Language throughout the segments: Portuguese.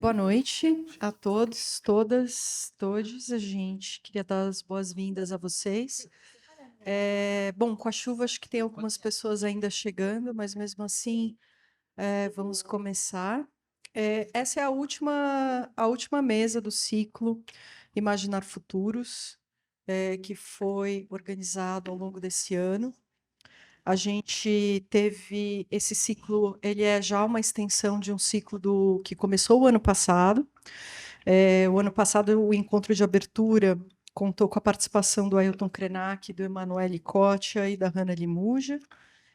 Boa noite a todos, todas, todes. A gente queria dar as boas-vindas a vocês. Bom, com a chuva, acho que tem algumas pessoas ainda chegando, mas mesmo assim, vamos começar. Essa é a última mesa do ciclo Imaginar Futuros, que foi organizado ao longo desse ano. A gente teve esse ciclo, ele é já uma extensão de um ciclo que começou o ano passado. O ano passado, o encontro de abertura contou com a participação do Ailton Krenak, do Emanuele Cottia e da Hannah Limuja.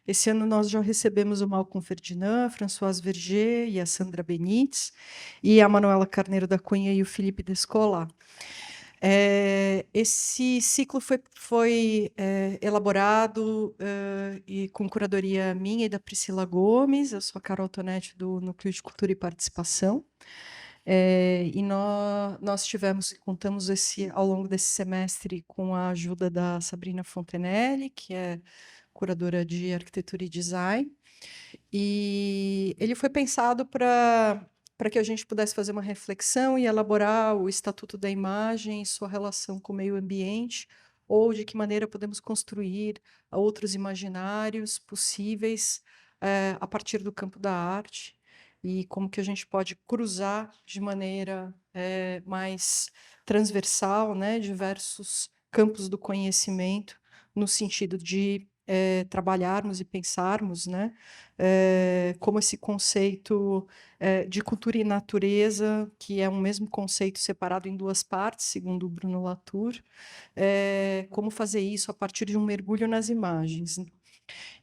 Esse ano nós já recebemos o Malcolm Ferdinand, a Françoise Verger e a Sandra Benites, e a Manuela Carneiro da Cunha e o Felipe Descolar. Esse ciclo foi elaborado e com curadoria minha e da Priscila Gomes. Eu sou a Carol Tonetti, do Núcleo de Cultura e Participação. E nós contamos ao longo desse semestre com a ajuda da Sabrina Fontenelle, que é curadora de arquitetura e design. E ele foi pensado para que a gente pudesse fazer uma reflexão e elaborar o Estatuto da Imagem e sua relação com o meio ambiente, ou de que maneira podemos construir outros imaginários possíveis a partir do campo da arte, e como que a gente pode cruzar de maneira mais transversal, né, diversos campos do conhecimento, no sentido de trabalharmos e pensarmos, né, como esse conceito de cultura e natureza, que é um mesmo conceito separado em duas partes, segundo o Bruno Latour, como fazer isso a partir de um mergulho nas imagens.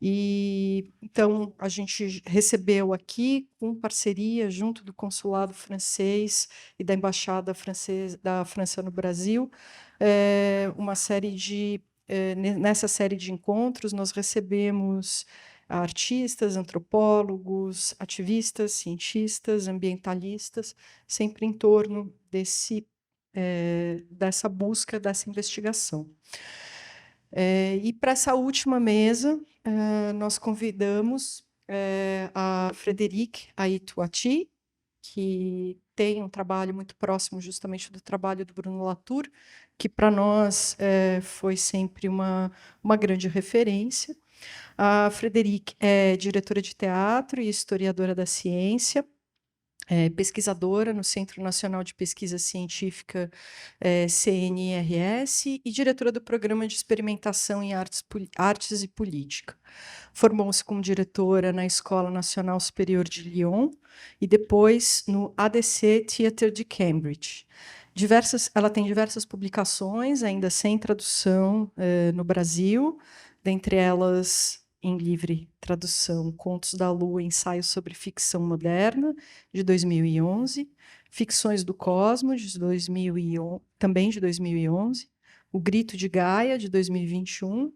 E então a gente recebeu aqui, com parceria junto do consulado francês e da embaixada da França no Brasil, uma série nessa série de encontros nós recebemos artistas, antropólogos, ativistas, cientistas, ambientalistas, sempre em torno dessa busca, dessa investigação. E para essa última mesa, nós convidamos a Frédérique Aït-Ouati, que tem um trabalho muito próximo justamente do trabalho do Bruno Latour, que para nós foi sempre uma grande referência. A Frédérique é diretora de teatro e historiadora da ciência, pesquisadora no Centro Nacional de Pesquisa Científica, CNRS, e diretora do Programa de Experimentação em Artes e Política. Formou-se como diretora na Escola Nacional Superior de Lyon e depois no ADC Theatre de Cambridge. Ela tem diversas publicações, ainda sem tradução, no Brasil, dentre elas, em livre tradução, Contos da Lua, Ensaios sobre Ficção Moderna, de 2011, Ficções do Cosmos, de 2011, também de 2011, O Grito de Gaia, de 2021,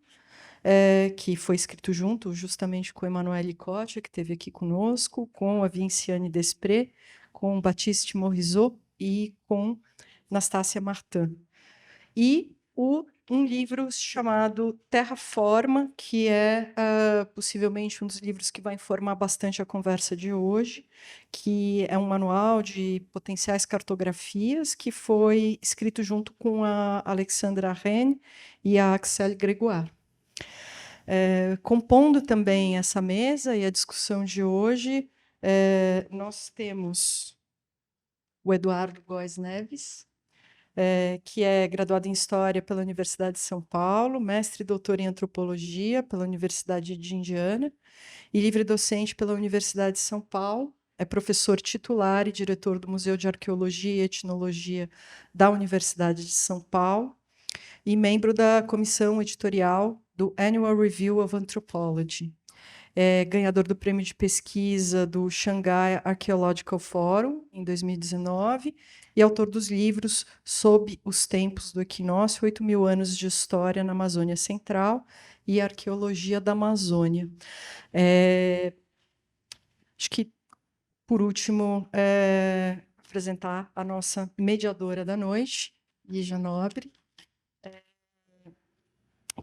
que foi escrito justamente com Emanuele Cottia, que esteve aqui conosco, com a Vinciane Desprez, com Baptiste Morisot e com Nastácia Martin. E um livro chamado Terraforma, que é possivelmente um dos livros que vai informar bastante a conversa de hoje, que é um manual de potenciais cartografias que foi escrito junto com a Alexandra Rennes e a Axel Gregoire. Compondo também essa mesa e a discussão de hoje, nós temos o Eduardo Góes Neves, que é graduado em História pela Universidade de São Paulo, mestre e doutor em Antropologia pela Universidade de Indiana e livre-docente pela Universidade de São Paulo. É professor titular e diretor do Museu de Arqueologia e Etnologia da Universidade de São Paulo e membro da comissão editorial do Annual Review of Anthropology. Ganhador do prêmio de pesquisa do Shanghai Archaeological Forum, em 2019, e autor dos livros Sob os Tempos do Equinócio, 8.000 anos de história na Amazônia Central e Arqueologia da Amazônia. Acho que, por último, apresentar a nossa mediadora da noite, Lígia Nobre,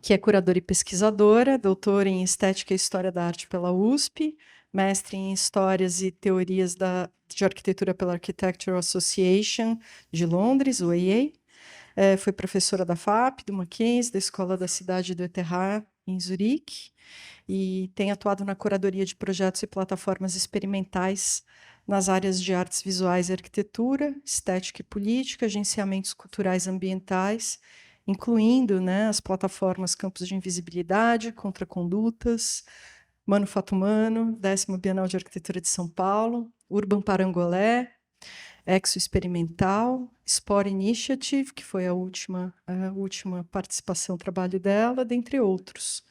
que é curadora e pesquisadora, doutora em Estética e História da Arte pela USP, mestre em Histórias e Teorias de Arquitetura pela Architectural Association de Londres, o AEA. Foi professora da FAP, do Mackenzie, da Escola da Cidade do Eterra, em Zurique, e tem atuado na curadoria de projetos e plataformas experimentais nas áreas de artes visuais e arquitetura, estética e política, agenciamentos culturais ambientais, incluindo, né, as plataformas Campos de Invisibilidade, Contracondutas, Manufato-Humano, 10ª Bienal de Arquitetura de São Paulo, Urban Parangolé, Exo Experimental, Spore Initiative, que foi a última participação, trabalho dela, dentre outros.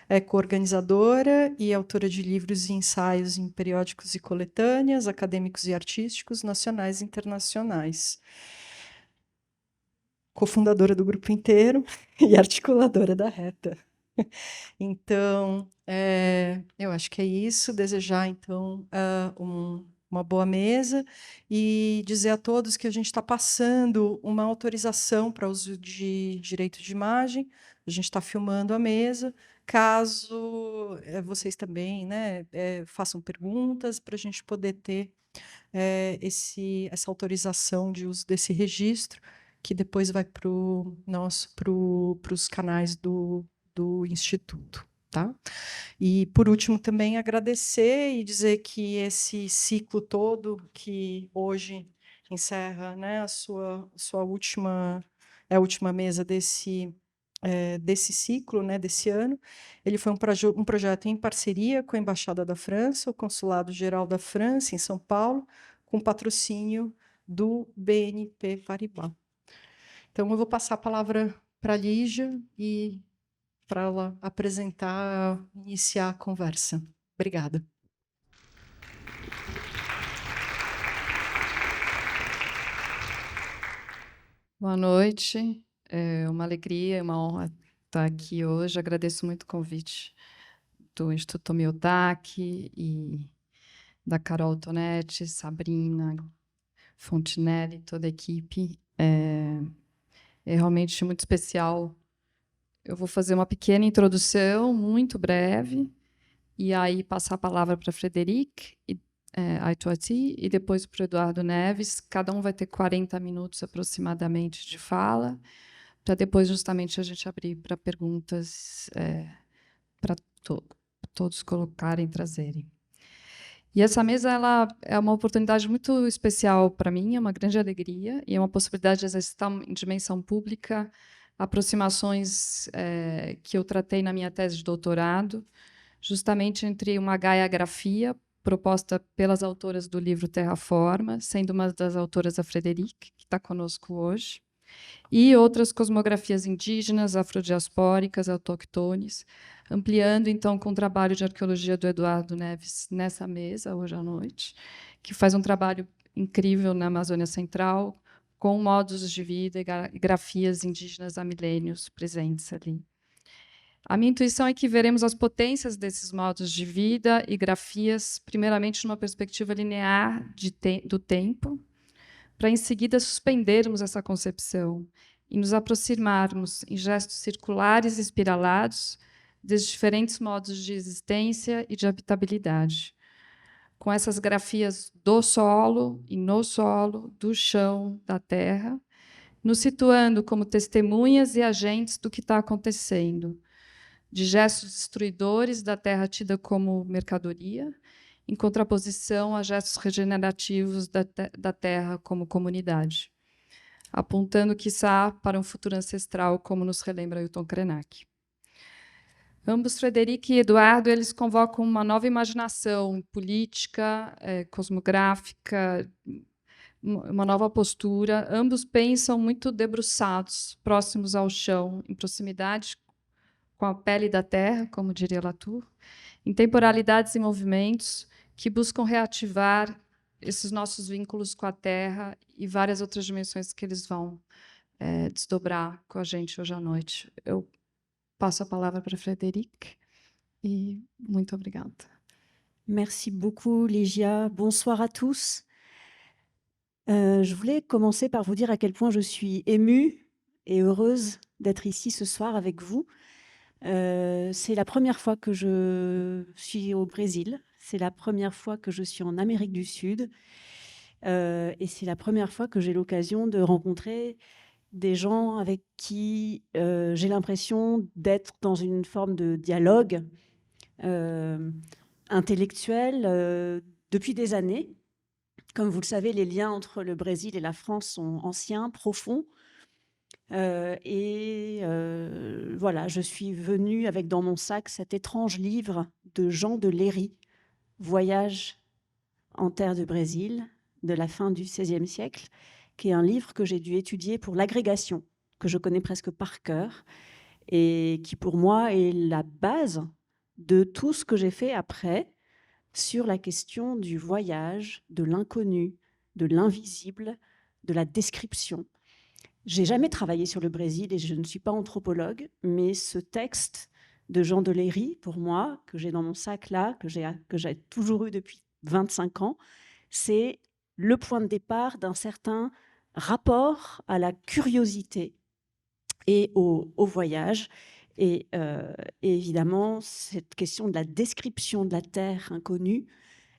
É coorganizadora e autora de livros e ensaios em periódicos e coletâneas, acadêmicos e artísticos, nacionais e internacionais. Cofundadora do Grupo Inteiro e articuladora da Reta. Então, eu acho que é isso. Desejar, então, uma boa mesa e dizer a todos que a gente está passando uma autorização para uso de direito de imagem. A gente está filmando a mesa. Caso vocês também, né, façam perguntas para a gente poder ter essa autorização de uso desse registro, que depois vai para os canais do Instituto. Tá? E, por último, também agradecer e dizer que esse ciclo todo, que hoje encerra, né, a sua última mesa desse ciclo, né, desse ano, ele foi um projeto em parceria com a Embaixada da França, o Consulado Geral da França, em São Paulo, com patrocínio do BNP Paribas. Então, eu vou passar a palavra para a Lígia e para ela apresentar, iniciar a conversa. Obrigada. Boa noite, é uma alegria, uma honra estar aqui hoje. Agradeço muito o convite do Instituto Miyotaki e da Carol Tonetti, Sabrina Fontinelli, toda a equipe. É realmente muito especial. Eu vou fazer uma pequena introdução, muito breve, e aí passar a palavra para a Frederique Aituati e depois para o Eduardo Neves. Cada um vai ter 40 minutos aproximadamente de fala, para depois justamente a gente abrir para perguntas para todos colocarem, trazerem. E essa mesa ela é uma oportunidade muito especial para mim, é uma grande alegria, e é uma possibilidade de exercitar em dimensão pública aproximações que eu tratei na minha tese de doutorado, justamente entre uma gaiagrafia proposta pelas autoras do livro Terraforma, sendo uma das autoras a Frederique, que está conosco hoje, e outras cosmografias indígenas, afrodiaspóricas, autoctones, ampliando, então, com o trabalho de arqueologia do Eduardo Neves nessa mesa, hoje à noite, que faz um trabalho incrível na Amazônia Central, com modos de vida e grafias indígenas há milênios presentes ali. A minha intuição é que veremos as potências desses modos de vida e grafias, primeiramente, numa perspectiva linear do tempo, para, em seguida, suspendermos essa concepção e nos aproximarmos, em gestos circulares e espiralados, dos diferentes modos de existência e de habitabilidade, com essas grafias do solo e no solo, do chão, da terra, nos situando como testemunhas e agentes do que está acontecendo, de gestos destruidores da terra tida como mercadoria, em contraposição a gestos regenerativos da terra como comunidade, apontando, quiçá, para um futuro ancestral, como nos relembra Ailton Krenak. Ambos, Frederique e Eduardo, eles convocam uma nova imaginação política, cosmográfica, uma nova postura. Ambos pensam muito debruçados, próximos ao chão, em proximidade com a pele da terra, como diria Latour, em temporalidades e movimentos que buscam reativar esses nossos vínculos com a terra e várias outras dimensões que eles vão desdobrar com a gente hoje à noite. Eu passo a palavra para a Frederique e muito obrigada. Merci beaucoup, Ligia. Bonsoir à tous. Je voulais commencer par vous dire à quel point je suis émue et heureuse d'être ici ce soir avec vous, C'est la première fois que je suis au Brésil. C'est la première fois que je suis en Amérique du Sud. Et c'est la première fois que j'ai l'occasion de rencontrer des gens avec qui j'ai l'impression d'être dans une forme de dialogue intellectuel depuis des années. Comme vous le savez, les liens entre le Brésil et la France sont anciens, profonds. Voilà, je suis venue avec dans mon sac cet étrange livre de Jean de Léry, Voyage en terre de Brésil, de la fin du XVIe siècle, qui est un livre que j'ai dû étudier pour l'agrégation, que je connais presque par cœur, et qui pour moi est la base de tout ce que j'ai fait après sur la question du voyage, de l'inconnu, de l'invisible, de la description. J'ai jamais travaillé sur le Brésil et je ne suis pas anthropologue, mais ce texte de Jean de Léry, pour moi, que j'ai dans mon sac là, que j'ai toujours eu depuis 25 ans, c'est le point de départ d'un certain rapport à la curiosité et au voyage. Et évidemment, cette question de la description de la terre inconnue,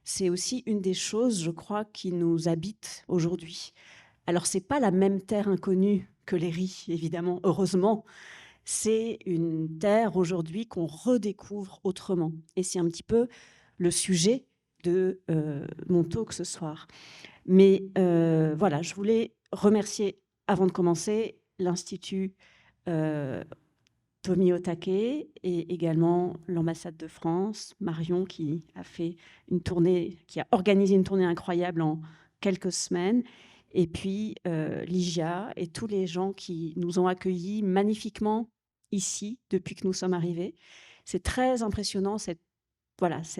c'est aussi une des choses, je crois, qui nous habitent aujourd'hui. Alors, c'est pas la même terre inconnue que Léry, évidemment, heureusement. C'est une terre aujourd'hui qu'on redécouvre autrement. Et c'est un petit peu le sujet de mon talk ce soir. Mais voilà, je voulais remercier, avant de commencer, l'Institut Tomi Otake et également l'ambassade de France, Marion, qui a fait une tournée, qui a organisé une tournée incroyable en quelques semaines, et puis Ligia et tous les gens qui nous ont accueillis magnifiquement ici depuis que nous sommes arrivés. C'est très impressionnant cette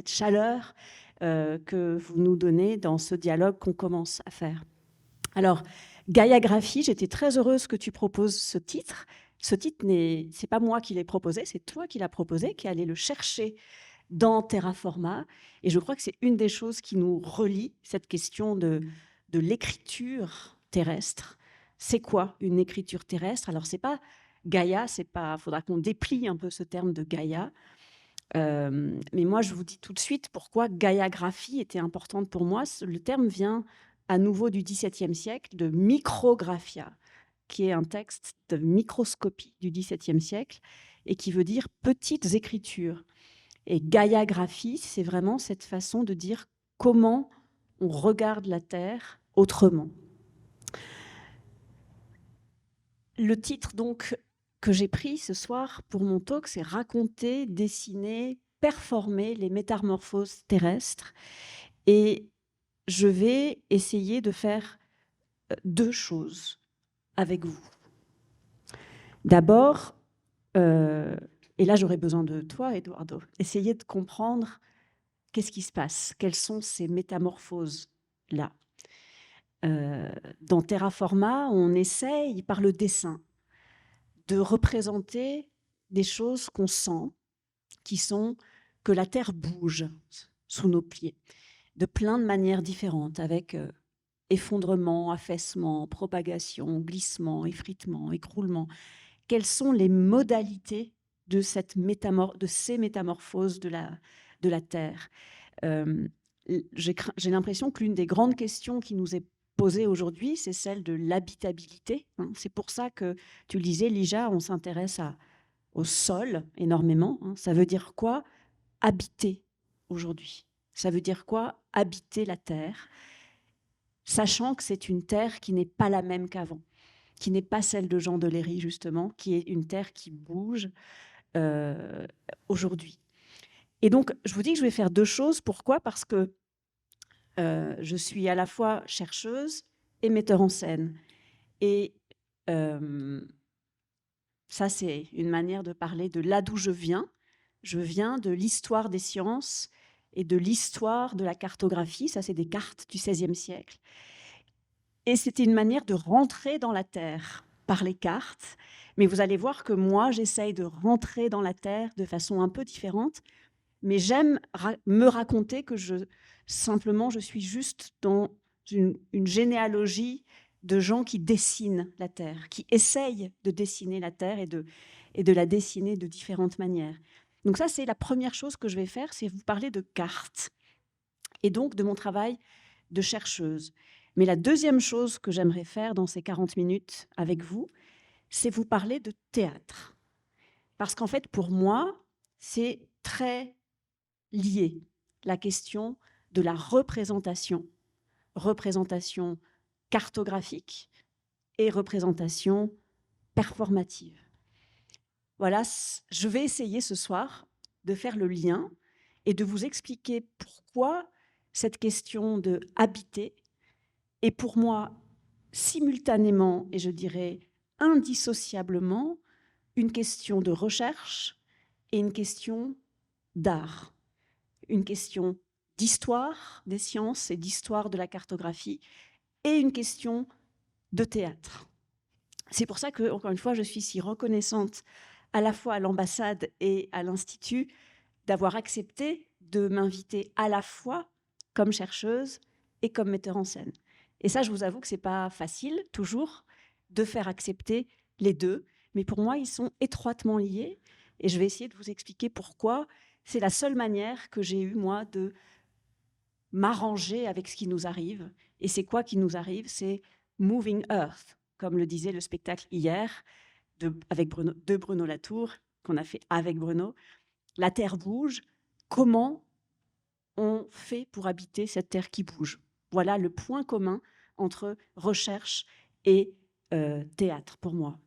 chaleur que vous nous donnez dans ce dialogue qu'on commence à faire. Alors, Gaïagraphie, j'étais très heureuse que tu proposes ce titre. Ce titre, c'est pas moi qui l'ai proposé, c'est toi qui l'as proposé, qui est allé le chercher dans Terraforma. Et je crois que c'est une des choses qui nous relie, cette question de l'écriture terrestre. C'est quoi une écriture terrestre? Alors, c'est pas Gaïa, faudra qu'on déplie un peu ce terme de Gaïa. Mais moi, je vous dis tout de suite pourquoi Gaïagraphie était importante pour moi. Le terme vient à nouveau du XVIIe siècle, de micrographia, qui est un texte de microscopie du XVIIe siècle et qui veut dire petites écritures. Et Gaïagraphie, c'est vraiment cette façon de dire comment on regarde la Terre autrement. Le titre donc que j'ai pris ce soir pour mon talk, c'est raconter, dessiner, performer les métamorphoses terrestres. Et je vais essayer de faire deux choses avec vous. D'abord, et là j'aurais besoin de toi, Eduardo, essayer de comprendre qu'est-ce qui se passe, quelles sont ces métamorphoses-là. Dans Terraforma, on essaye par le dessin de représenter des choses qu'on sent, qui sont que la Terre bouge sous nos pieds, de plein de manières différentes, avec effondrement, affaissement, propagation, glissement, effritement, écroulement. Quelles sont les modalités de ces métamorphoses de la Terre? J'ai l'impression que l'une des grandes questions qui nous est posée aujourd'hui, c'est celle de l'habitabilité. C'est pour ça que, tu le disais, Ligia, on s'intéresse au sol énormément. Ça veut dire quoi, habiter aujourd'hui? Ça veut dire quoi, habiter la Terre? Sachant que c'est une Terre qui n'est pas la même qu'avant, qui n'est pas celle de Jean de Léry, justement, qui est une Terre qui bouge aujourd'hui. Et donc, je vous dis que je vais faire deux choses. Pourquoi? Parce que je suis à la fois chercheuse et metteur en scène. Et ça, c'est une manière de parler de là d'où je viens. Je viens de l'histoire des sciences et de l'histoire de la cartographie. Ça, c'est des cartes du XVIe siècle. Et c'était une manière de rentrer dans la Terre par les cartes. Mais vous allez voir que moi, j'essaye de rentrer dans la Terre de façon un peu différente. Mais j'aime me raconter que je suis juste dans une généalogie de gens qui dessinent la Terre, qui essayent de dessiner la Terre et et de la dessiner de différentes manières. Donc ça, c'est la première chose que je vais faire, c'est vous parler de cartes et donc de mon travail de chercheuse. Mais la deuxième chose que j'aimerais faire dans ces 40 minutes avec vous, c'est vous parler de théâtre. Parce qu'en fait, pour moi, c'est très lié, la question de la représentation cartographique et représentation performative. Voilà, je vais essayer ce soir de faire le lien et de vous expliquer pourquoi cette question de habiter est pour moi simultanément, et je dirais indissociablement, une question de recherche et une question d'art, une question d'histoire des sciences et d'histoire de la cartographie et une question de théâtre. C'est pour ça que, encore une fois, je suis si reconnaissante à la fois à l'ambassade et à l'Institut d'avoir accepté de m'inviter à la fois comme chercheuse et comme metteur en scène. Et ça, je vous avoue que ce n'est pas facile, toujours, de faire accepter les deux. Mais pour moi, ils sont étroitement liés. Et je vais essayer de vous expliquer pourquoi. C'est la seule manière que j'ai eue, moi, de m'arranger avec ce qui nous arrive. Et c'est quoi qui nous arrive? C'est Moving Earth, comme le disait le spectacle hier de Bruno Latour, qu'on a fait avec Bruno. La Terre bouge. Comment on fait pour habiter cette Terre qui bouge? Voilà le point commun entre recherche et théâtre, pour moi.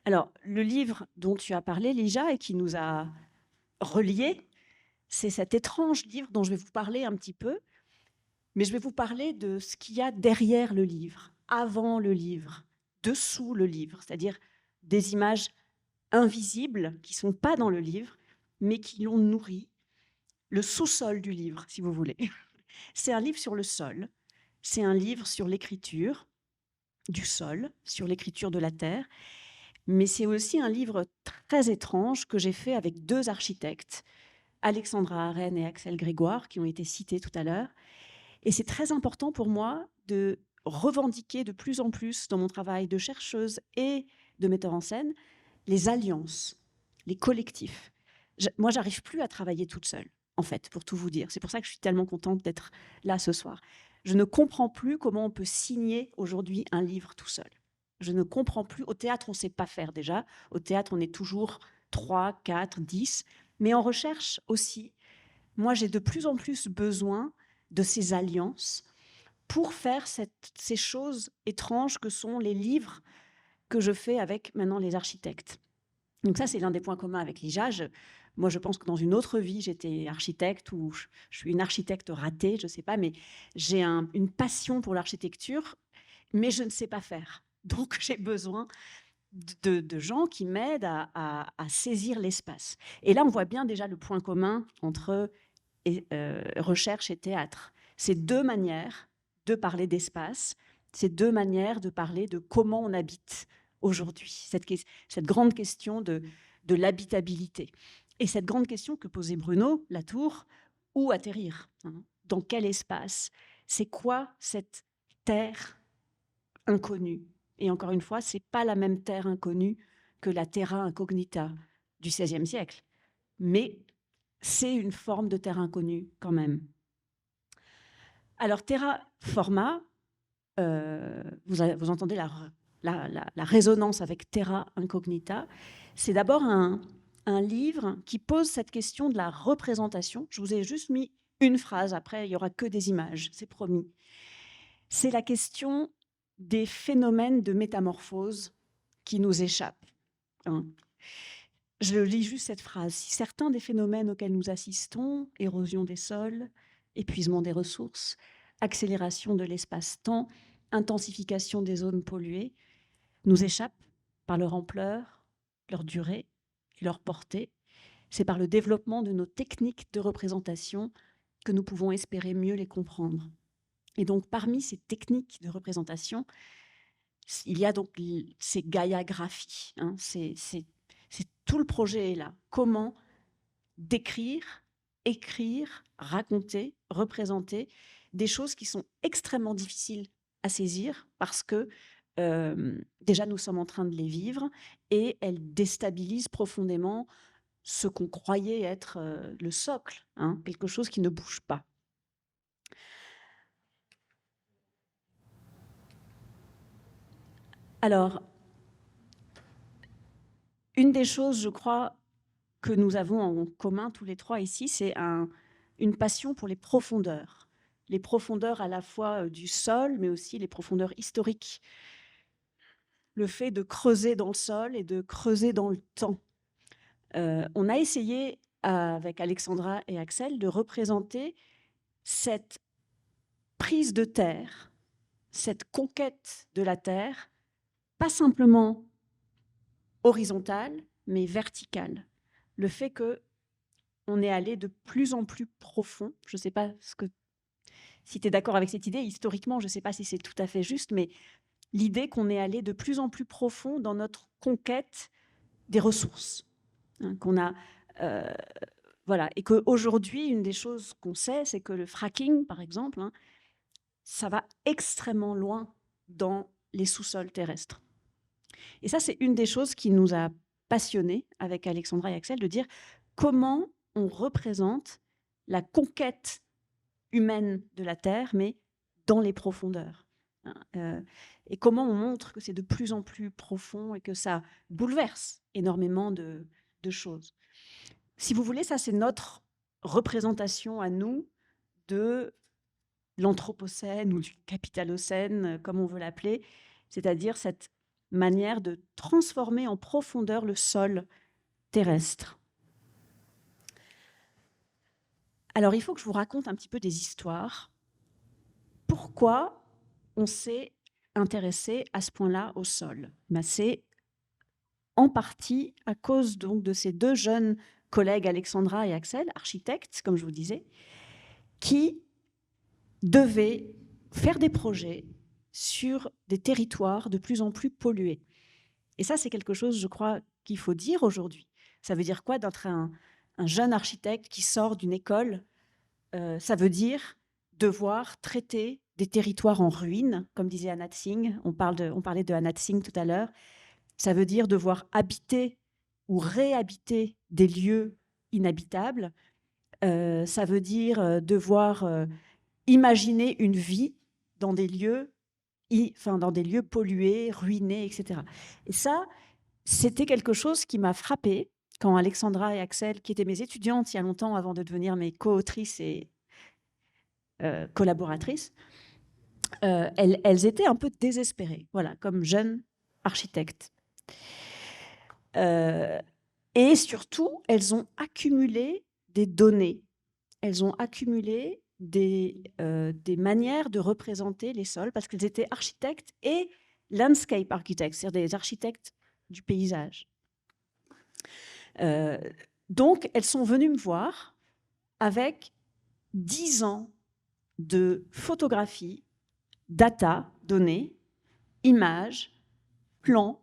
Alors, le livre dont tu as parlé, Lija, et qui nous a reliés, c'est cet étrange livre dont je vais vous parler un petit peu, mais je vais vous parler de ce qu'il y a derrière le livre, avant le livre, dessous le livre, c'est-à-dire des images invisibles qui ne sont pas dans le livre, mais qui l'ont nourri, le sous-sol du livre, si vous voulez. C'est un livre sur le sol, c'est un livre sur l'écriture du sol, sur l'écriture de la terre, mais c'est aussi un livre très étrange que j'ai fait avec deux architectes, Alexandra Arène et Axel Grégoire, qui ont été cités tout à l'heure. Et c'est très important pour moi de revendiquer de plus en plus dans mon travail de chercheuse et de metteur en scène les alliances, les collectifs. Moi, j'arrive plus à travailler toute seule, en fait, pour tout vous dire. C'est pour ça que je suis tellement contente d'être là ce soir. Je ne comprends plus comment on peut signer aujourd'hui un livre tout seul. Je ne comprends plus. Au théâtre, on ne sait pas faire déjà. Au théâtre, on est toujours 3, 4, 10. Mais en recherche aussi, moi, j'ai de plus en plus besoin de ces alliances pour faire ces choses étranges que sont les livres que je fais avec maintenant les architectes. Donc ça, c'est l'un des points communs avec Lija. Moi, je pense que dans une autre vie, j'étais architecte ou je suis une architecte ratée, je ne sais pas, mais j'ai une passion pour l'architecture, mais je ne sais pas faire. Donc, j'ai besoin de gens qui m'aident à saisir l'espace. Et là, on voit bien déjà le point commun entre recherche et théâtre. C'est deux manières de parler d'espace, c'est deux manières de parler de comment on habite aujourd'hui, cette grande question de l'habitabilité. Et cette grande question que posait Bruno Latour, où atterrir, hein? Dans quel espace? C'est quoi cette terre inconnue? Et encore une fois, ce n'est pas la même terre inconnue que la terra incognita du XVIe siècle, mais c'est une forme de terre inconnue quand même. Alors, terra forma, vous entendez la résonance avec terra incognita. C'est d'abord un livre qui pose cette question de la représentation. Je vous ai juste mis une phrase, après il n'y aura que des images, c'est promis. C'est la question des phénomènes de métamorphose qui nous échappent. Hein. Je lis juste cette phrase. Si certains des phénomènes auxquels nous assistons, érosion des sols, épuisement des ressources, accélération de l'espace-temps, intensification des zones polluées, nous échappent par leur ampleur, leur durée, leur portée, c'est par le développement de nos techniques de représentation que nous pouvons espérer mieux les comprendre. Et donc, parmi ces techniques de représentation, il y a donc ces gaïagraphies. Hein, c'est tout le projet est là. Comment décrire, écrire, raconter, représenter des choses qui sont extrêmement difficiles à saisir parce que déjà, nous sommes en train de les vivre et elles déstabilisent profondément ce qu'on croyait être le socle, hein, quelque chose qui ne bouge pas. Alors, une des choses, je crois, que nous avons en commun tous les trois ici, c'est une passion pour les profondeurs. Les profondeurs à la fois du sol, mais aussi les profondeurs historiques. Le fait de creuser dans le sol et de creuser dans le temps. On a essayé, avec Alexandra et Axel, de représenter cette prise de terre, cette conquête de la terre, pas simplement horizontale, mais verticale. Le fait qu'on est allé de plus en plus profond, je ne sais pas si tu es d'accord avec cette idée, historiquement, je ne sais pas si c'est tout à fait juste, mais l'idée qu'on est allé de plus en plus profond dans notre conquête des ressources, hein, qu'on a... voilà, et qu'aujourd'hui, une des choses qu'on sait, c'est que le fracking, par exemple, hein, ça va extrêmement loin dans les sous-sols terrestres. Et ça, c'est une des choses qui nous a passionnés avec Alexandra et Axel, de dire comment on représente la conquête humaine de la Terre, mais dans les profondeurs. Et comment on montre que c'est de plus en plus profond et que ça bouleverse énormément de choses. Si vous voulez, ça, c'est notre représentation à nous de l'Anthropocène ou du Capitalocène, comme on veut l'appeler, c'est-à-dire cette manière de transformer en profondeur le sol terrestre. Alors, il faut que je vous raconte un petit peu des histoires. Pourquoi on s'est intéressé à ce point-là au sol? C'est en partie à cause donc de ces deux jeunes collègues, Alexandra et Axel, architectes, comme je vous disais, qui devaient faire des projets sur des territoires de plus en plus pollués. Et ça, c'est quelque chose, je crois, qu'il faut dire aujourd'hui. Ça veut dire quoi d'être un jeune architecte qui sort d'une école? Ça veut dire devoir traiter des territoires en ruine, comme disait Anat Singh. On parlait de Anat Singh tout à l'heure. Ça veut dire devoir habiter ou réhabiter des lieux inhabitables. Ça veut dire devoir imaginer une vie dans des lieux pollués, ruinés, etc. Et ça, c'était quelque chose qui m'a frappée quand Alexandra et Axel, qui étaient mes étudiantes il y a longtemps avant de devenir mes co-autrices et collaboratrices, elles étaient un peu désespérées, voilà, comme jeunes architectes. Et surtout, elles ont accumulé des données. Elles ont accumulé des manières de représenter les sols, parce qu'elles étaient architectes et landscape architects, c'est-à-dire des architectes du paysage. Donc, elles sont venues me voir avec 10 ans de photographie, data, données, images, plans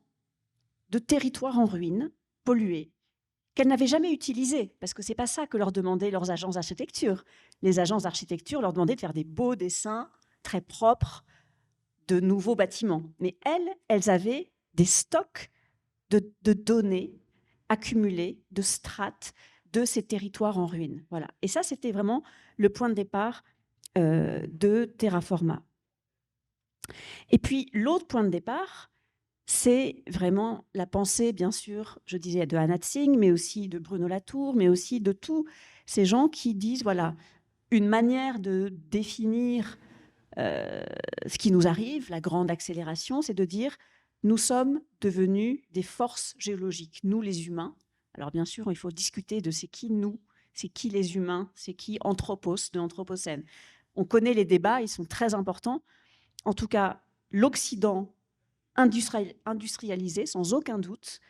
de territoires en ruine, pollués, qu'elles n'avaient jamais utilisés, parce que ce n'est pas ça que leur demandaient leurs agences d'architecture. Les agences d'architecture leur demandaient de faire des beaux dessins très propres de nouveaux bâtiments. Mais elles avaient des stocks de données accumulées, de strates de ces territoires en ruine. Voilà. Et ça, c'était vraiment le point de départ de Terraforma. Et puis, l'autre point de départ, c'est vraiment la pensée, bien sûr, je disais, de Anat Singh, mais aussi de Bruno Latour, mais aussi de tous ces gens qui disent, voilà, une manière de définir ce qui nous arrive, la grande accélération, c'est de dire, nous sommes devenus des forces géologiques, nous les humains. Alors bien sûr, il faut discuter de c'est qui nous, c'est qui les humains, c'est qui Anthropos de l'Anthropocène. On connaît les débats, ils sont très importants. En tout cas, l'Occident industrialisé, sans aucun doute,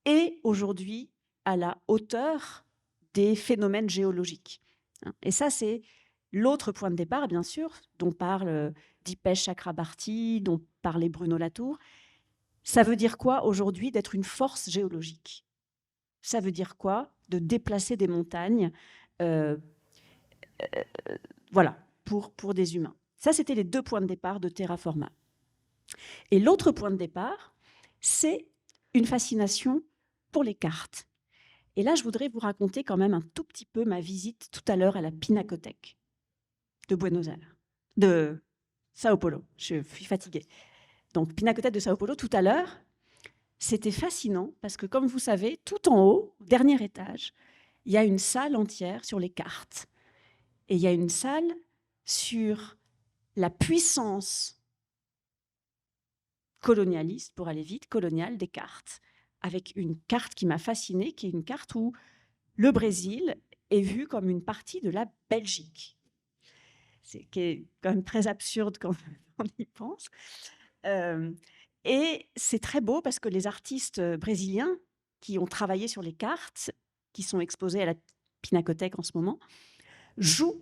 est aujourd'hui à la hauteur des phénomènes géologiques. Et ça, c'est l'autre point de départ, bien sûr, dont parle Dipesh Chakrabarty, dont parlait Bruno Latour. Ça veut dire quoi aujourd'hui d'être une force géologique? Ça veut dire quoi de déplacer des montagnes voilà, pour des humains. Ça, c'était les deux points de départ de Terraforma. Et l'autre point de départ, c'est une fascination pour les cartes. Et là, je voudrais vous raconter quand même un tout petit peu ma visite tout à l'heure à la Pinacothèque de Buenos Aires, de Sao Paulo. Je suis fatiguée. Donc, Pinacothèque de Sao Paulo, tout à l'heure, c'était fascinant parce que, comme vous savez, tout en haut, au dernier étage, il y a une salle entière sur les cartes. Et il y a une salle sur la puissance colonialiste, pour aller vite, coloniale des cartes, avec une carte qui m'a fascinée, qui est une carte où le Brésil est vu comme une partie de la Belgique. C'est qui est quand même très absurde quand on y pense. Et c'est très beau parce que les artistes brésiliens qui ont travaillé sur les cartes, qui sont exposés à la Pinacothèque en ce moment, jouent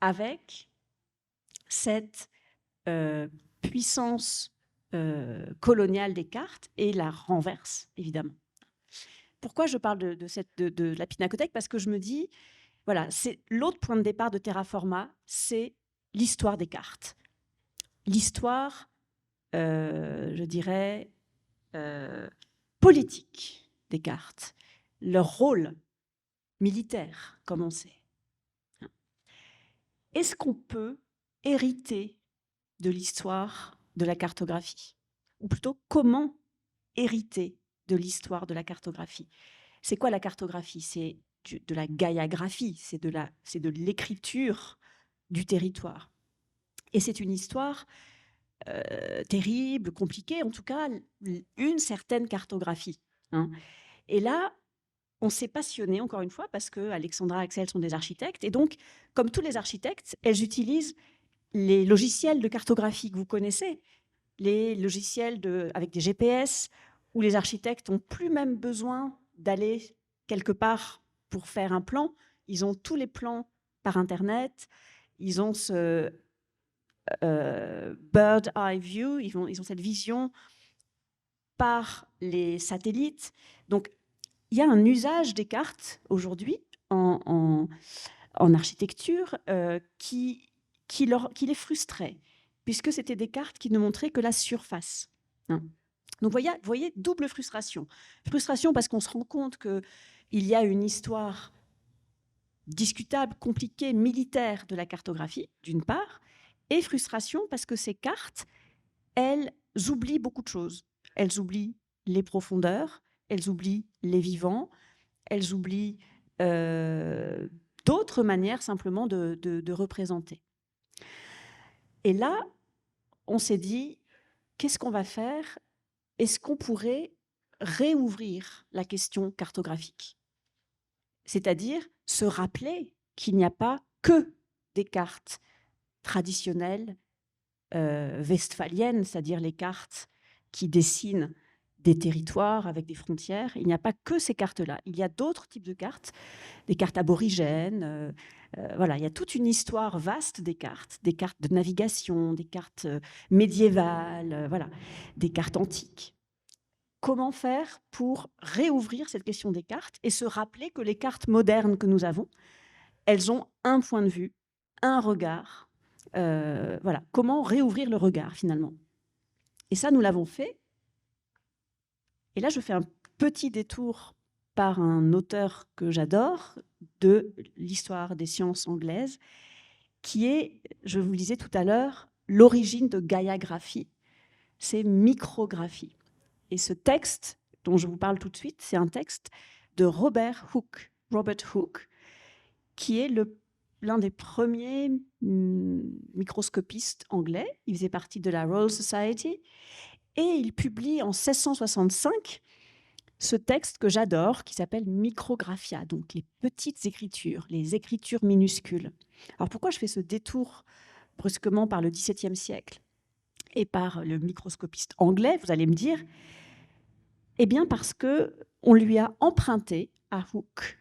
avec cette puissance coloniale des cartes et la renversent, évidemment. Pourquoi je parle de la Pinacothèque? Parce que je me dis, voilà, c'est l'autre point de départ de Terraforma, c'est l'histoire des cartes. L'histoire, je dirais, politique des cartes, leur rôle militaire, comme on sait. Est-ce qu'on peut hériter de l'histoire de la cartographie? Ou plutôt, comment hériter de l'histoire de la cartographie? C'est quoi la cartographie? C'est de la gaïagraphie, c'est de l'écriture du territoire. Et c'est une histoire terrible, compliquée, en tout cas, une certaine cartographie. Hein. Et là, on s'est passionné, encore une fois, parce que Alexandra et Axel sont des architectes. Et donc, comme tous les architectes, elles utilisent les logiciels de cartographie que vous connaissez, les logiciels avec des GPS, où les architectes n'ont plus même besoin d'aller quelque part pour faire un plan. Ils ont tous les plans par Internet. Ils ont ce bird eye view. Ils ont cette vision par les satellites. Donc, il y a un usage des cartes aujourd'hui en architecture qui les frustrait, puisque c'était des cartes qui ne montraient que la surface. Hein. Donc, vous voyez, double frustration. Frustration parce qu'on se rend compte qu'il y a une histoire discutable, compliquée, militaire de la cartographie, d'une part, et frustration parce que ces cartes, elles oublient beaucoup de choses. Elles oublient les profondeurs, elles oublient les vivants, elles oublient d'autres manières simplement de représenter. Et là, on s'est dit, qu'est-ce qu'on va faire? Est-ce qu'on pourrait réouvrir la question cartographique? C'est-à-dire se rappeler qu'il n'y a pas que des cartes traditionnelles westphaliennes, c'est-à-dire les cartes qui dessinent des territoires avec des frontières. Il n'y a pas que ces cartes-là. Il y a d'autres types de cartes, des cartes aborigènes. Voilà, il y a toute une histoire vaste des cartes de navigation, des cartes médiévales, voilà, des cartes antiques. Comment faire pour réouvrir cette question des cartes et se rappeler que les cartes modernes que nous avons, elles ont un point de vue, un regard. Voilà, comment réouvrir le regard finalement. Et ça, nous l'avons fait. Et là, je fais un petit détour par un auteur que j'adore de l'histoire des sciences anglaises, qui est, je vous le disais tout à l'heure, l'origine de gaïagraphie, c'est micrographie. Et ce texte dont je vous parle tout de suite, c'est un texte de Robert Hooke, qui est l'un des premiers microscopistes anglais. Il faisait partie de la Royal Society. Et il publie en 1665 ce texte que j'adore, qui s'appelle Micrographia, donc les petites écritures, les écritures minuscules. Alors pourquoi je fais ce détour brusquement par le XVIIe siècle et par le microscopiste anglais, vous allez me dire? Eh bien parce qu'on lui a emprunté à Hooke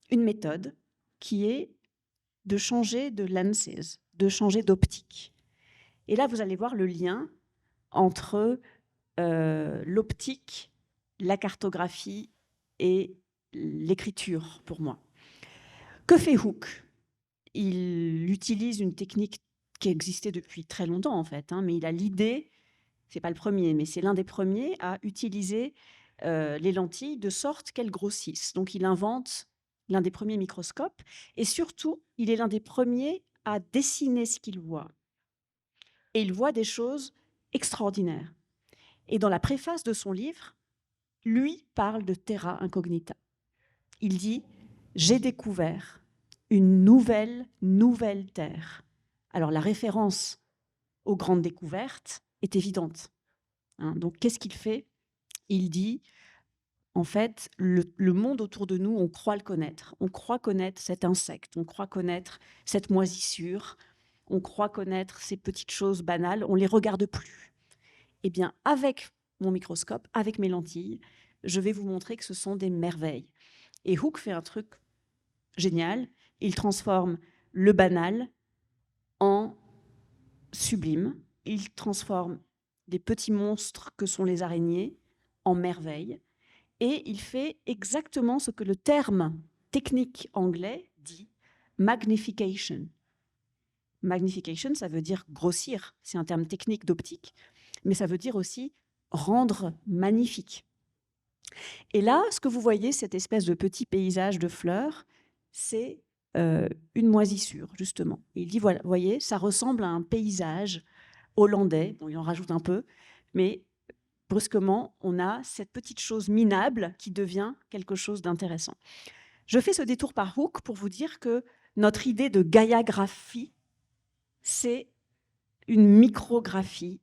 une méthode qui est de changer de lenses, de changer d'optique. Et là, vous allez voir le lien entre l'optique, la cartographie et l'écriture, pour moi. Que fait Hooke? Il utilise une technique qui existait depuis très longtemps, en fait, hein, mais il a l'idée, c'est pas le premier, mais c'est l'un des premiers à utiliser les lentilles de sorte qu'elles grossissent. Donc il invente l'un des premiers microscopes et surtout, il est l'un des premiers à dessiner ce qu'il voit. Et il voit des choses extraordinaires. Et dans la préface de son livre, lui parle de terra incognita. Il dit « J'ai découvert une nouvelle terre ». Alors la référence aux grandes découvertes est évidente. Hein. Donc qu'est-ce qu'il fait? Il dit en fait, le monde autour de nous, on croit le connaître. On croit connaître cet insecte, on croit connaître cette moisissure, on croit connaître ces petites choses banales, on ne les regarde plus. Eh bien, avec mon microscope, avec mes lentilles, je vais vous montrer que ce sont des merveilles. Et Hooke fait un truc génial, il transforme le banal en sublime, il transforme des petits monstres que sont les araignées en merveilles, et il fait exactement ce que le terme technique anglais dit magnification. Magnification, ça veut dire grossir, c'est un terme technique d'optique, mais ça veut dire aussi rendre magnifique. Et là, ce que vous voyez, cette espèce de petit paysage de fleurs, c'est une moisissure, justement. Et il dit, voilà, vous voyez, ça ressemble à un paysage hollandais, bon, il en rajoute un peu, mais brusquement, on a cette petite chose minable qui devient quelque chose d'intéressant. Je fais ce détour par Hooke pour vous dire que notre idée de Gaïa-graphie, c'est une micrographie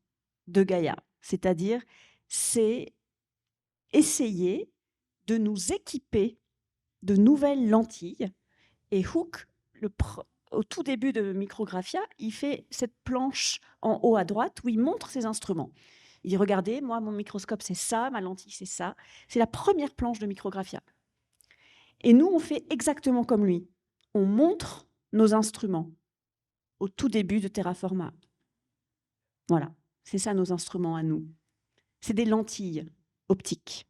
de Gaïa, c'est-à-dire c'est essayer de nous équiper de nouvelles lentilles. Et Hooke, au tout début de Micrographia, il fait cette planche en haut à droite où il montre ses instruments. Il dit, regardez, moi, mon microscope, c'est ça, ma lentille, c'est ça. C'est la première planche de Micrographia. Et nous, on fait exactement comme lui. On montre nos instruments au tout début de Terraforma. Voilà, c'est ça nos instruments à nous. C'est des lentilles optiques.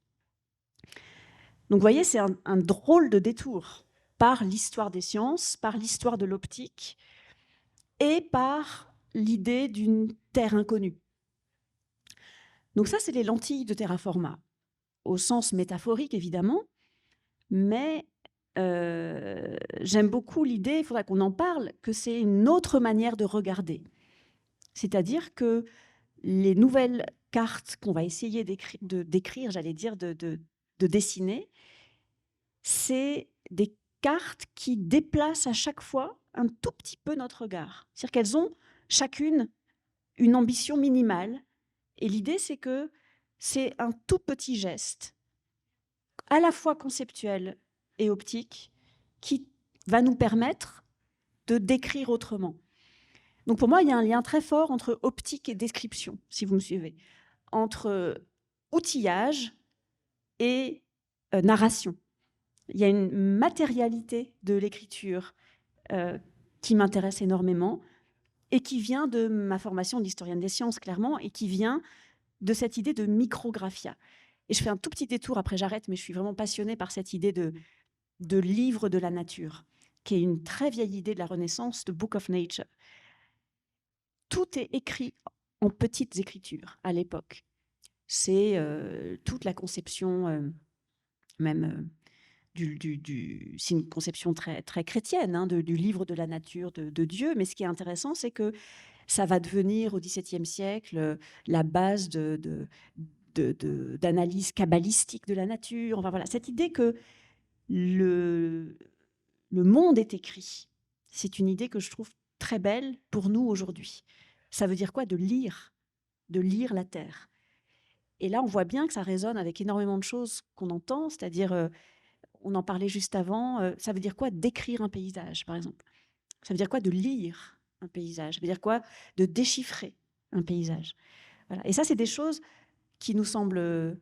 Donc, vous voyez, c'est un drôle de détour par l'histoire des sciences, par l'histoire de l'optique et par l'idée d'une terre inconnue. Donc ça, c'est les lentilles de Terraforma, au sens métaphorique, évidemment, mais j'aime beaucoup l'idée, il faudra qu'on en parle, que c'est une autre manière de regarder. C'est-à-dire que les nouvelles cartes qu'on va essayer de décrire, j'allais dire, de dessiner, c'est des cartes qui déplacent à chaque fois un tout petit peu notre regard. C'est-à-dire qu'elles ont chacune une ambition minimale. Et l'idée, c'est que c'est un tout petit geste, à la fois conceptuel et optique, qui va nous permettre de décrire autrement. Donc pour moi, il y a un lien très fort entre optique et description, si vous me suivez, entre outillage et narration. Il y a une matérialité de l'écriture qui m'intéresse énormément et qui vient de ma formation d'historienne des sciences, clairement, et qui vient de cette idée de micrographia. Et je fais un tout petit détour, après j'arrête, mais je suis vraiment passionnée par cette idée de livre de la nature, qui est une très vieille idée de la Renaissance, de Book of Nature. Tout est écrit en petites écritures à l'époque. C'est toute la conception même... c'est une conception très, très chrétienne hein, du livre de la nature de Dieu. Mais ce qui est intéressant, c'est que ça va devenir au XVIIe siècle la base d'analyse kabbalistique de la nature. Enfin, voilà, cette idée que le monde est écrit, c'est une idée que je trouve très belle pour nous aujourd'hui. Ça veut dire quoi? De lire la terre. Et là, on voit bien que ça résonne avec énormément de choses qu'on entend, c'est-à-dire... on en parlait juste avant, ça veut dire quoi d'écrire un paysage, par exemple? Ça veut dire quoi de lire un paysage? Ça veut dire quoi de déchiffrer un paysage? Voilà. Et ça, c'est des choses qui nous semblent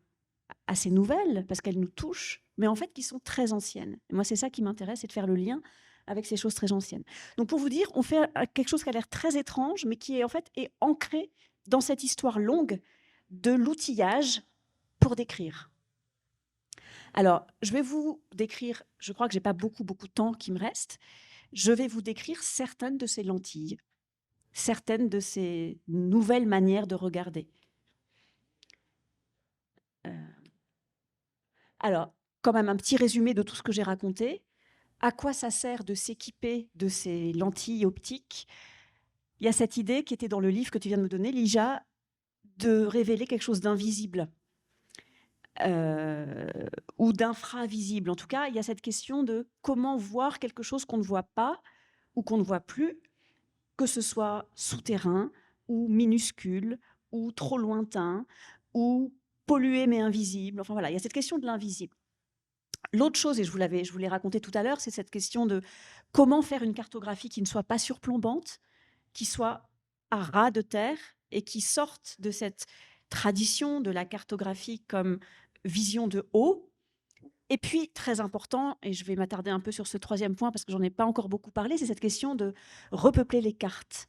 assez nouvelles, parce qu'elles nous touchent, mais en fait qui sont très anciennes. Et moi, c'est ça qui m'intéresse, c'est de faire le lien avec ces choses très anciennes. Donc pour vous dire, on fait quelque chose qui a l'air très étrange, mais qui est en fait est ancré dans cette histoire longue de l'outillage pour décrire. Alors, je vais vous décrire, je crois que je n'ai pas beaucoup de temps qui me reste, je vais vous décrire certaines de ces lentilles, certaines de ces nouvelles manières de regarder. Alors, quand même un petit résumé de tout ce que j'ai raconté. À quoi ça sert de s'équiper de ces lentilles optiques? Il y a cette idée qui était dans le livre que tu viens de me donner, Lija, de révéler quelque chose d'invisible ou d'infravisible. En tout cas, il y a cette question de comment voir quelque chose qu'on ne voit pas ou qu'on ne voit plus, que ce soit souterrain ou minuscule ou trop lointain ou pollué mais invisible. Enfin voilà, il y a cette question de l'invisible. L'autre chose, et je vous l'ai raconté tout à l'heure, c'est cette question de comment faire une cartographie qui ne soit pas surplombante, qui soit à ras de terre et qui sorte de cette tradition de la cartographie comme vision de haut. Et puis, très important, et je vais m'attarder un peu sur ce troisième point parce que j'en ai pas encore beaucoup parlé, c'est cette question de repeupler les cartes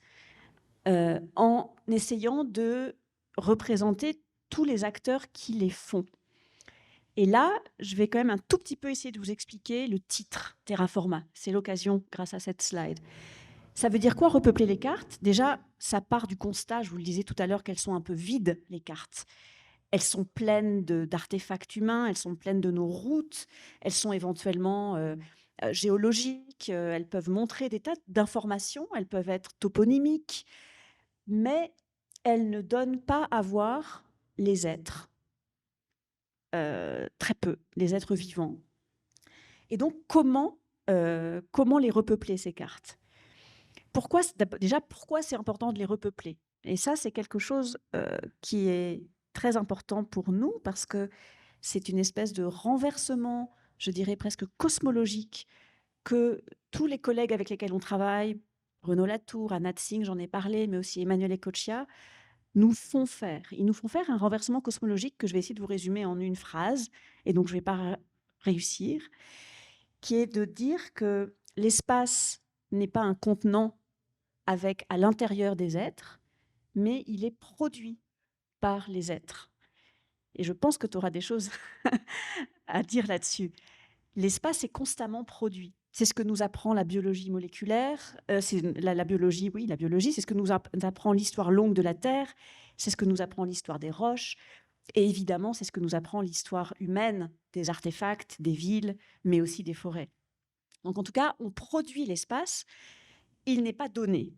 en essayant de représenter tous les acteurs qui les font. Et là, je vais quand même un tout petit peu essayer de vous expliquer le titre Terraforma. C'est l'occasion grâce à cette slide. Ça veut dire quoi repeupler les cartes? Déjà, ça part du constat, je vous le disais tout à l'heure, qu'elles sont un peu vides, les cartes. Elles sont pleines d'artefacts humains, elles sont pleines de nos routes, elles sont éventuellement géologiques, elles peuvent montrer des tas d'informations, elles peuvent être toponymiques, mais elles ne donnent pas à voir les êtres. Très peu, les êtres vivants. Et donc, comment les repeupler, ces cartes? Pourquoi c'est important de les repeupler? Et ça, c'est quelque chose qui est très important pour nous parce que c'est une espèce de renversement, je dirais presque cosmologique, que tous les collègues avec lesquels on travaille, Renaud Latour, Anna Tsing, j'en ai parlé, mais aussi Emmanuel Ecochia, nous font faire. Ils nous font faire un renversement cosmologique que je vais essayer de vous résumer en une phrase, et donc je ne vais pas réussir, qui est de dire que l'espace n'est pas un contenant avec à l'intérieur des êtres, mais il est produit par les êtres. Et je pense que tu auras des choses à dire là-dessus. L'espace est constamment produit. C'est ce que nous apprend la biologie moléculaire, c'est la biologie, oui, la biologie, c'est ce que nous apprend l'histoire longue de la Terre, c'est ce que nous apprend l'histoire des roches, et évidemment, c'est ce que nous apprend l'histoire humaine des artefacts, des villes, mais aussi des forêts. Donc en tout cas, on produit l'espace, il n'est pas donné.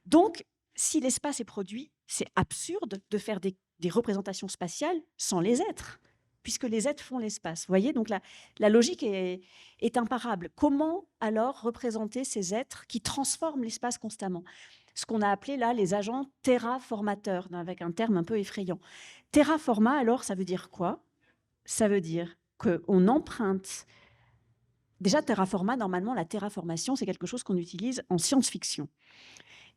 Donc, si l'espace est produit, c'est absurde de faire des représentations spatiales sans les êtres, puisque les êtres font l'espace. Vous voyez, donc la logique est imparable. Comment alors représenter ces êtres qui transforment l'espace constamment? Ce qu'on a appelé là les agents terraformateurs, avec un terme un peu effrayant. Terraforma, alors, ça veut dire quoi? Ça veut dire qu'on emprunte. Déjà, terraforma, normalement, la terraformation, c'est quelque chose qu'on utilise en science-fiction.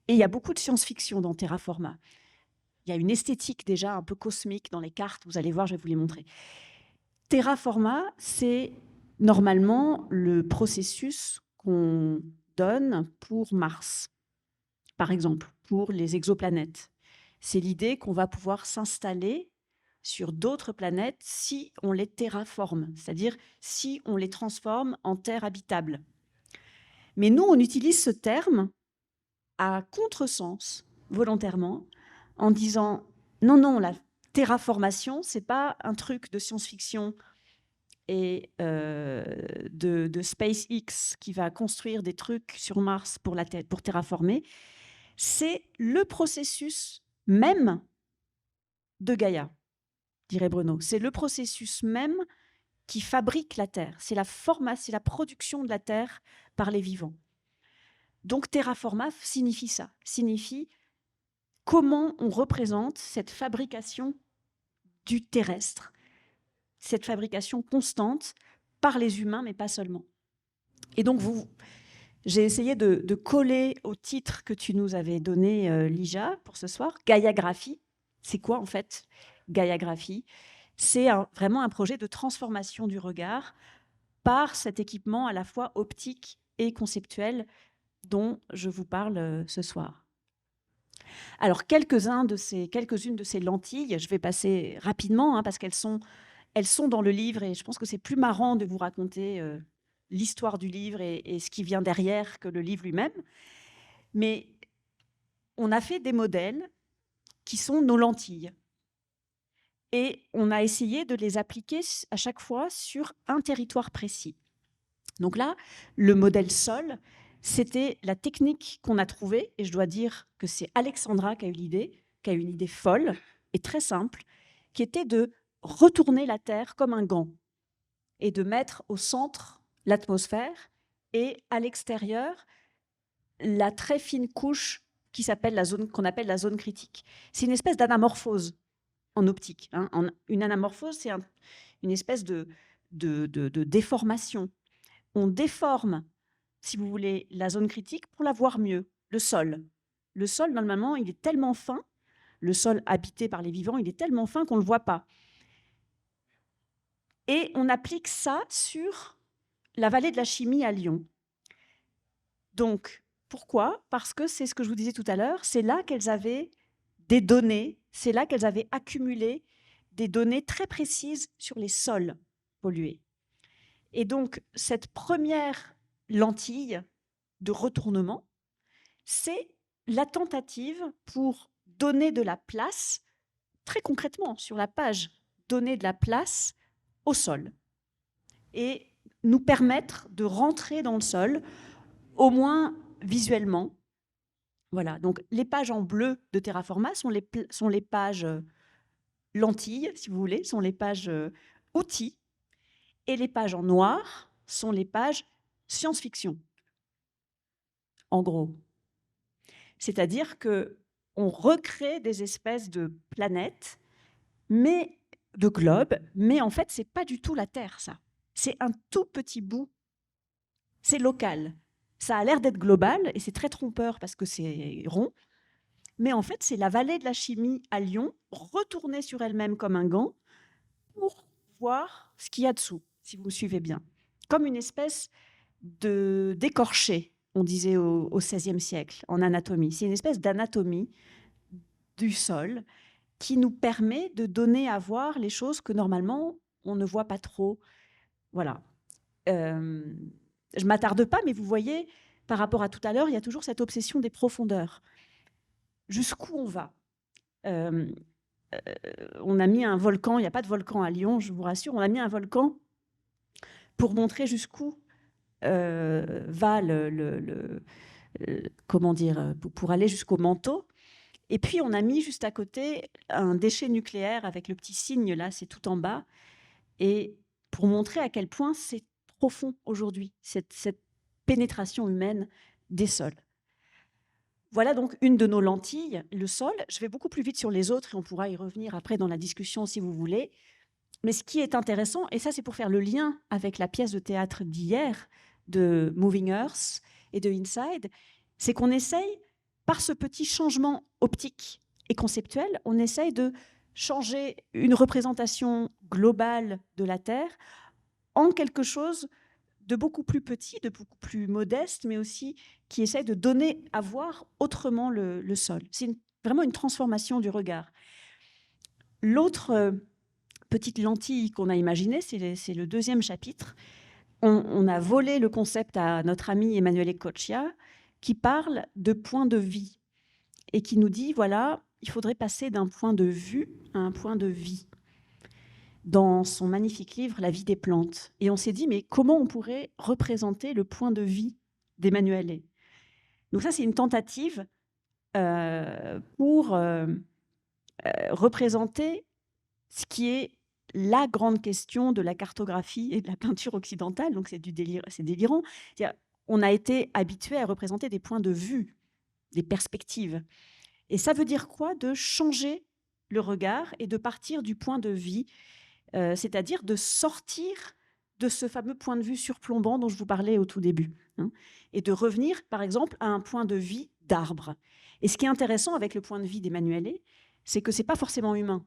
Et il y a beaucoup de science-fiction dans Terraforma. Il y a une esthétique déjà un peu cosmique dans les cartes. Vous allez voir, je vais vous les montrer. Terraforma, c'est normalement le processus qu'on donne pour Mars, par exemple, pour les exoplanètes. C'est l'idée qu'on va pouvoir s'installer sur d'autres planètes si on les terraforme, c'est-à-dire si on les transforme en terre habitable. Mais nous, on utilise ce terme à contresens, volontairement, en disant non, la terraformation, c'est pas un truc de science-fiction et de SpaceX qui va construire des trucs sur Mars pour terraformer. C'est le processus même de Gaïa, dirait Bruno. C'est le processus même qui fabrique la Terre. C'est la production de la Terre par les vivants. Donc terraforma signifie ça, signifie comment on représente cette fabrication du terrestre, cette fabrication constante par les humains, mais pas seulement. Et donc j'ai essayé de coller au titre que tu nous avais donné, Lija, pour ce soir, Gaiagraphie. C'est quoi en fait Gaiagraphie? C'est vraiment un projet de transformation du regard par cet équipement à la fois optique et conceptuel dont je vous parle ce soir. Alors, quelques-unes de ces lentilles, je vais passer rapidement parce qu'elles sont dans le livre et je pense que c'est plus marrant de vous raconter l'histoire du livre et ce qui vient derrière que le livre lui-même. Mais on a fait des modèles qui sont nos lentilles. Et on a essayé de les appliquer à chaque fois sur un territoire précis. Donc là, le modèle sol, c'était la technique qu'on a trouvée, et je dois dire que c'est Alexandra qui a eu une idée folle et très simple, qui était de retourner la Terre comme un gant et de mettre au centre l'atmosphère et à l'extérieur la très fine couche qu'on appelle la zone critique. C'est une espèce d'anamorphose en optique. Hein. Une anamorphose, c'est une espèce de déformation. On déforme, si vous voulez, la zone critique pour la voir mieux, le sol. Le sol, normalement, il est tellement fin, le sol habité par les vivants, il est tellement fin qu'on ne le voit pas. Et on applique ça sur la vallée de la Chimie à Lyon. Donc, pourquoi ? Parce que c'est ce que je vous disais tout à l'heure, c'est là qu'elles avaient des données, c'est là qu'elles avaient accumulé des données très précises sur les sols pollués. Et donc, cette première lentille de retournement, c'est la tentative pour donner de la place, très concrètement sur la page, donner de la place au sol et nous permettre de rentrer dans le sol, au moins visuellement. Voilà, donc les pages en bleu de Terraforma sont les pages lentilles, si vous voulez, sont les pages outils, et les pages en noir sont les pages science-fiction, en gros. C'est-à-dire qu'on recrée des espèces de planètes, mais de globes, mais en fait, c'est pas du tout la Terre, ça. C'est un tout petit bout. C'est local. Ça a l'air d'être global, et c'est très trompeur parce que c'est rond, mais en fait, c'est la vallée de la Chimie à Lyon, retournée sur elle-même comme un gant, pour voir ce qu'il y a dessous, si vous me suivez bien. Comme une espèce d'écorché, on disait au XVIe siècle, en anatomie. C'est une espèce d'anatomie du sol qui nous permet de donner à voir les choses que normalement, on ne voit pas trop. Voilà. Je ne m'attarde pas, mais vous voyez, par rapport à tout à l'heure, il y a toujours cette obsession des profondeurs. Jusqu'où on va ? On a mis un volcan, il n'y a pas de volcan à Lyon, je vous rassure, on a mis un volcan pour montrer jusqu'où va comment dire, pour aller jusqu'au manteau. Et puis, on a mis juste à côté un déchet nucléaire avec le petit signe, là, c'est tout en bas, et pour montrer à quel point c'est profond aujourd'hui, cette pénétration humaine des sols. Voilà donc une de nos lentilles, le sol. Je vais beaucoup plus vite sur les autres et on pourra y revenir après dans la discussion si vous voulez. Mais ce qui est intéressant, et ça c'est pour faire le lien avec la pièce de théâtre d'hier, de Moving Earth et de Inside, c'est qu'on essaye, par ce petit changement optique et conceptuel, on essaye de changer une représentation globale de la Terre en quelque chose de beaucoup plus petit, de beaucoup plus modeste, mais aussi qui essaie de donner à voir autrement le sol. C'est vraiment une transformation du regard. L'autre petite lentille qu'on a imaginée, c'est le deuxième chapitre. On a volé le concept à notre ami Emanuele Coccia, qui parle de point de vie et qui nous dit, voilà, il faudrait passer d'un point de vue à un point de vie, dans son magnifique livre « La vie des plantes ». Et on s'est dit, mais comment on pourrait représenter le point de vie d'Emanuele ? Donc ça, c'est une tentative pour représenter ce qui est la grande question de la cartographie et de la peinture occidentale. Donc c'est délirant. On a été habitué à représenter des points de vue, des perspectives. Et ça veut dire quoi ? De changer le regard et de partir du point de vie, c'est-à-dire de sortir de ce fameux point de vue surplombant dont je vous parlais au tout début, hein, et de revenir, par exemple, à un point de vie d'arbre. Et ce qui est intéressant avec le point de vie d'Emanuele, c'est que ce n'est pas forcément humain.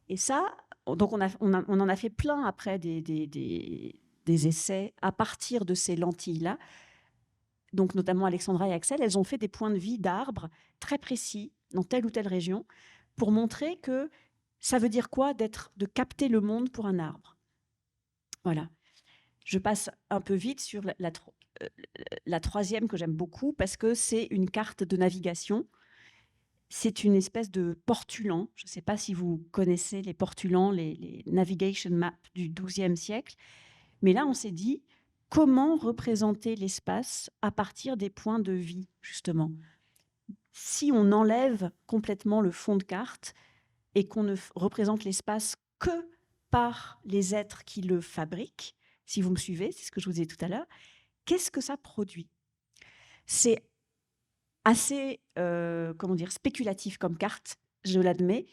Et ça, donc on en a fait plein après des essais à partir de ces lentilles-là. Donc notamment Alexandra et Axel, elles ont fait des points de vie d'arbres très précis dans telle ou telle région pour montrer que ça veut dire quoi de capter le monde pour un arbre. Voilà. Je passe un peu vite sur la troisième que j'aime beaucoup parce que c'est une carte de navigation c'est une espèce de portulan. Je ne sais pas si vous connaissez les portulans, les navigation maps du XIIe siècle. Mais là, on s'est dit, comment représenter l'espace à partir des points de vie, justement? Si on enlève complètement le fond de carte et qu'on ne représente l'espace que par les êtres qui le fabriquent, si vous me suivez, c'est ce que je vous disais tout à l'heure, qu'est-ce que ça produit? C'est assez spéculatif comme carte, je l'admets.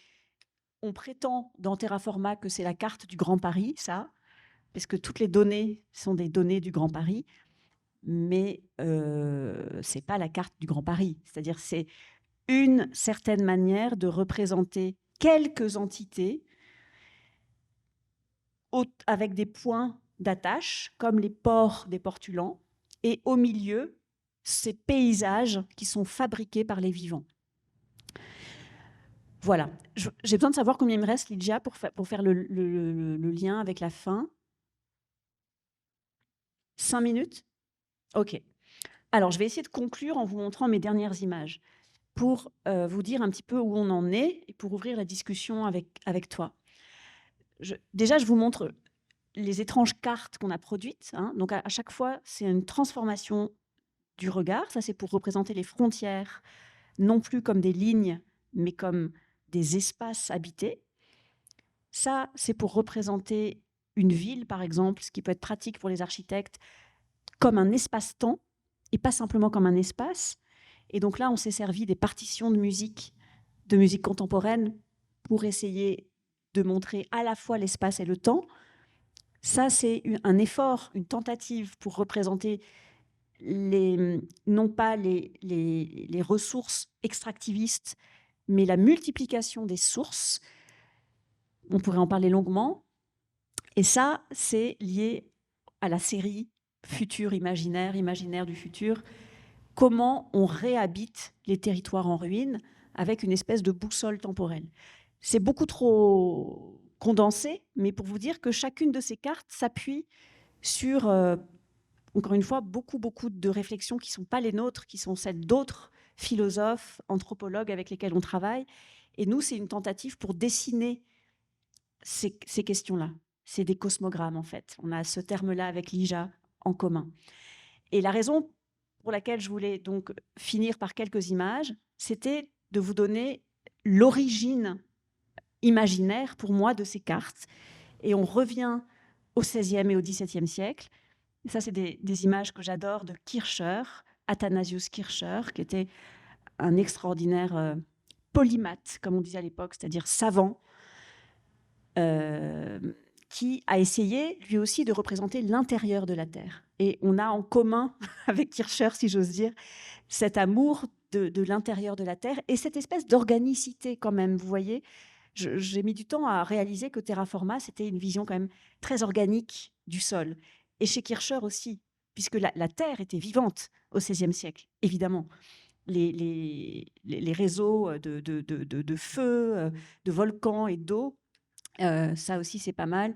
On prétend dans Terraforma que c'est la carte du Grand Paris, ça, parce que toutes les données sont des données du Grand Paris, mais c'est pas la carte du Grand Paris. C'est-à-dire c'est une certaine manière de représenter quelques entités avec des points d'attache, comme les ports des portulans, et au milieu, ces paysages qui sont fabriqués par les vivants. Voilà. J'ai besoin de savoir combien il me reste, Lydia, pour faire le lien avec la fin. 5 minutes? OK. Alors, je vais essayer de conclure en vous montrant mes dernières images pour vous dire un petit peu où on en est et pour ouvrir la discussion avec toi. Déjà, je vous montre les étranges cartes qu'on a produites. Hein. Donc, à chaque fois, c'est une transformation du regard. Ça, c'est pour représenter les frontières, non plus comme des lignes, mais comme des espaces habités. Ça, c'est pour représenter une ville, par exemple, ce qui peut être pratique pour les architectes, comme un espace-temps, et pas simplement comme un espace. Et donc là, on s'est servi des partitions de musique contemporaine, pour essayer de montrer à la fois l'espace et le temps. Ça, c'est un effort, une tentative pour représenter non pas les ressources extractivistes, mais la multiplication des sources. On pourrait en parler longuement. Et ça, c'est lié à la série Futur imaginaire, imaginaire du futur. Comment on réhabite les territoires en ruine avec une espèce de boussole temporelle. C'est beaucoup trop condensé, mais pour vous dire que chacune de ces cartes s'appuie sur, encore une fois, beaucoup de réflexions qui ne sont pas les nôtres, qui sont celles d'autres philosophes, anthropologues avec lesquels on travaille. Et nous, c'est une tentative pour dessiner ces questions-là. C'est des cosmogrammes, en fait. On a ce terme-là avec Lija en commun. Et la raison pour laquelle je voulais donc finir par quelques images, c'était de vous donner l'origine imaginaire, pour moi, de ces cartes. Et on revient au XVIe et au XVIIe siècle. Et ça, c'est des images que j'adore de Kircher, Athanasius Kircher, qui était un extraordinaire polymathe, comme on disait à l'époque, c'est-à-dire savant, qui a essayé, lui aussi, de représenter l'intérieur de la Terre. Et on a en commun, avec Kircher, si j'ose dire, cet amour de l'intérieur de la Terre et cette espèce d'organicité quand même, vous voyez. J'ai mis du temps à réaliser que Terraforma, c'était une vision quand même très organique du sol. Et chez Kircher aussi, puisque la Terre était vivante au XVIe siècle, évidemment. Les réseaux de feu, de volcans et d'eau, ça aussi, c'est pas mal.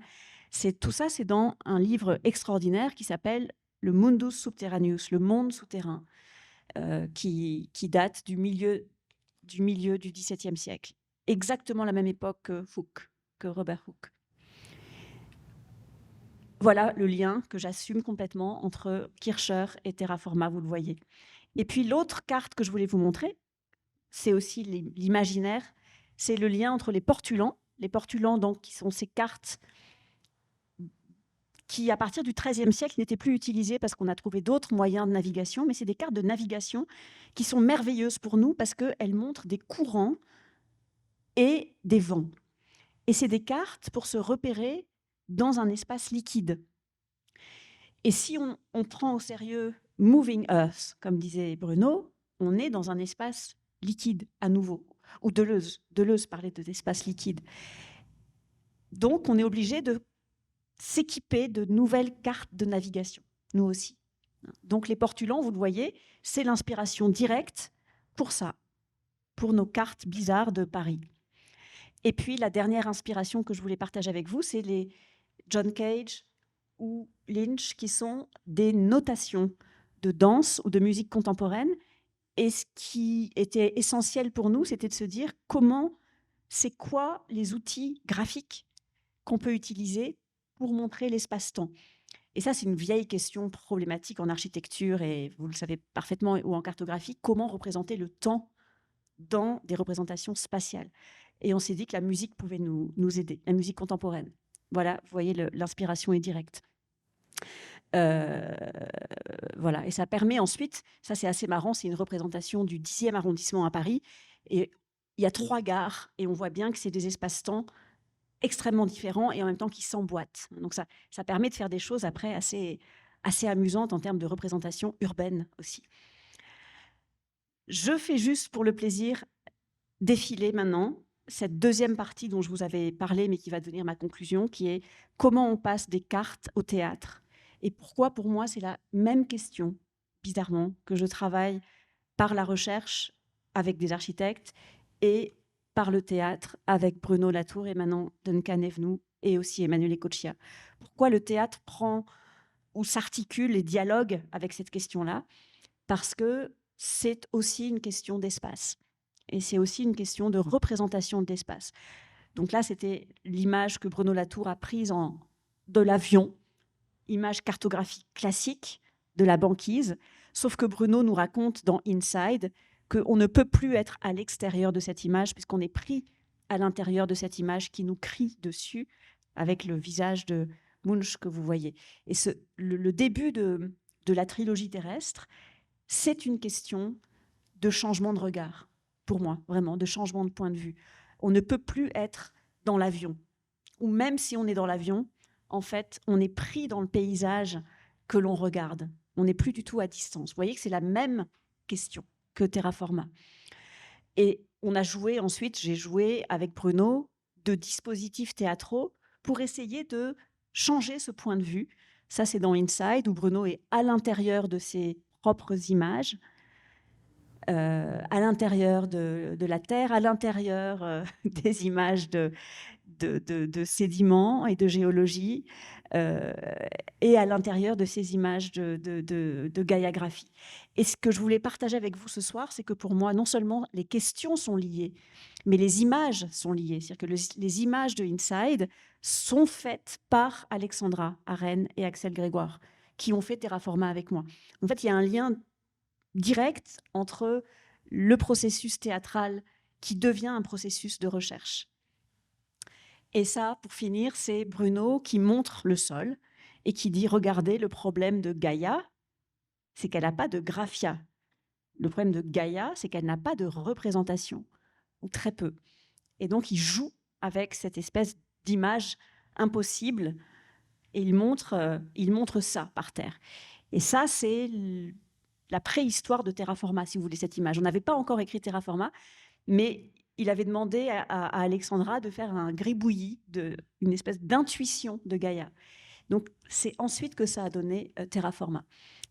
Tout ça, c'est dans un livre extraordinaire qui s'appelle Le Mundus Subterraneus, le monde souterrain, qui date du milieu du XVIIe siècle. Exactement la même époque que Robert Hooke. Voilà le lien que j'assume complètement entre Kircher et Terraforma, vous le voyez. Et puis l'autre carte que je voulais vous montrer, c'est aussi l'imaginaire, c'est le lien entre les portulans. Les portulans, donc, qui sont ces cartes qui, à partir du XIIIe siècle, n'étaient plus utilisées parce qu'on a trouvé d'autres moyens de navigation, mais c'est des cartes de navigation qui sont merveilleuses pour nous parce qu'elles montrent des courants et des vents. Et c'est des cartes pour se repérer dans un espace liquide. Et si on prend au sérieux Moving Earth, comme disait Bruno, on est dans un espace liquide à nouveau. Ou Deleuze parlait d'espace liquide. Donc, on est obligé de s'équiper de nouvelles cartes de navigation, nous aussi. Donc, les portulans, vous le voyez, c'est l'inspiration directe pour ça, pour nos cartes bizarres de Paris. Et puis, la dernière inspiration que je voulais partager avec vous, c'est les John Cage ou Lynch, qui sont des notations de danse ou de musique contemporaine. Et ce qui était essentiel pour nous, c'était de se dire c'est quoi les outils graphiques qu'on peut utiliser pour montrer l'espace-temps. Et ça, c'est une vieille question problématique en architecture, et vous le savez parfaitement, ou en cartographie, comment représenter le temps dans des représentations spatiales. Et on s'est dit que la musique pouvait nous aider, la musique contemporaine. Voilà, vous voyez, l'inspiration est directe. Voilà, et ça permet ensuite, ça c'est assez marrant, c'est une représentation du 10e arrondissement à Paris, et il y a 3 gares, et on voit bien que c'est des espaces-temps extrêmement différents et en même temps qui s'emboîtent. Donc ça permet de faire des choses après assez amusantes en termes de représentation urbaine aussi. Je fais juste pour le plaisir défiler maintenant cette deuxième partie dont je vous avais parlé, mais qui va devenir ma conclusion, qui est comment on passe des cartes au théâtre. Et pourquoi, pour moi, c'est la même question, bizarrement, que je travaille par la recherche avec des architectes et par le théâtre avec Bruno Latour et maintenant Duncan Evenou et aussi Emmanuel Ecochia. Pourquoi le théâtre prend ou s'articule et dialogue avec cette question-là? Parce que c'est aussi une question d'espace. Et c'est aussi une question de représentation de l'espace. Donc là, c'était l'image que Bruno Latour a prise de l'avion, image cartographique classique de la banquise, sauf que Bruno nous raconte dans Inside qu'on ne peut plus être à l'extérieur de cette image puisqu'on est pris à l'intérieur de cette image qui nous crie dessus avec le visage de Munch que vous voyez. Et le début de la trilogie terrestre, c'est une question de changement de regard, pour moi, vraiment, de changement de point de vue. On ne peut plus être dans l'avion. Ou même si on est dans l'avion, en fait, on est pris dans le paysage que l'on regarde. On n'est plus du tout à distance. Vous voyez que c'est la même question que Terraforma. Et on a joué ensuite, j'ai joué avec Bruno, de dispositifs théâtraux pour essayer de changer ce point de vue. Ça, c'est dans Inside, où Bruno est à l'intérieur de ses propres images, à l'intérieur de la Terre, à l'intérieur des images de sédiments et de géologie, et à l'intérieur de ces images de gaiagraphie. Et ce que je voulais partager avec vous ce soir, c'est que pour moi, non seulement les questions sont liées, mais les images sont liées. C'est-à-dire que les images de Inside sont faites par Alexandra Arène et Axel Grégoire, qui ont fait Terraforma avec moi. En fait, il y a un lien direct entre le processus théâtral qui devient un processus de recherche. Et ça, pour finir, c'est Bruno qui montre le sol et qui dit « Regardez, le problème de Gaïa, c'est qu'elle n'a pas de graphia. Le problème de Gaïa, c'est qu'elle n'a pas de représentation, ou très peu. » Et donc, il joue avec cette espèce d'image impossible et il montre ça par terre. Et ça, c'est la préhistoire de Terraforma, si vous voulez, cette image. On n'avait pas encore écrit Terraforma, mais il avait demandé à Alexandra de faire un gribouillis, une espèce d'intuition de Gaïa. Donc, c'est ensuite que ça a donné Terraforma.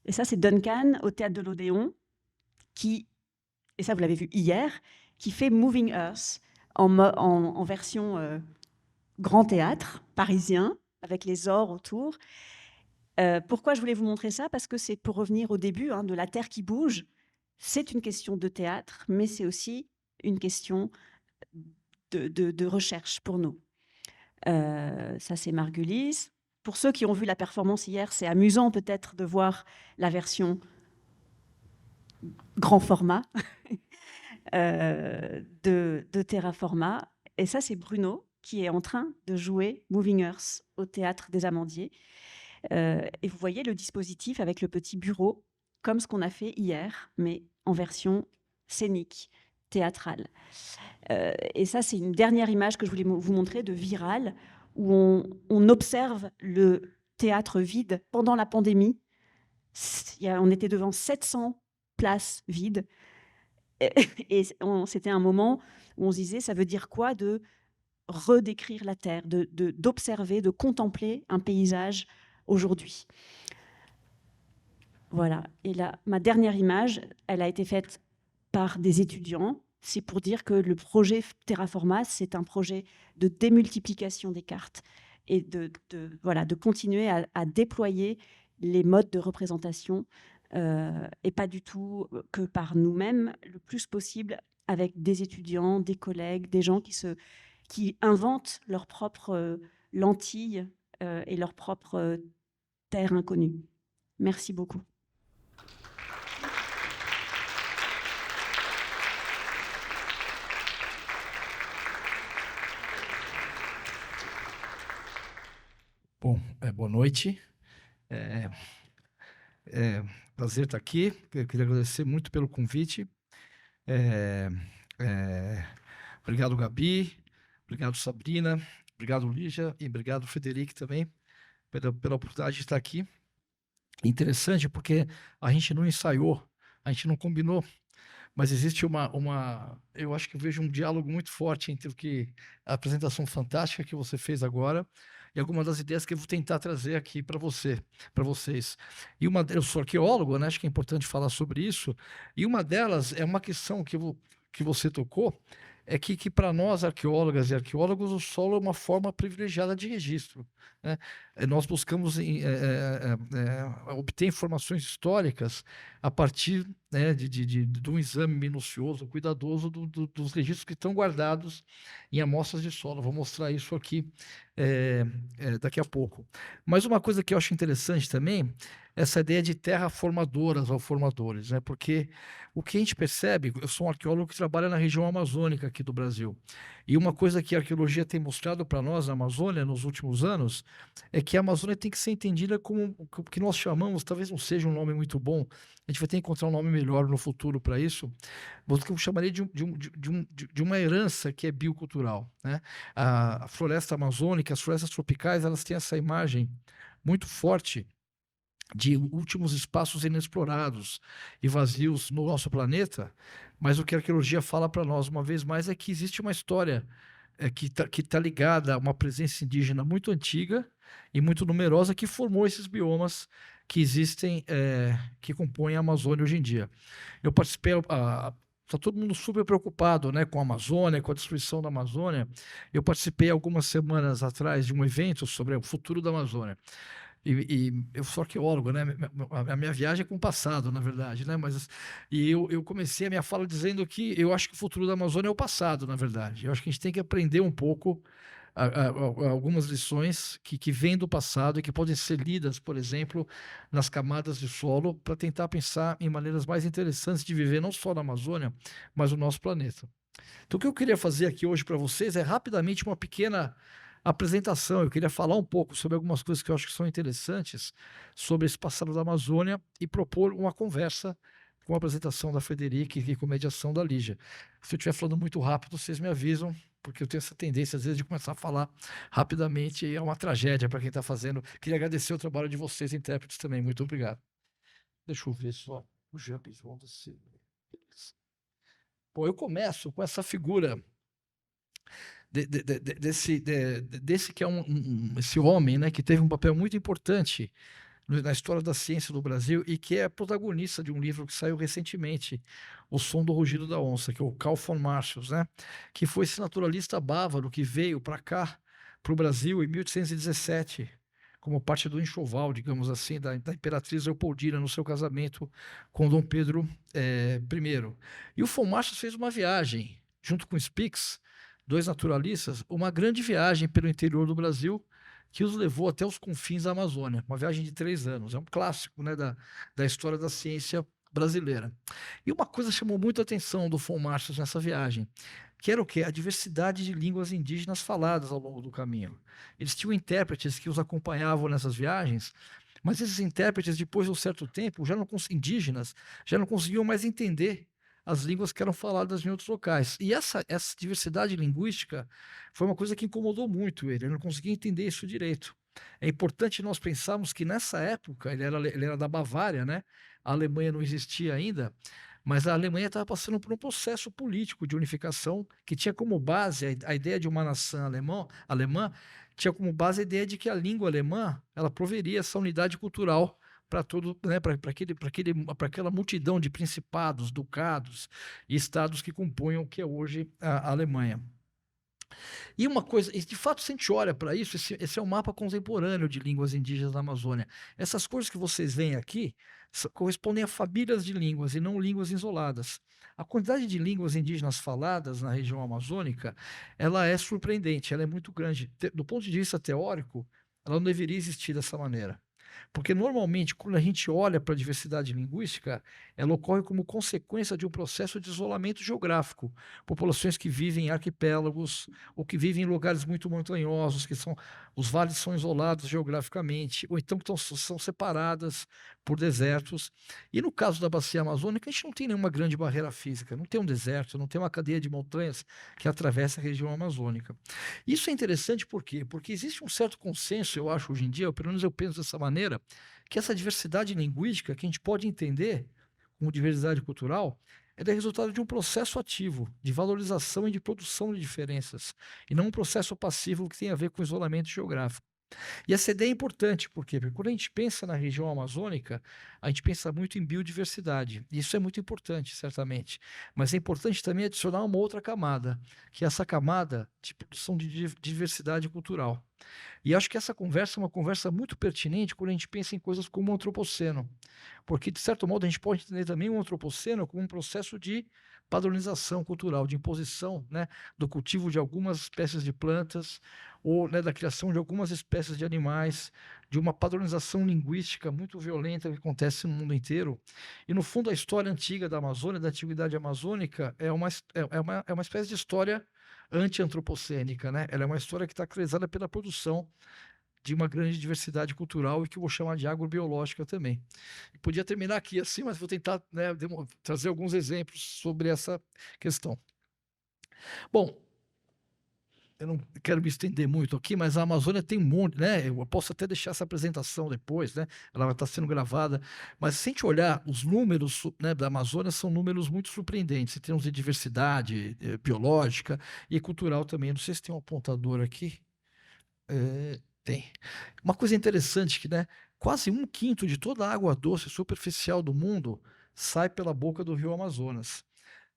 Et ça, c'est Duncan, au Théâtre de l'Odéon, qui, et ça, vous l'avez vu hier, qui fait Moving Earth en version grand théâtre parisien, avec les ors autour. Pourquoi je voulais vous montrer ça? Parce que c'est pour revenir au début, de la Terre qui bouge. C'est une question de théâtre, mais c'est aussi une question de recherche pour nous. Ça, c'est Margulis. Pour ceux qui ont vu la performance hier, c'est amusant peut-être de voir la version grand format de Terraforma. Et ça, c'est Bruno qui est en train de jouer Moving Earth au Théâtre des Amandiers. Et vous voyez le dispositif avec le petit bureau, comme ce qu'on a fait hier, mais en version scénique, théâtrale. Et ça, c'est une dernière image que je voulais vous montrer de Viral, où on observe le théâtre vide pendant la pandémie. On était devant 700 places vides. Et c'était un moment où on se disait, ça veut dire quoi de redécrire la Terre, d'observer, de contempler un paysage aujourd'hui. Voilà. Et là, ma dernière image, elle a été faite par des étudiants. C'est pour dire que le projet Terraforma, c'est un projet de démultiplication des cartes et de continuer à déployer les modes de représentation et pas du tout que par nous-mêmes, le plus possible avec des étudiants, des collègues, des gens qui inventent leurs propres lentilles et leurs propres terres inconnues. Merci beaucoup. Bom, boa noite. Prazer estar aqui. Eu queria agradecer muito pelo convite. Obrigado, Gabi. Obrigado, Sabrina. Obrigado, Lígia. E obrigado, Frederico, também, pela oportunidade de estar aqui. Interessante porque a gente não ensaiou, a gente não combinou, mas existe eu acho que eu vejo um diálogo muito forte entre a apresentação fantástica que você fez agora e algumas das ideias que eu vou tentar trazer aqui para vocês. E eu sou arqueólogo, né? Acho que é importante falar sobre isso. E uma delas é uma questão que você tocou, é que para nós, arqueólogas e arqueólogos, o solo é uma forma privilegiada de registro, né? Nós buscamos obter informações históricas a partir, né, de um exame minucioso, cuidadoso dos registros que estão guardados em amostras de solo. Vou mostrar isso aqui daqui a pouco. Mas uma coisa que eu acho interessante também, essa ideia de terraformadoras ou formadores, né? Porque o que a gente percebe, eu sou um arqueólogo que trabalha na região amazônica aqui do Brasil, e uma coisa que a arqueologia tem mostrado para nós na Amazônia nos últimos anos é que a Amazônia tem que ser entendida como o que nós chamamos, talvez não seja um nome muito bom, a gente vai ter que encontrar um nome melhor no futuro para isso, mas o que eu chamaria de uma herança que é biocultural, né? A floresta amazônica, as florestas tropicais, elas têm essa imagem muito forte de últimos espaços inexplorados e vazios no nosso planeta, mas o que a arqueologia fala para nós, uma vez mais, é que existe uma história que tá ligada a uma presença indígena muito antiga e muito numerosa que formou esses biomas que existem, que compõem a Amazônia hoje em dia. Eu participei, está todo mundo super preocupado, né, com a Amazônia, com a destruição da Amazônia. Eu participei algumas semanas atrás de um evento sobre o futuro da Amazônia. E eu sou arqueólogo, né? A minha viagem é com o passado, na verdade, né? Eu comecei a minha fala dizendo que eu acho que o futuro da Amazônia é o passado, na verdade. Eu acho que a gente tem que aprender um pouco algumas lições que vêm do passado e que podem ser lidas, por exemplo, nas camadas de solo, para tentar pensar em maneiras mais interessantes de viver não só na Amazônia, mas no nosso planeta. Então, o que eu queria fazer aqui hoje para vocês é rapidamente uma pequena apresentação. Eu queria falar um pouco sobre algumas coisas que eu acho que são interessantes sobre esse passado da Amazônia e propor uma conversa com a apresentação da Frederica e com a mediação da Lígia. Se eu estiver falando muito rápido, vocês me avisam, porque eu tenho essa tendência, às vezes, de começar a falar rapidamente e é uma tragédia para quem está fazendo. Queria agradecer o trabalho de vocês, intérpretes, também. Muito obrigado. Deixa eu ver só o Jambis. Bom, eu começo com essa figura desse que é esse homem, né, que teve um papel muito importante na história da ciência do Brasil e que é protagonista de um livro que saiu recentemente, O Som do Rugido da Onça, que é o Carl von Martius, né, que foi esse naturalista bávaro que veio para cá, para o Brasil, em 1817, como parte do enxoval, digamos assim, da Imperatriz Leopoldina no seu casamento com Dom Pedro I. E o von Martius fez uma viagem, junto com Spix, dois naturalistas, uma grande viagem pelo interior do Brasil que os levou até os confins da Amazônia, uma viagem de 3 anos, é um clássico, né, da história da ciência brasileira. E uma coisa chamou muito a atenção do von Martius nessa viagem, que era o quê? A diversidade de línguas indígenas faladas ao longo do caminho. Eles tinham intérpretes que os acompanhavam nessas viagens, mas esses intérpretes, depois de um certo tempo, indígenas, já não conseguiam mais entender as línguas que eram faladas em outros locais. E essa diversidade linguística foi uma coisa que incomodou muito ele não conseguia entender isso direito. É importante nós pensarmos que nessa época, ele era da Bavária, né? A Alemanha não existia ainda, mas a Alemanha estava passando por um processo político de unificação que tinha como base a ideia de uma nação alemã, tinha como base a ideia de que a língua alemã ela proveria essa unidade cultural para todo, né, para aquela multidão de principados, ducados e estados que compõem o que é hoje a Alemanha. E uma coisa, e de fato, se a gente olha para isso, esse é um mapa contemporâneo de línguas indígenas da Amazônia. Essas cores que vocês veem aqui correspondem a famílias de línguas e não línguas isoladas. A quantidade de línguas indígenas faladas na região amazônica, ela é surpreendente, ela é muito grande. Do ponto de vista teórico, ela não deveria existir dessa maneira. Porque normalmente, quando a gente olha para a diversidade linguística, ela ocorre como consequência de um processo de isolamento geográfico. Populações que vivem em arquipélagos ou que vivem em lugares muito montanhosos, os vales são isolados geograficamente, ou então que são separadas por desertos. E no caso da bacia amazônica, a gente não tem nenhuma grande barreira física, não tem um deserto, não tem uma cadeia de montanhas que atravessa a região amazônica. Isso é interessante por quê? Porque existe um certo consenso, eu acho, hoje em dia, ou pelo menos eu penso dessa maneira, que essa diversidade linguística, que a gente pode entender como diversidade cultural, é resultado de um processo ativo, de valorização e de produção de diferenças, e não um processo passivo que tem a ver com isolamento geográfico. E essa ideia é importante, por quê? Porque quando a gente pensa na região amazônica, a gente pensa muito em biodiversidade. E isso é muito importante, certamente. Mas é importante também adicionar uma outra camada, que é essa camada de produção de diversidade cultural. E acho que essa conversa é uma conversa muito pertinente quando a gente pensa em coisas como o antropoceno. Porque, de certo modo, a gente pode entender também o antropoceno como um processo de padronização cultural, de imposição, né, do cultivo de algumas espécies de plantas, ou, né, da criação de algumas espécies de animais, de uma padronização linguística muito violenta que acontece no mundo inteiro. E, no fundo, a história antiga da Amazônia, da antiguidade amazônica, é uma espécie de história anti-antropocênica, né? Ela é uma história que está caracterizada pela produção de uma grande diversidade cultural e que eu vou chamar de agrobiológica também. E podia terminar aqui assim, mas vou tentar, né, trazer alguns exemplos sobre essa questão. Bom, eu não quero me estender muito aqui, mas a Amazônia tem um monte, né? Eu posso até deixar essa apresentação depois, né? Ela vai estar sendo gravada. Mas se a gente olhar os números, né, da Amazônia, são números muito surpreendentes, em termos de diversidade biológica e cultural também. Não sei se tem um apontador aqui. Tem. Uma coisa interessante que, né, quase 1/5 de toda a água doce superficial do mundo sai pela boca do rio Amazonas.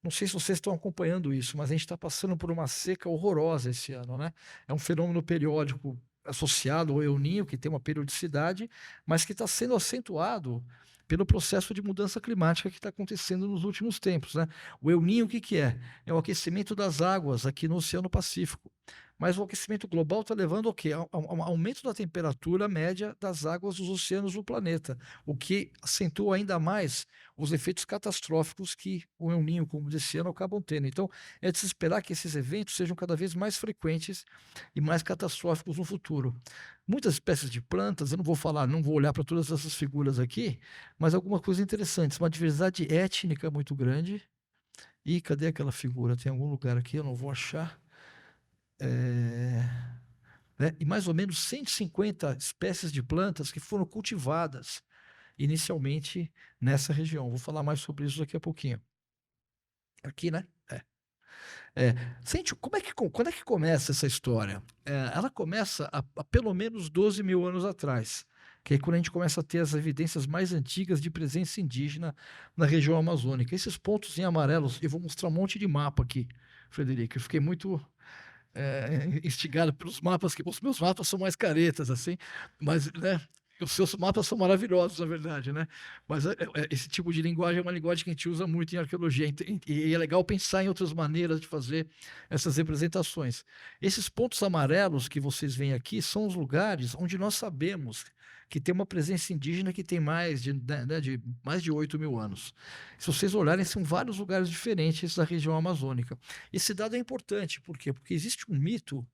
Não sei se vocês estão acompanhando isso, mas a gente está passando por uma seca horrorosa esse ano, né? É um fenômeno periódico associado ao El Niño, que tem uma periodicidade, mas que está sendo acentuado pelo processo de mudança climática que está acontecendo nos últimos tempos, né? O El Niño, o que que é? É o aquecimento das águas aqui no Oceano Pacífico. Mas o aquecimento global está levando ao quê? A um aumento da temperatura média das águas dos oceanos do planeta, o que acentua ainda mais os efeitos catastróficos que o El Niño, como desse ano, acabam tendo. Então, é de se esperar que esses eventos sejam cada vez mais frequentes e mais catastróficos no futuro. Muitas espécies de plantas, eu não vou falar, não vou olhar para todas essas figuras aqui, mas algumas coisas interessantes. Uma diversidade étnica muito grande. E cadê aquela figura? Tem algum lugar aqui, eu não vou achar. Né? E mais ou menos 150 espécies de plantas que foram cultivadas inicialmente nessa região. Vou falar mais sobre isso daqui a pouquinho. Aqui, né? Sente, quando é que começa essa história? Ela começa há pelo menos 12 mil anos atrás, que é quando a gente começa a ter as evidências mais antigas de presença indígena na região amazônica. Esses pontos em amarelos, eu vou mostrar um monte de mapa aqui, Frederico. Eu fiquei muito instigado pelos mapas, que os meus mapas são mais caretas, assim, mas, né, os seus mapas são maravilhosos, na verdade, né? Mas esse tipo de linguagem é uma linguagem que a gente usa muito em arqueologia, e é legal pensar em outras maneiras de fazer essas representações. Esses pontos amarelos que vocês veem aqui são os lugares onde nós sabemos que tem uma presença indígena que tem mais de 8 mil anos. Se vocês olharem, são vários lugares diferentes da região amazônica. Esse dado é importante, por quê? Porque existe um mito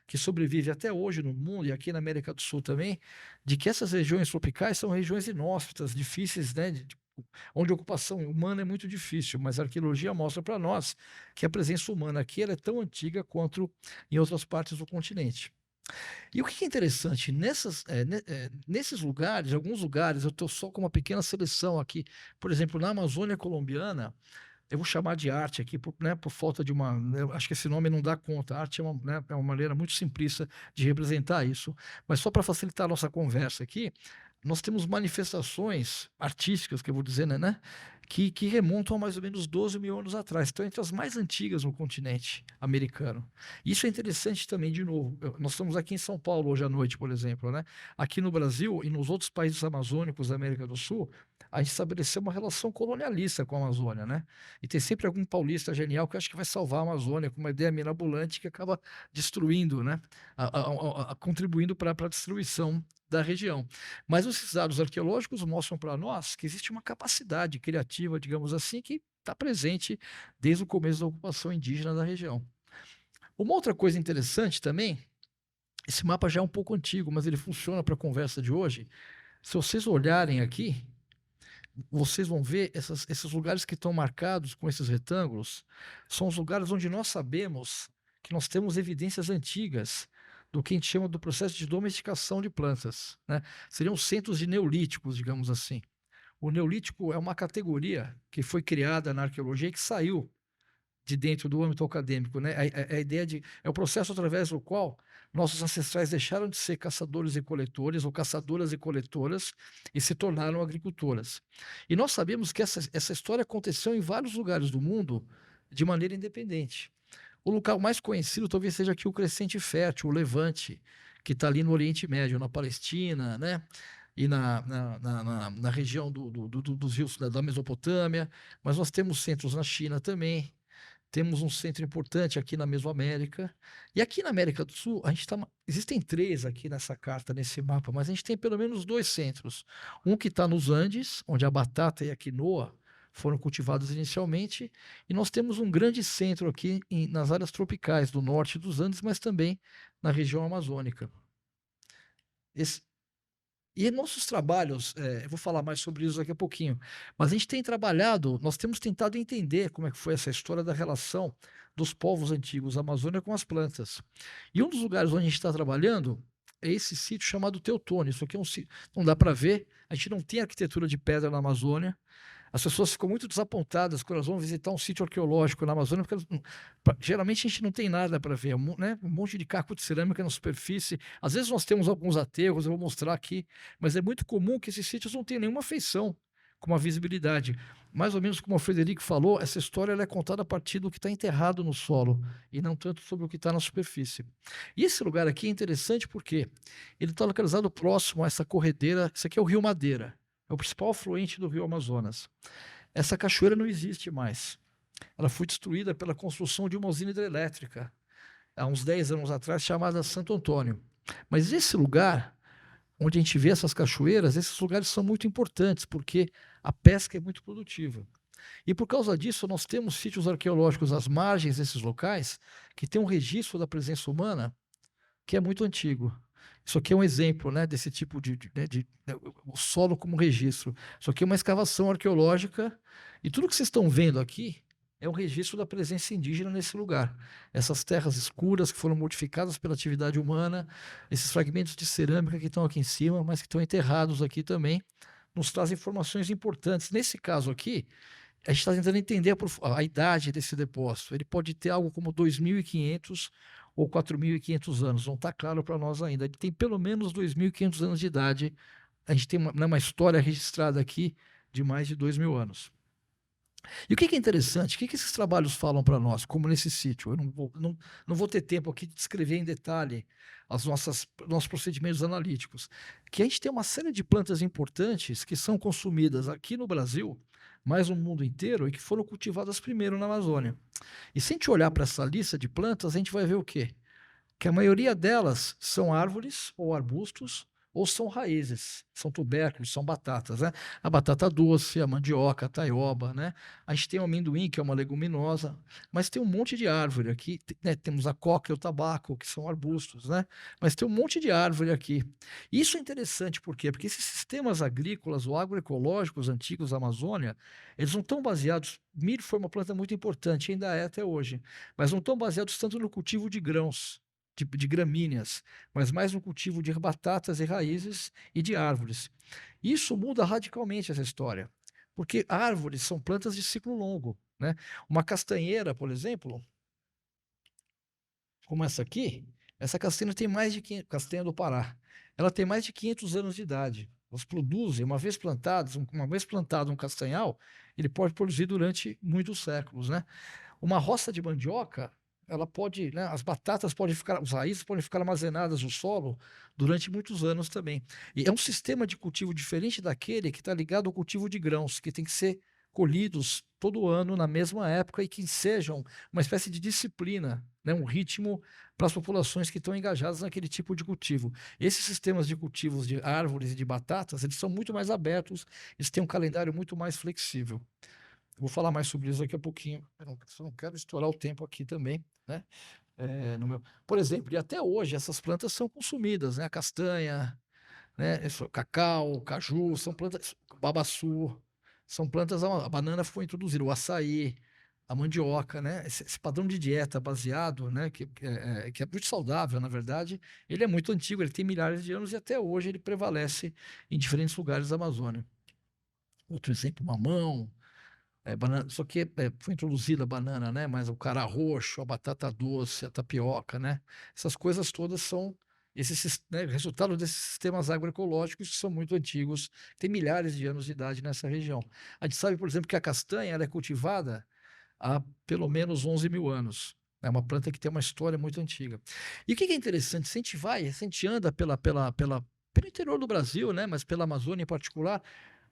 que sobrevive até hoje no mundo, e aqui na América do Sul também, de que essas regiões tropicais são regiões inóspitas, difíceis, né, onde a ocupação humana é muito difícil, mas a arqueologia mostra para nós que a presença humana aqui ela é tão antiga quanto em outras partes do continente. E o que é interessante, nesses lugares, alguns lugares, eu estou só com uma pequena seleção aqui, por exemplo, na Amazônia colombiana, eu vou chamar de arte aqui, por falta de uma. Eu acho que esse nome não dá conta. A arte é uma maneira muito simplista de representar isso. Mas só para facilitar a nossa conversa aqui, nós temos manifestações artísticas, que eu vou dizer, né, que remontam a mais ou menos 12 mil anos atrás. Então, entre as mais antigas no continente americano. Isso é interessante também, de novo. Nós estamos aqui em São Paulo hoje à noite, por exemplo, né? Aqui no Brasil e nos outros países amazônicos da América do Sul, a gente estabeleceu uma relação colonialista com a Amazônia, né? E tem sempre algum paulista genial que acha que vai salvar a Amazônia com uma ideia mirabolante que acaba destruindo, né? Contribuindo para a destruição da região. Mas esses dados arqueológicos mostram para nós que existe uma capacidade criativa, digamos assim, que está presente desde o começo da ocupação indígena da região. Uma outra coisa interessante também, esse mapa já é um pouco antigo, mas ele funciona para a conversa de hoje. Se vocês olharem aqui, vocês vão ver esses lugares que estão marcados com esses retângulos, são os lugares onde nós sabemos que nós temos evidências antigas do que a gente chama do processo de domesticação de plantas, né? Seriam centros de neolíticos, digamos assim. O neolítico é uma categoria que foi criada na arqueologia e que saiu de dentro do âmbito acadêmico, né? A ideia é o processo através do qual nossos ancestrais deixaram de ser caçadores e coletores, ou caçadoras e coletoras, e se tornaram agricultoras. E nós sabemos que essa história aconteceu em vários lugares do mundo de maneira independente. O local mais conhecido talvez seja aqui o Crescente Fértil, o Levante, que está ali no Oriente Médio, na Palestina, né? E na região dos rios da Mesopotâmia, mas nós temos centros na China também, temos um centro importante aqui na Mesoamérica, e aqui na América do Sul, existem 3 aqui nessa carta, nesse mapa, mas a gente tem pelo menos 2 centros. Um que está nos Andes, onde a batata e a quinoa foram cultivados inicialmente, e nós temos um grande centro aqui nas áreas tropicais do norte dos Andes, mas também na região amazônica. E nossos trabalhos, eu vou falar mais sobre isso daqui a pouquinho, mas a gente tem trabalhado, nós temos tentado entender como é que foi essa história da relação dos povos antigos da Amazônia com as plantas. E um dos lugares onde a gente está trabalhando é esse sítio chamado Teutônio. Isso aqui é um sítio, não dá para ver, a gente não tem arquitetura de pedra na Amazônia. As pessoas ficam muito desapontadas quando elas vão visitar um sítio arqueológico na Amazônia, porque geralmente a gente não tem nada para ver, né? Um monte de caco de cerâmica na superfície. Às vezes nós temos alguns aterros, eu vou mostrar aqui, mas é muito comum que esses sítios não tenham nenhuma feição com uma visibilidade. Mais ou menos como o Frederico falou, essa história ela é contada a partir do que está enterrado no solo, e não tanto sobre o que está na superfície. E esse lugar aqui é interessante porque ele está localizado próximo a essa corredeira, isso aqui é o Rio Madeira. É o principal afluente do rio Amazonas. Essa cachoeira não existe mais. Ela foi destruída pela construção de uma usina hidrelétrica, há uns 10 anos atrás, chamada Santo Antônio. Mas esse lugar, onde a gente vê essas cachoeiras, esses lugares são muito importantes, porque a pesca é muito produtiva. E por causa disso, nós temos sítios arqueológicos às margens desses locais, que têm um registro da presença humana que é muito antigo. Isso aqui é um exemplo, né, desse tipo o solo como registro. Isso aqui é uma escavação arqueológica, e tudo que vocês estão vendo aqui é um registro da presença indígena nesse lugar. Essas terras escuras que foram modificadas pela atividade humana, esses fragmentos de cerâmica que estão aqui em cima, mas que estão enterrados aqui também, nos trazem informações importantes. Nesse caso aqui, a gente está tentando entender a idade desse depósito. Ele pode ter algo como 2.500 ou 4.500 anos, não está claro para nós ainda. Ele tem pelo menos 2.500 anos de idade. A gente tem uma história registrada aqui de mais de 2.000 anos. E o que é interessante, o que esses trabalhos falam para nós, como nesse sítio? Eu não vou ter tempo aqui de descrever em detalhe nossos procedimentos analíticos. Que a gente tem uma série de plantas importantes que são consumidas aqui no Brasil, mas no mundo inteiro, e que foram cultivadas primeiro na Amazônia. E se a gente olhar para essa lista de plantas, a gente vai ver o quê? Que a maioria delas são árvores ou arbustos, ou são raízes, são tubérculos, são batatas, né? A batata doce, a mandioca, a taioba, né? A gente tem o amendoim, que é uma leguminosa, mas tem um monte de árvore aqui, né? Temos a coca e o tabaco, que são arbustos, né? Mas tem um monte de árvore aqui. Isso é interessante, por quê? Porque esses sistemas agrícolas ou agroecológicos antigos da Amazônia, eles não estão baseados... Milho foi uma planta muito importante, ainda é até hoje, mas não estão baseados tanto no cultivo de grãos, de gramíneas, mas mais no cultivo de batatas e raízes e de árvores. Isso muda radicalmente essa história, porque árvores são plantas de ciclo longo, né? Uma castanheira, por exemplo, como essa aqui, essa castanha tem mais de 500, castanha do Pará, ela tem mais de 500 anos de idade. Elas produzem, uma vez plantado um castanhal, ele pode produzir durante muitos séculos, né? Uma roça de mandioca, ela pode, né, as batatas podem ficar, as raízes podem ficar armazenadas no solo durante muitos anos também. E é um sistema de cultivo diferente daquele que está ligado ao cultivo de grãos, que tem que ser colhidos todo ano na mesma época e que sejam uma espécie de disciplina, né, um ritmo para as populações que estão engajadas naquele tipo de cultivo. Esses sistemas de cultivos de árvores e de batatas, eles são muito mais abertos, eles têm um calendário muito mais flexível. Vou falar mais sobre isso daqui a pouquinho. Só não quero estourar o tempo aqui também, né? Por exemplo, e até hoje essas plantas são consumidas, né? A castanha, né? Cacau, caju, são plantas, babaçu, são plantas, a banana foi introduzida, o açaí, a mandioca, né? Esse padrão de dieta baseado, né? Que é muito saudável, na verdade, ele é muito antigo, ele tem milhares de anos e até hoje ele prevalece em diferentes lugares da Amazônia. Outro exemplo, mamão, banana, só que foi introduzida a banana, né? Mas o cará roxo, a batata doce, a tapioca, né? Essas coisas todas são né, resultado desses sistemas agroecológicos que são muito antigos, tem milhares de anos de idade nessa região. A gente sabe, por exemplo, que a castanha ela é cultivada há pelo menos 11 mil anos. É uma planta que tem uma história muito antiga. E o que é interessante, se a gente anda pelo interior do Brasil, né? Mas pela Amazônia em particular,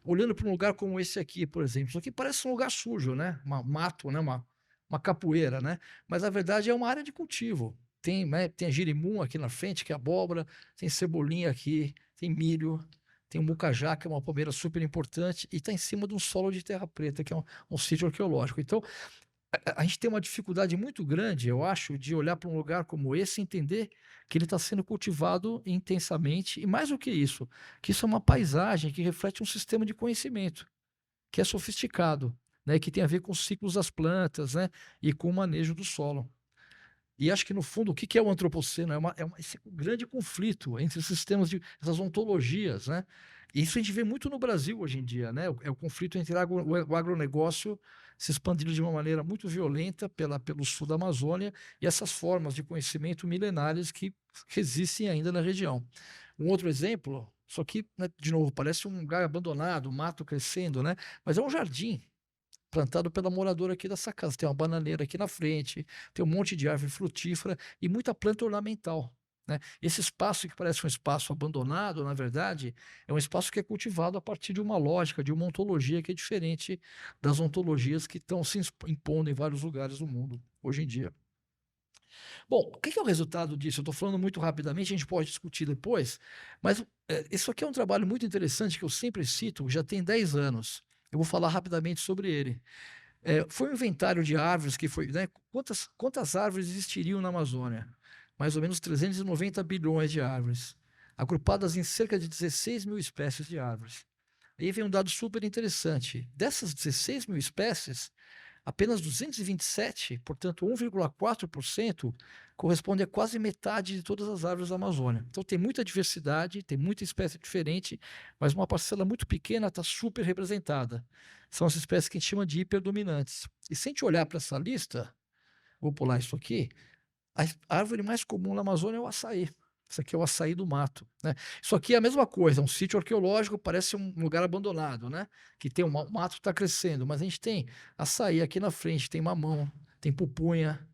olhando para um lugar como esse aqui, por exemplo. Isso aqui parece um lugar sujo, né? Mato, né? Uma capoeira, né? Mas na verdade é uma área de cultivo. Tem, né? Tem a girimum aqui na frente, que é abóbora, tem cebolinha aqui, tem milho, tem o mucajá, que é uma palmeira super importante, e está em cima de um solo de terra preta, que é um sítio arqueológico. Então, a gente tem uma dificuldade muito grande, eu acho, de olhar para um lugar como esse e entender que ele está sendo cultivado intensamente, e mais do que isso é uma paisagem que reflete um sistema de conhecimento, que é sofisticado, né, que tem a ver com os ciclos das plantas, né, e com o manejo do solo. E acho que, no fundo, o que é o antropoceno? Esse grande conflito entre esses sistemas, essas ontologias, né? E isso a gente vê muito no Brasil hoje em dia, né? É o conflito entre o agronegócio se expandindo de uma maneira muito violenta pelo sul da Amazônia e essas formas de conhecimento milenares que existem ainda na região. Um outro exemplo, só que, né, de novo, parece um lugar abandonado, mato crescendo, né? Mas é um jardim plantado pela moradora aqui dessa casa. Tem uma bananeira aqui na frente, tem um monte de árvore frutífera e muita planta ornamental, né? Esse espaço que parece um espaço abandonado, na verdade, é um espaço que é cultivado a partir de uma lógica, de uma ontologia que é diferente das ontologias que estão se impondo em vários lugares do mundo hoje em dia. Bom, o que é o resultado disso? Eu estou falando muito rapidamente, a gente pode discutir depois, mas isso aqui é um trabalho muito interessante que eu sempre cito, já tem 10 anos. Eu vou falar rapidamente sobre ele. Foi um inventário de árvores que foi, né, quantas árvores existiriam na Amazônia? Mais ou menos 390 bilhões de árvores, agrupadas em cerca de 16 mil espécies de árvores. Aí vem um dado super interessante. Dessas 16 mil espécies, apenas 227, portanto 1,4%, corresponde a quase metade de todas as árvores da Amazônia. Então tem muita diversidade, tem muita espécie diferente, mas uma parcela muito pequena está super representada. São as espécies que a gente chama de hiperdominantes. E se a gente olhar para essa lista, vou pular isso aqui, a árvore mais comum na Amazônia é o açaí. Isso aqui é o açaí do mato, né? Isso aqui é a mesma coisa, um sítio arqueológico, parece um lugar abandonado, né? Que tem o mato está crescendo, mas a gente tem açaí aqui na frente, tem mamão, tem pupunha,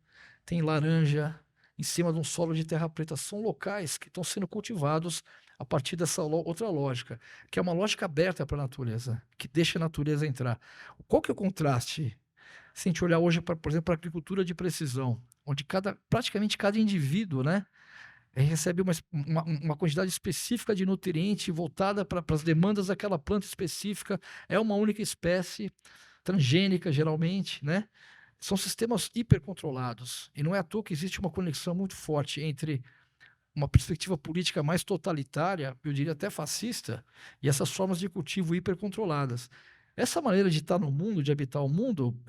tem laranja, em cima de um solo de terra preta. São locais que estão sendo cultivados a partir dessa outra lógica, que é uma lógica aberta para a natureza, que deixa a natureza entrar. Qual que é o contraste? Se a gente olhar hoje, por exemplo, para a agricultura de precisão, onde praticamente cada indivíduo, né, recebe uma quantidade específica de nutriente voltada para as demandas daquela planta específica, é uma única espécie, transgênica geralmente, né? São sistemas hipercontrolados, e não é à toa que existe uma conexão muito forte entre uma perspectiva política mais totalitária, eu diria até fascista, e essas formas de cultivo hipercontroladas. Essa maneira de estar no mundo, de habitar o mundo,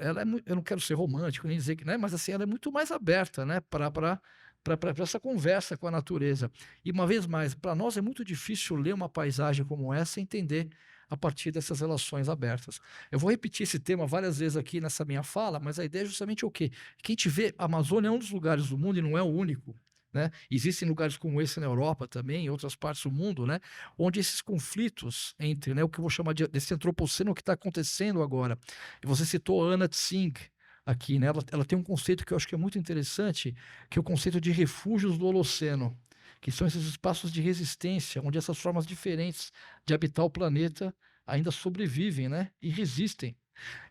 eu não quero ser romântico, nem dizer que, né, mas assim, ela é muito mais aberta, né, para essa conversa com a natureza. E, uma vez mais, para nós é muito difícil ler uma paisagem como essa e entender a partir dessas relações abertas. Eu vou repetir esse tema várias vezes aqui nessa minha fala, mas a ideia é justamente o quê? Que a gente vê, a Amazônia é um dos lugares do mundo, e não é o único, né? Existem lugares como esse na Europa também, em outras partes do mundo, né? Onde esses conflitos entre, né, o que eu vou chamar desse antropoceno que está acontecendo agora. E você citou a Anna Tsing aqui, né? Ela tem um conceito que eu acho que é muito interessante, que é o conceito de refúgios do Holoceno, que são esses espaços de resistência, onde essas formas diferentes de habitar o planeta ainda sobrevivem, né? E resistem.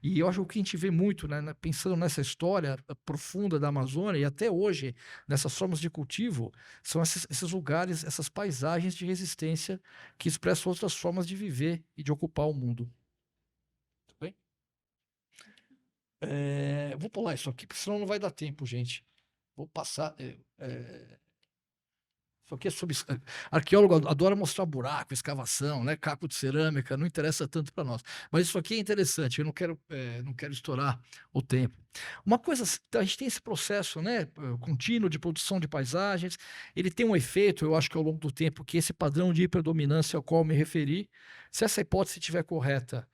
E eu acho que o que a gente vê muito, né, pensando nessa história profunda da Amazônia, e até hoje, nessas formas de cultivo, são esses lugares, essas paisagens de resistência que expressam outras formas de viver e de ocupar o mundo. Tudo bem? Vou pular isso aqui, porque senão não vai dar tempo, gente. Vou passar. Isso aqui é sobre. Arqueólogo adora mostrar buraco, escavação, né? Caco de cerâmica, não interessa tanto para nós. Mas isso aqui é interessante, eu não quero estourar o tempo. Uma coisa, a gente tem esse processo, né, contínuo de produção de paisagens, ele tem um efeito, eu acho que ao longo do tempo, que esse padrão de hiperdominância ao qual me referi, se essa hipótese estiver correta,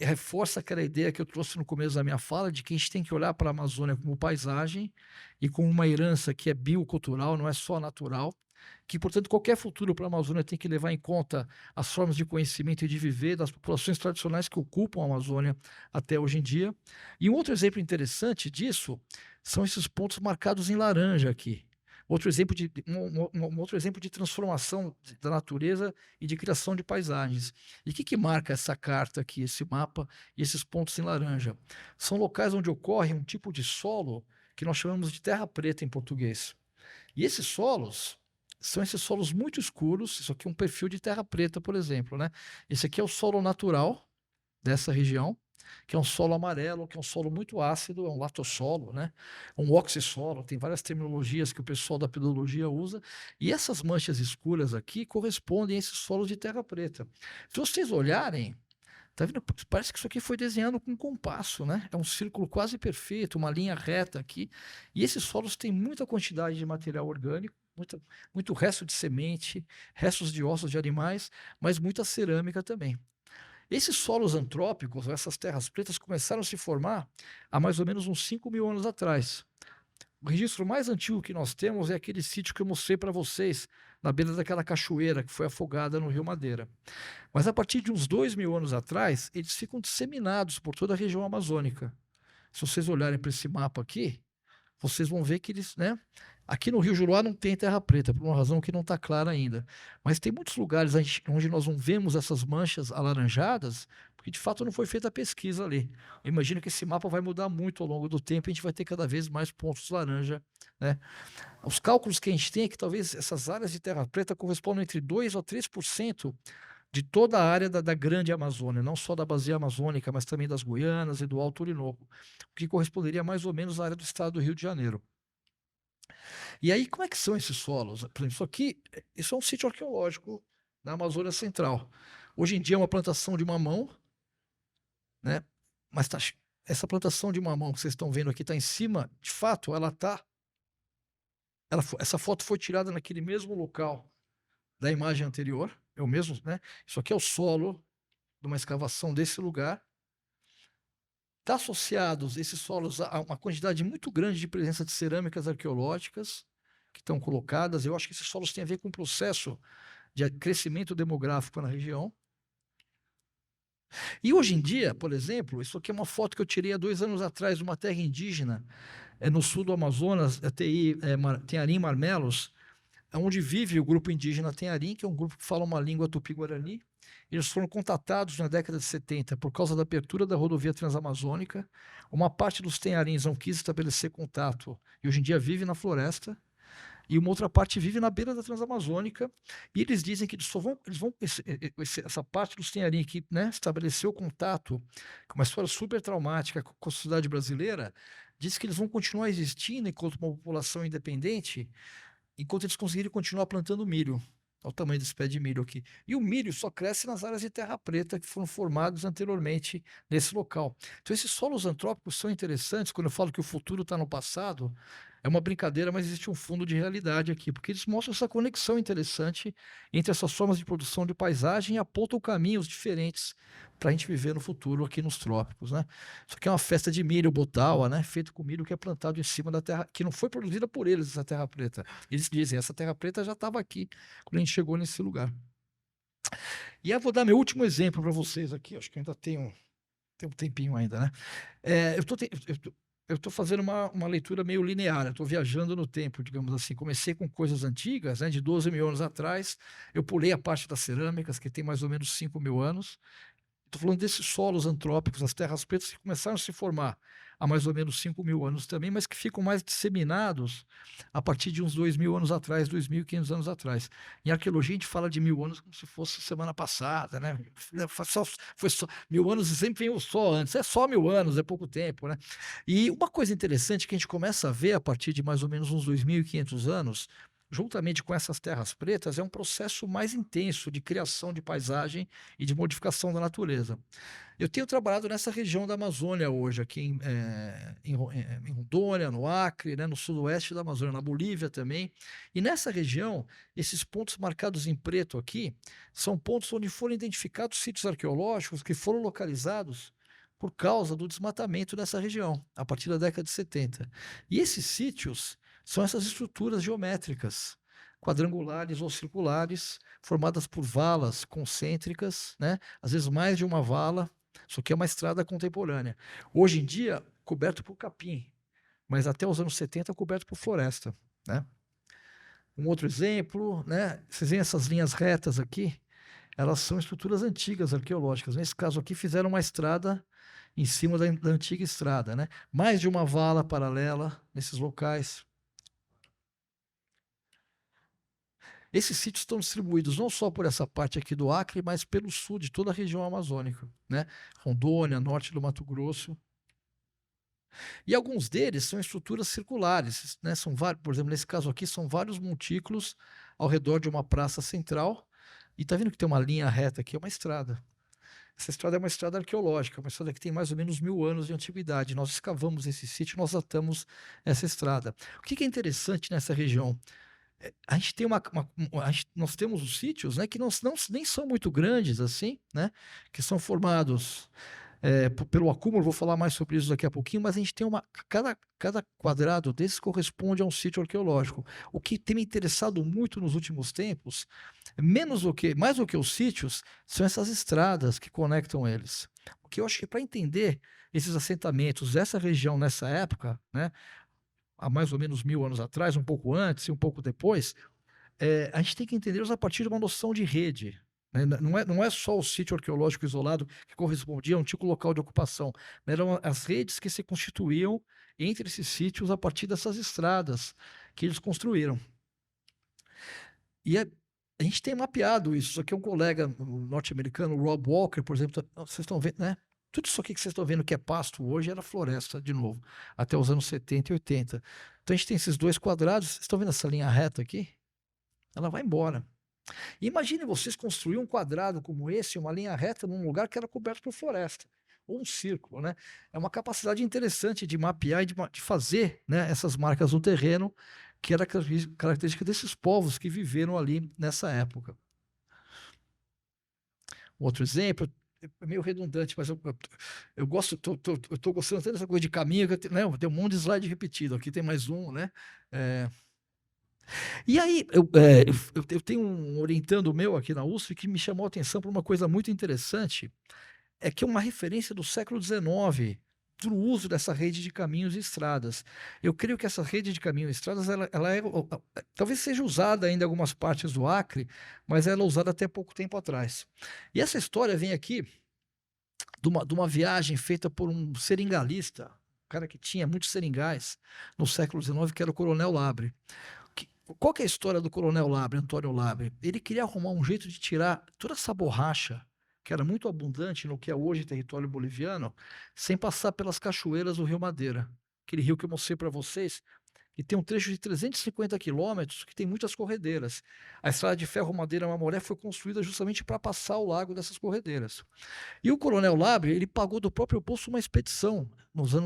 reforça aquela ideia que eu trouxe no começo da minha fala, de que a gente tem que olhar para a Amazônia como paisagem e como uma herança que é biocultural, não é só natural, que, portanto, qualquer futuro para a Amazônia tem que levar em conta as formas de conhecimento e de viver das populações tradicionais que ocupam a Amazônia até hoje em dia. E um outro exemplo interessante disso são esses pontos marcados em laranja aqui. Outro exemplo um outro exemplo de transformação da natureza e de criação de paisagens. E o que marca essa carta aqui, esse mapa e esses pontos em laranja? São locais onde ocorre um tipo de solo que nós chamamos de terra preta em português. E esses solos são esses solos muito escuros. Isso aqui é um perfil de terra preta, por exemplo, né? Esse aqui é o solo natural dessa região, que é um solo amarelo, que é um solo muito ácido, é um latossolo, né? Um oxissolo, tem várias terminologias que o pessoal da pedologia usa, e essas manchas escuras aqui correspondem a esses solos de terra preta. Se vocês olharem, tá vendo? Parece que isso aqui foi desenhado com um compasso, né? É um círculo quase perfeito, uma linha reta aqui, e esses solos têm muita quantidade de material orgânico, muito resto de semente, restos de ossos de animais, mas muita cerâmica também. Esses solos antrópicos, essas terras pretas, começaram a se formar há mais ou menos uns 5.000 anos atrás. O registro mais antigo que nós temos é aquele sítio que eu mostrei para vocês, na beira daquela cachoeira que foi afogada no Rio Madeira. Mas a partir de uns 2.000 anos atrás, eles ficam disseminados por toda a região amazônica. Se vocês olharem para esse mapa aqui, vocês vão ver que eles, né? Aqui no Rio Juruá não tem terra preta, por uma razão que não está clara ainda. Mas tem muitos lugares onde nós não vemos essas manchas alaranjadas, porque de fato não foi feita a pesquisa ali. Eu imagino que esse mapa vai mudar muito ao longo do tempo e a gente vai ter cada vez mais pontos laranja, né? Os cálculos que a gente tem é que talvez essas áreas de terra preta correspondam entre 2% a 3% de toda a área da grande Amazônia, não só da bacia amazônica, mas também das Guianas e do Alto Orinoco, o que corresponderia mais ou menos à área do estado do Rio de Janeiro. E aí, como é que são esses solos? Por exemplo, isso é um sítio arqueológico na Amazônia Central. Hoje em dia é uma plantação de mamão, né? Mas essa plantação de mamão que vocês estão vendo aqui está em cima, de fato, essa foto foi tirada naquele mesmo local da imagem anterior, é o mesmo, né? Isso aqui é o solo de uma escavação desse lugar. Está associados esses solos a uma quantidade muito grande de presença de cerâmicas arqueológicas que estão colocadas. Eu acho que esses solos têm a ver com o processo de crescimento demográfico na região. E hoje em dia, por exemplo, isso aqui é uma foto que eu tirei há 2 anos atrás de uma terra indígena, no sul do Amazonas, Tenharim Marmelos, onde vive o grupo indígena Tenharim, que é um grupo que fala uma língua tupi-guarani. Eles foram contatados na década de 70 por causa da abertura da rodovia transamazônica. Uma parte dos tenharins não quis estabelecer contato e hoje em dia vive na floresta. E uma outra parte vive na beira da transamazônica. E eles dizem que essa parte dos tenharim que, né, estabeleceu contato com uma história super traumática com a sociedade brasileira, diz que eles vão continuar existindo enquanto uma população independente, enquanto eles conseguirem continuar plantando milho. Olha o tamanho desse pé de milho aqui. E o milho só cresce nas áreas de terra preta que foram formadas anteriormente nesse local. Então, esses solos antrópicos são interessantes. Quando eu falo que o futuro está no passado, É uma brincadeira, mas existe um fundo de realidade aqui, porque eles mostram essa conexão interessante entre essas formas de produção de paisagem e apontam caminhos diferentes para a gente viver no futuro aqui nos trópicos, né? Isso aqui é uma festa de milho botawa, né? Feito com milho que é plantado em cima da terra, que não foi produzida por eles, essa terra preta. Eles dizem, essa terra preta já estava aqui quando a gente chegou nesse lugar. E eu vou dar meu último exemplo para vocês aqui, acho que ainda tem um tempinho ainda, né? Eu estou fazendo uma leitura meio linear, eu estou viajando no tempo, digamos assim. Comecei com coisas antigas, né, de 12 mil anos atrás, eu pulei a parte das cerâmicas, que tem mais ou menos 5 mil anos. Estou falando desses solos antrópicos, as terras pretas que começaram a se formar há mais ou menos 5 mil anos também, mas que ficam mais disseminados a partir de uns 2.000 anos atrás, 2.500 anos atrás. Em arqueologia, a gente fala de 1.000 anos como se fosse semana passada, né? Foi só 1.000 anos e sempre vem o só antes. É só 1.000 anos, é pouco tempo, né? E uma coisa interessante que a gente começa a ver a partir de mais ou menos uns 2.500 anos, juntamente com essas terras pretas, é um processo mais intenso de criação de paisagem e de modificação da natureza. Eu tenho trabalhado nessa região da Amazônia hoje, aqui em Rondônia, no Acre, né, no sudoeste da Amazônia, na Bolívia também. E nessa região, esses pontos marcados em preto aqui, são pontos onde foram identificados sítios arqueológicos que foram localizados por causa do desmatamento dessa região, a partir da década de 70. E esses sítios são essas estruturas geométricas, quadrangulares ou circulares, formadas por valas concêntricas, né? Às vezes mais de uma vala. Isso aqui é uma estrada contemporânea. Hoje em dia, coberto por capim, mas até os anos 70 coberto por floresta, né? Um outro exemplo, né? Vocês veem essas linhas retas aqui? Elas são estruturas antigas arqueológicas. Nesse caso aqui, fizeram uma estrada em cima da antiga estrada, né? Mais de uma vala paralela nesses locais. Esses sítios estão distribuídos não só por essa parte aqui do Acre, mas pelo sul de toda a região amazônica, né? Rondônia, norte do Mato Grosso. E alguns deles são estruturas circulares, né? São vários, por exemplo, nesse caso aqui, são vários montículos ao redor de uma praça central. E tá vendo que tem uma linha reta aqui, é uma estrada. Essa estrada é uma estrada arqueológica, uma estrada que tem mais ou menos 1.000 anos de antiguidade. Nós escavamos esse sítio, nós datamos essa estrada. O que é interessante nessa região? A gente tem nós temos os sítios, né, que nem são muito grandes assim, né, que são formados pelo acúmulo. Vou falar mais sobre isso daqui a pouquinho, mas a gente tem cada quadrado desses corresponde a um sítio arqueológico. O que tem me interessado muito nos últimos tempos, mais do que os sítios, são essas estradas que conectam eles. Porque eu acho que para entender esses assentamentos dessa região nessa época, né, há mais ou menos 1.000 anos atrás, um pouco antes e um pouco depois, a gente tem que entendê-los a partir de uma noção de rede, né? Não é só o sítio arqueológico isolado que correspondia a um antigo local de ocupação, mas eram as redes que se constituíam entre esses sítios a partir dessas estradas que eles construíram. E a gente tem mapeado isso. Isso aqui é um colega norte-americano, Rob Walker, por exemplo. Vocês estão vendo, né? Tudo isso aqui que vocês estão vendo que é pasto hoje era floresta, de novo, até os anos 70 e 80. Então a gente tem esses dois quadrados. Vocês estão vendo essa linha reta aqui? Ela vai embora. Imagine vocês construir um quadrado como esse, uma linha reta, num lugar que era coberto por floresta, ou um círculo, né? É uma capacidade interessante de mapear e de fazer, né, essas marcas no terreno, que era característica desses povos que viveram ali nessa época. Outro exemplo, é meio redundante, mas eu gosto, eu tô gostando tanto dessa coisa de caminho, que né, tem um monte de slide repetido, aqui tem mais um, né? E aí, eu tenho um orientando meu aqui na USP que me chamou a atenção para uma coisa muito interessante, é que é uma referência do século XIX, do uso dessa rede de caminhos e estradas. Eu creio que essa rede de caminhos e estradas, talvez seja usada ainda em algumas partes do Acre, mas ela é usada até pouco tempo atrás. E essa história vem aqui de uma viagem feita por um seringalista, um cara que tinha muitos seringais no século XIX, que era o Coronel Labre. Qual que é a história do Coronel Labre, Antônio Labre? Ele queria arrumar um jeito de tirar toda essa borracha, que era muito abundante no que é hoje território boliviano, sem passar pelas cachoeiras do Rio Madeira. Aquele rio que eu mostrei para vocês, que tem um trecho de 350 quilômetros, que tem muitas corredeiras. A estrada de ferro Madeira-Mamoré foi construída justamente para passar o lago dessas corredeiras. E o Coronel Labre, ele pagou do próprio bolso uma expedição,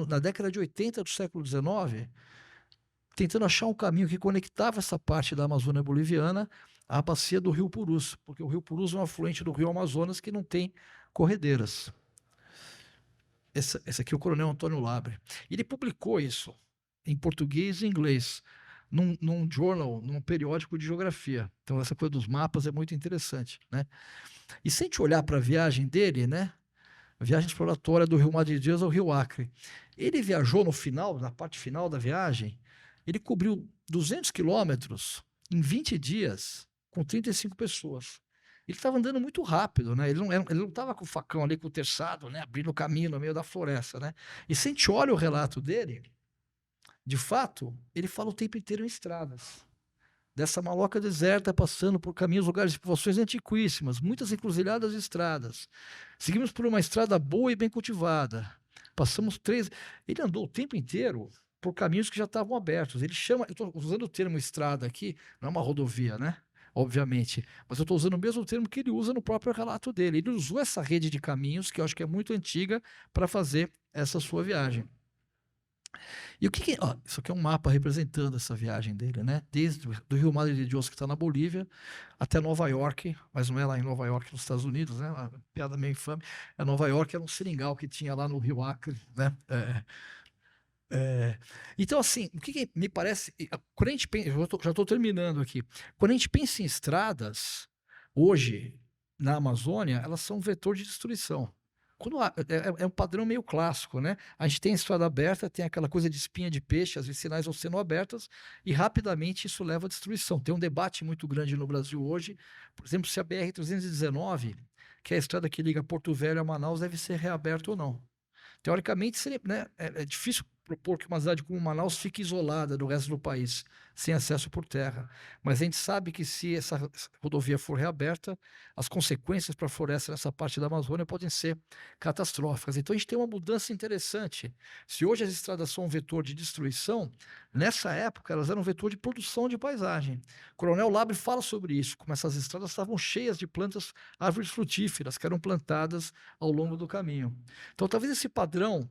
na década de 80 do século XIX, tentando achar um caminho que conectava essa parte da Amazônia boliviana à bacia do Rio Purus, porque o Rio Purus é um afluente do Rio Amazonas que não tem corredeiras. Esse aqui é o Coronel Antônio Labre. Ele publicou isso em português e inglês, num jornal, num periódico de geografia. Então, essa coisa dos mapas é muito interessante, né? E se a gente olhar para a viagem dele, né? A viagem exploratória do Rio Madre Dias ao Rio Acre. Ele viajou no final, na parte final da viagem, ele cobriu 200 quilômetros em 20 dias, com 35 pessoas. Ele estava andando muito rápido, né? Ele não estava com o facão ali, com o terçado, né? Abrindo o caminho no meio da floresta, né? E se a gente olha o relato dele, de fato, ele fala o tempo inteiro em estradas. Dessa maloca deserta, passando por caminhos, lugares de povoações antiquíssimas, muitas encruzilhadas e estradas. Seguimos por uma estrada boa e bem cultivada. Passamos 3... Ele andou o tempo inteiro por caminhos que já estavam abertos. Ele chama... Eu estou usando o termo estrada aqui, não é uma rodovia, né? Obviamente. Mas eu estou usando o mesmo termo que ele usa no próprio relato dele. Ele usou essa rede de caminhos, que eu acho que é muito antiga, para fazer essa sua viagem. E o que isso aqui é um mapa representando essa viagem dele, né? Desde do Rio Madre de Dios, que está na Bolívia, até Nova York, mas não é lá em Nova York, nos Estados Unidos, né? Uma piada meio infame. É Nova York, era um seringal que tinha lá no Rio Acre, né? Então, assim, o que me parece... Quando a gente pensa, já estou terminando aqui. Quando a gente pensa em estradas, hoje, na Amazônia, elas são um vetor de destruição. É um padrão meio clássico, né? A gente tem a estrada aberta, tem aquela coisa de espinha de peixe, as vicinais vão sendo abertas, e rapidamente isso leva à destruição. Tem um debate muito grande no Brasil hoje, por exemplo, se a BR-319, que é a estrada que liga Porto Velho a Manaus, deve ser reaberta ou não. Teoricamente, seria, né, é difícil propor que uma cidade como Manaus fique isolada do resto do país, sem acesso por terra. Mas a gente sabe que se essa rodovia for reaberta, as consequências para a floresta nessa parte da Amazônia podem ser catastróficas. Então a gente tem uma mudança interessante. Se hoje as estradas são um vetor de destruição, nessa época elas eram um vetor de produção de paisagem. O Coronel Labre fala sobre isso, como essas estradas estavam cheias de plantas, árvores frutíferas, que eram plantadas ao longo do caminho. Então talvez esse padrão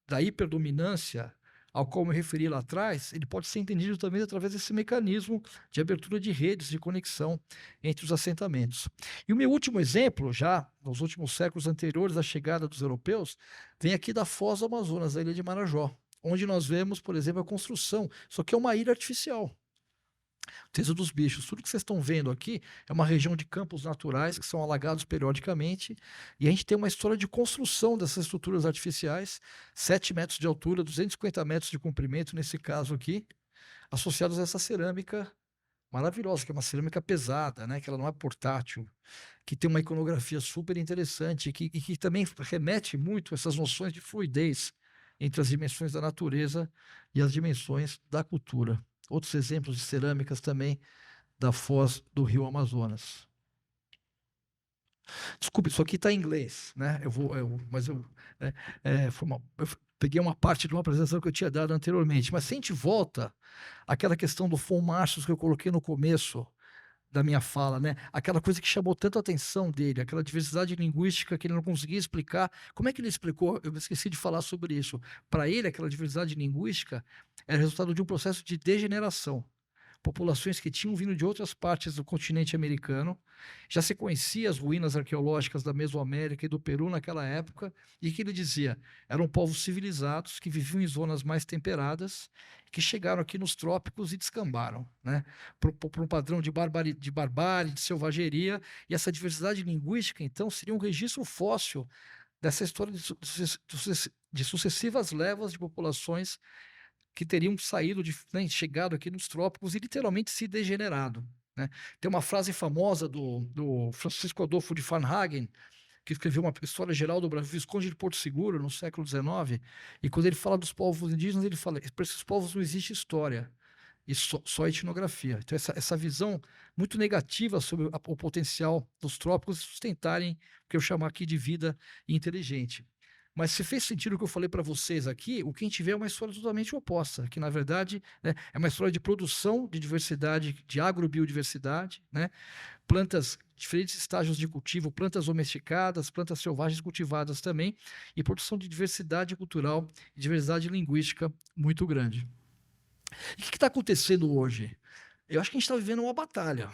da hiperdominância ao qual eu me referi lá atrás, ele pode ser entendido também através desse mecanismo de abertura de redes de conexão entre os assentamentos. E o meu último exemplo, já nos últimos séculos anteriores à chegada dos europeus, vem aqui da Foz do Amazonas, da ilha de Marajó, onde nós vemos, por exemplo, a construção, só que é uma ilha artificial. Teso dos Bichos, tudo que vocês estão vendo aqui é uma região de campos naturais que são alagados periodicamente, e a gente tem uma história de construção dessas estruturas artificiais, 7 metros de altura, 250 metros de comprimento, nesse caso aqui, associados a essa cerâmica maravilhosa, que é uma cerâmica pesada, né, que ela não é portátil, que tem uma iconografia super interessante, e que também remete muito a essas noções de fluidez entre as dimensões da natureza e as dimensões da cultura. Outros exemplos de cerâmicas também da foz do Rio Amazonas. Desculpe, isso aqui está em inglês, né? Eu peguei uma parte de uma apresentação que eu tinha dado anteriormente, mas se a gente volta àquela questão do FONMARCHOS que eu coloquei no começo da minha fala, né? Aquela coisa que chamou tanto a atenção dele, aquela diversidade linguística que ele não conseguia explicar. Como é que ele explicou? Eu esqueci de falar sobre isso. Para ele, aquela diversidade linguística era resultado de um processo de degeneração. Populações que tinham vindo de outras partes do continente americano, já se conhecia as ruínas arqueológicas da Mesoamérica e do Peru naquela época, e que ele dizia, eram povos civilizados que viviam em zonas mais temperadas, que chegaram aqui nos trópicos e descambaram, né, por um padrão de barbárie, de selvageria, e essa diversidade linguística, então, seria um registro fóssil dessa história de sucessivas levas de populações que teriam saído, né, chegado aqui nos trópicos e literalmente se degenerado, né? Tem uma frase famosa do Francisco Adolfo de Varnhagen, que escreveu uma história geral do Brasil, Visconde de Porto Seguro, no século XIX, e quando ele fala dos povos indígenas, ele fala, para esses povos não existe história, e só etnografia. Então essa visão muito negativa sobre o potencial dos trópicos sustentarem o que eu chamo aqui de vida inteligente. Mas se fez sentido o que eu falei para vocês aqui, o que a gente vê é uma história totalmente oposta, que na verdade, né, é uma história de produção de diversidade, de agrobiodiversidade, né, plantas, diferentes estágios de cultivo, plantas domesticadas, plantas selvagens cultivadas também, e produção de diversidade cultural e diversidade linguística muito grande. E o que está acontecendo hoje? Eu acho que a gente está vivendo uma batalha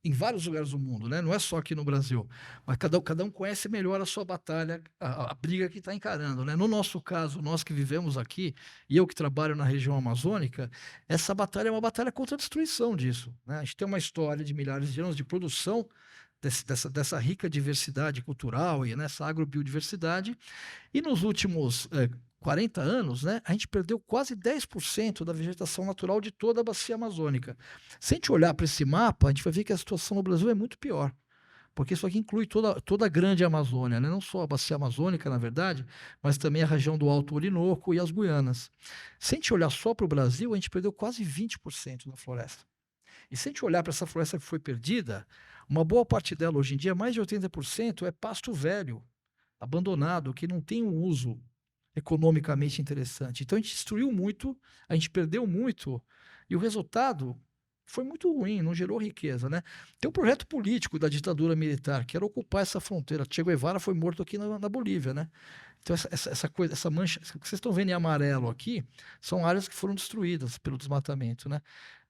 em vários lugares do mundo, né? Não é só aqui no Brasil, mas cada um conhece melhor a sua batalha, a briga que está encarando, né? No nosso caso, nós que vivemos aqui, e eu que trabalho na região amazônica, essa batalha é uma batalha contra a destruição disso, né? A gente tem uma história de milhares de anos de produção dessa rica diversidade cultural e nessa agrobiodiversidade, e nos últimos 40 anos, né, a gente perdeu quase 10% da vegetação natural de toda a bacia amazônica. Se a gente olhar para esse mapa, a gente vai ver que a situação no Brasil é muito pior, porque isso aqui inclui toda a grande Amazônia, né? Não só a bacia amazônica, na verdade, mas também a região do Alto Orinoco e as Guianas. Se a gente olhar só para o Brasil, a gente perdeu quase 20% da floresta. E se a gente olhar para essa floresta que foi perdida, uma boa parte dela hoje em dia, mais de 80%, é pasto velho, abandonado, que não tem um uso economicamente interessante. Então a gente destruiu muito, a gente perdeu muito, e o resultado foi muito ruim, não gerou riqueza, né? Tem um projeto político da ditadura militar, que era ocupar essa fronteira. Che Guevara foi morto aqui na Bolívia, né? Então essa coisa, essa mancha, que vocês estão vendo em amarelo aqui, são áreas que foram destruídas pelo desmatamento, né?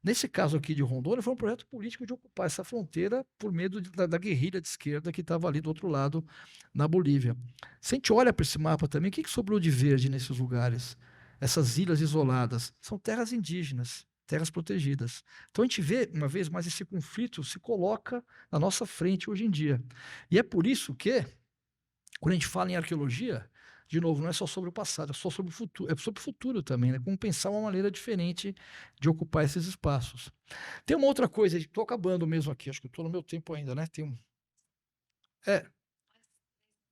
Nesse caso aqui de Rondônia, foi um projeto político de ocupar essa fronteira por medo da guerrilha de esquerda que estava ali do outro lado, na Bolívia. Se a gente olha para esse mapa também, o que sobrou de verde nesses lugares? Essas ilhas isoladas são terras indígenas, terras protegidas. Então a gente vê, uma vez mais, esse conflito se coloca na nossa frente hoje em dia. E é por isso que, quando a gente fala em arqueologia, de novo, não é só sobre o passado, é só sobre o futuro, é sobre o futuro também, né? Como pensar uma maneira diferente de ocupar esses espaços. Tem uma outra coisa, estou acabando mesmo aqui, acho que estou no meu tempo ainda, né?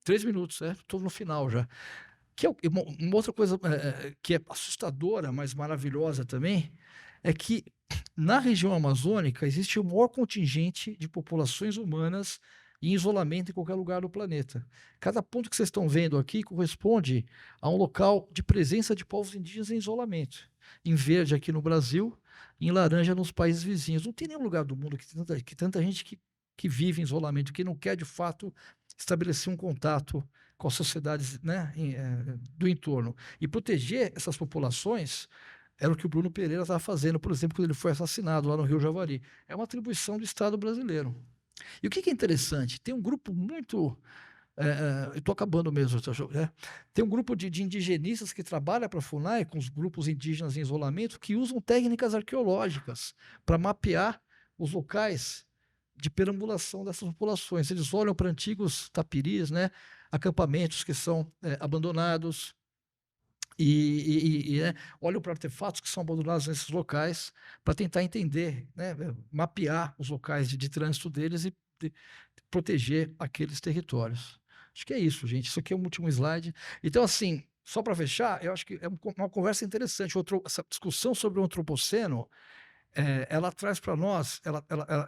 3 minutos, estou no final já. Que é uma outra coisa que é assustadora, mas maravilhosa também, é que na região amazônica existe o maior contingente de populações humanas em isolamento em qualquer lugar do planeta. Cada ponto que vocês estão vendo aqui corresponde a um local de presença de povos indígenas em isolamento. Em verde aqui no Brasil, em laranja nos países vizinhos. Não tem nenhum lugar do mundo que tanta gente que vive em isolamento, que não quer de fato estabelecer um contato com as sociedades, né, do entorno. E proteger essas populações era o que o Bruno Pereira estava fazendo, por exemplo, quando ele foi assassinado lá no Rio Javari. É uma atribuição do Estado brasileiro. E o que é interessante? Tem um grupo muito... eu estou acabando mesmo. Tem um grupo de indigenistas que trabalha para a FUNAI, com os grupos indígenas em isolamento, que usam técnicas arqueológicas para mapear os locais de perambulação dessas populações. Eles olham para antigos tapiris, né, acampamentos que são abandonados, e olham para artefatos que são abandonados nesses locais para tentar entender, né, mapear os locais de trânsito deles e proteger aqueles territórios. Acho que é isso, gente. Isso aqui é o último slide. Então, assim, só para fechar, eu acho que é uma conversa interessante. Essa discussão sobre o antropoceno, ela traz para nós,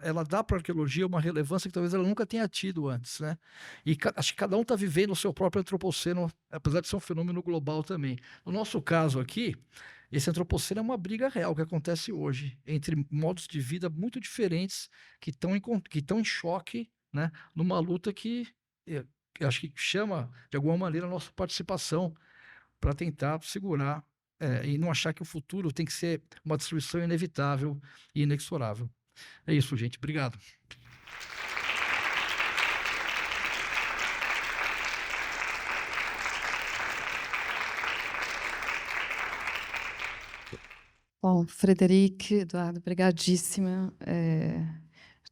ela dá para a arqueologia uma relevância que talvez ela nunca tenha tido antes, né? E acho que cada um está vivendo o seu próprio antropoceno, apesar de ser um fenômeno global também. No nosso caso aqui, esse antropoceno é uma briga real que acontece hoje entre modos de vida muito diferentes que estão em choque, né? Numa luta que eu acho que chama de alguma maneira a nossa participação para tentar segurar e não achar que o futuro tem que ser uma destruição inevitável e inexorável. É isso, gente. Obrigado. Bom, Frederic, Eduardo, obrigadíssima.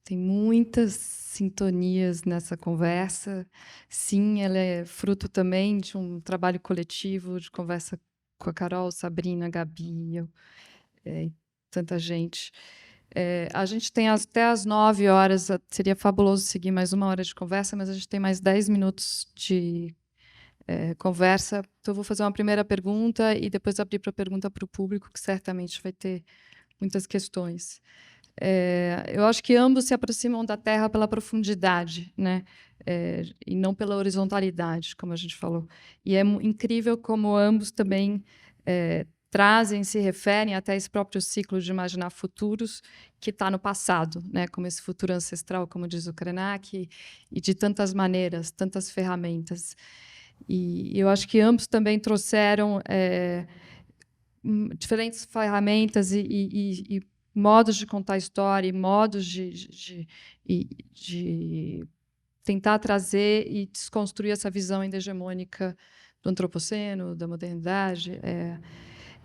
Tem muitas sintonias nessa conversa. Sim, ela é fruto também de um trabalho coletivo, de conversa com a Carol, Sabrina, Gabi, eu, tanta gente. A gente tem até às 9 horas, seria fabuloso seguir mais 1 hora de conversa, mas a gente tem mais 10 minutos de conversa. Então, eu vou fazer uma primeira pergunta e depois abrir para pergunta para o público, que certamente vai ter muitas questões. Eu acho que ambos se aproximam da Terra pela profundidade, né? E não pela horizontalidade, como a gente falou. E é incrível como ambos também trazem, se referem até esse próprio ciclo de imaginar futuros que está no passado, né? Como esse futuro ancestral, como diz o Krenak, e de tantas maneiras, tantas ferramentas. E eu acho que ambos também trouxeram diferentes ferramentas e modos de contar história, e modos de tentar trazer e desconstruir essa visão endohegemônica do antropoceno, da modernidade.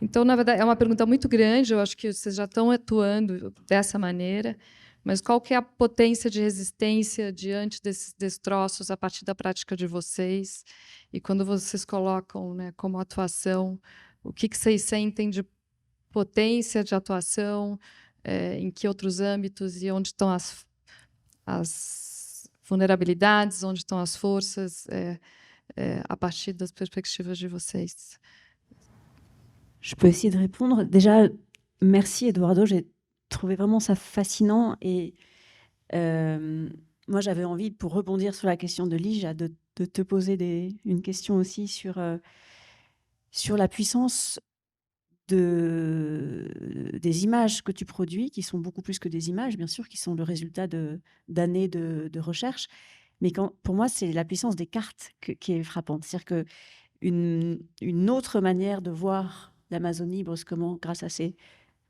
Então, na verdade, é uma pergunta muito grande, eu acho que vocês já estão atuando dessa maneira, mas qual que é a potência de resistência diante desses destroços a partir da prática de vocês? E quando vocês colocam, né, como atuação, o que vocês sentem de potência de atuação, em que outros âmbitos e onde estão as vulnerabilidades, onde estão as forças, a partir das perspectivas de vocês? Je peux essayer de répondre. Déjà, merci Eduardo, j'ai trouvé vraiment ça fascinant. Et moi, j'avais envie, pour rebondir sur la question de Lija, de te poser une question aussi sur la puissance des images que tu produis, qui sont beaucoup plus que des images, bien sûr, qui sont le résultat d'années de recherche. Mais pour moi, c'est la puissance des cartes qui est frappante. C'est-à-dire qu'une autre manière de voir l'Amazonie brusquement, grâce à ces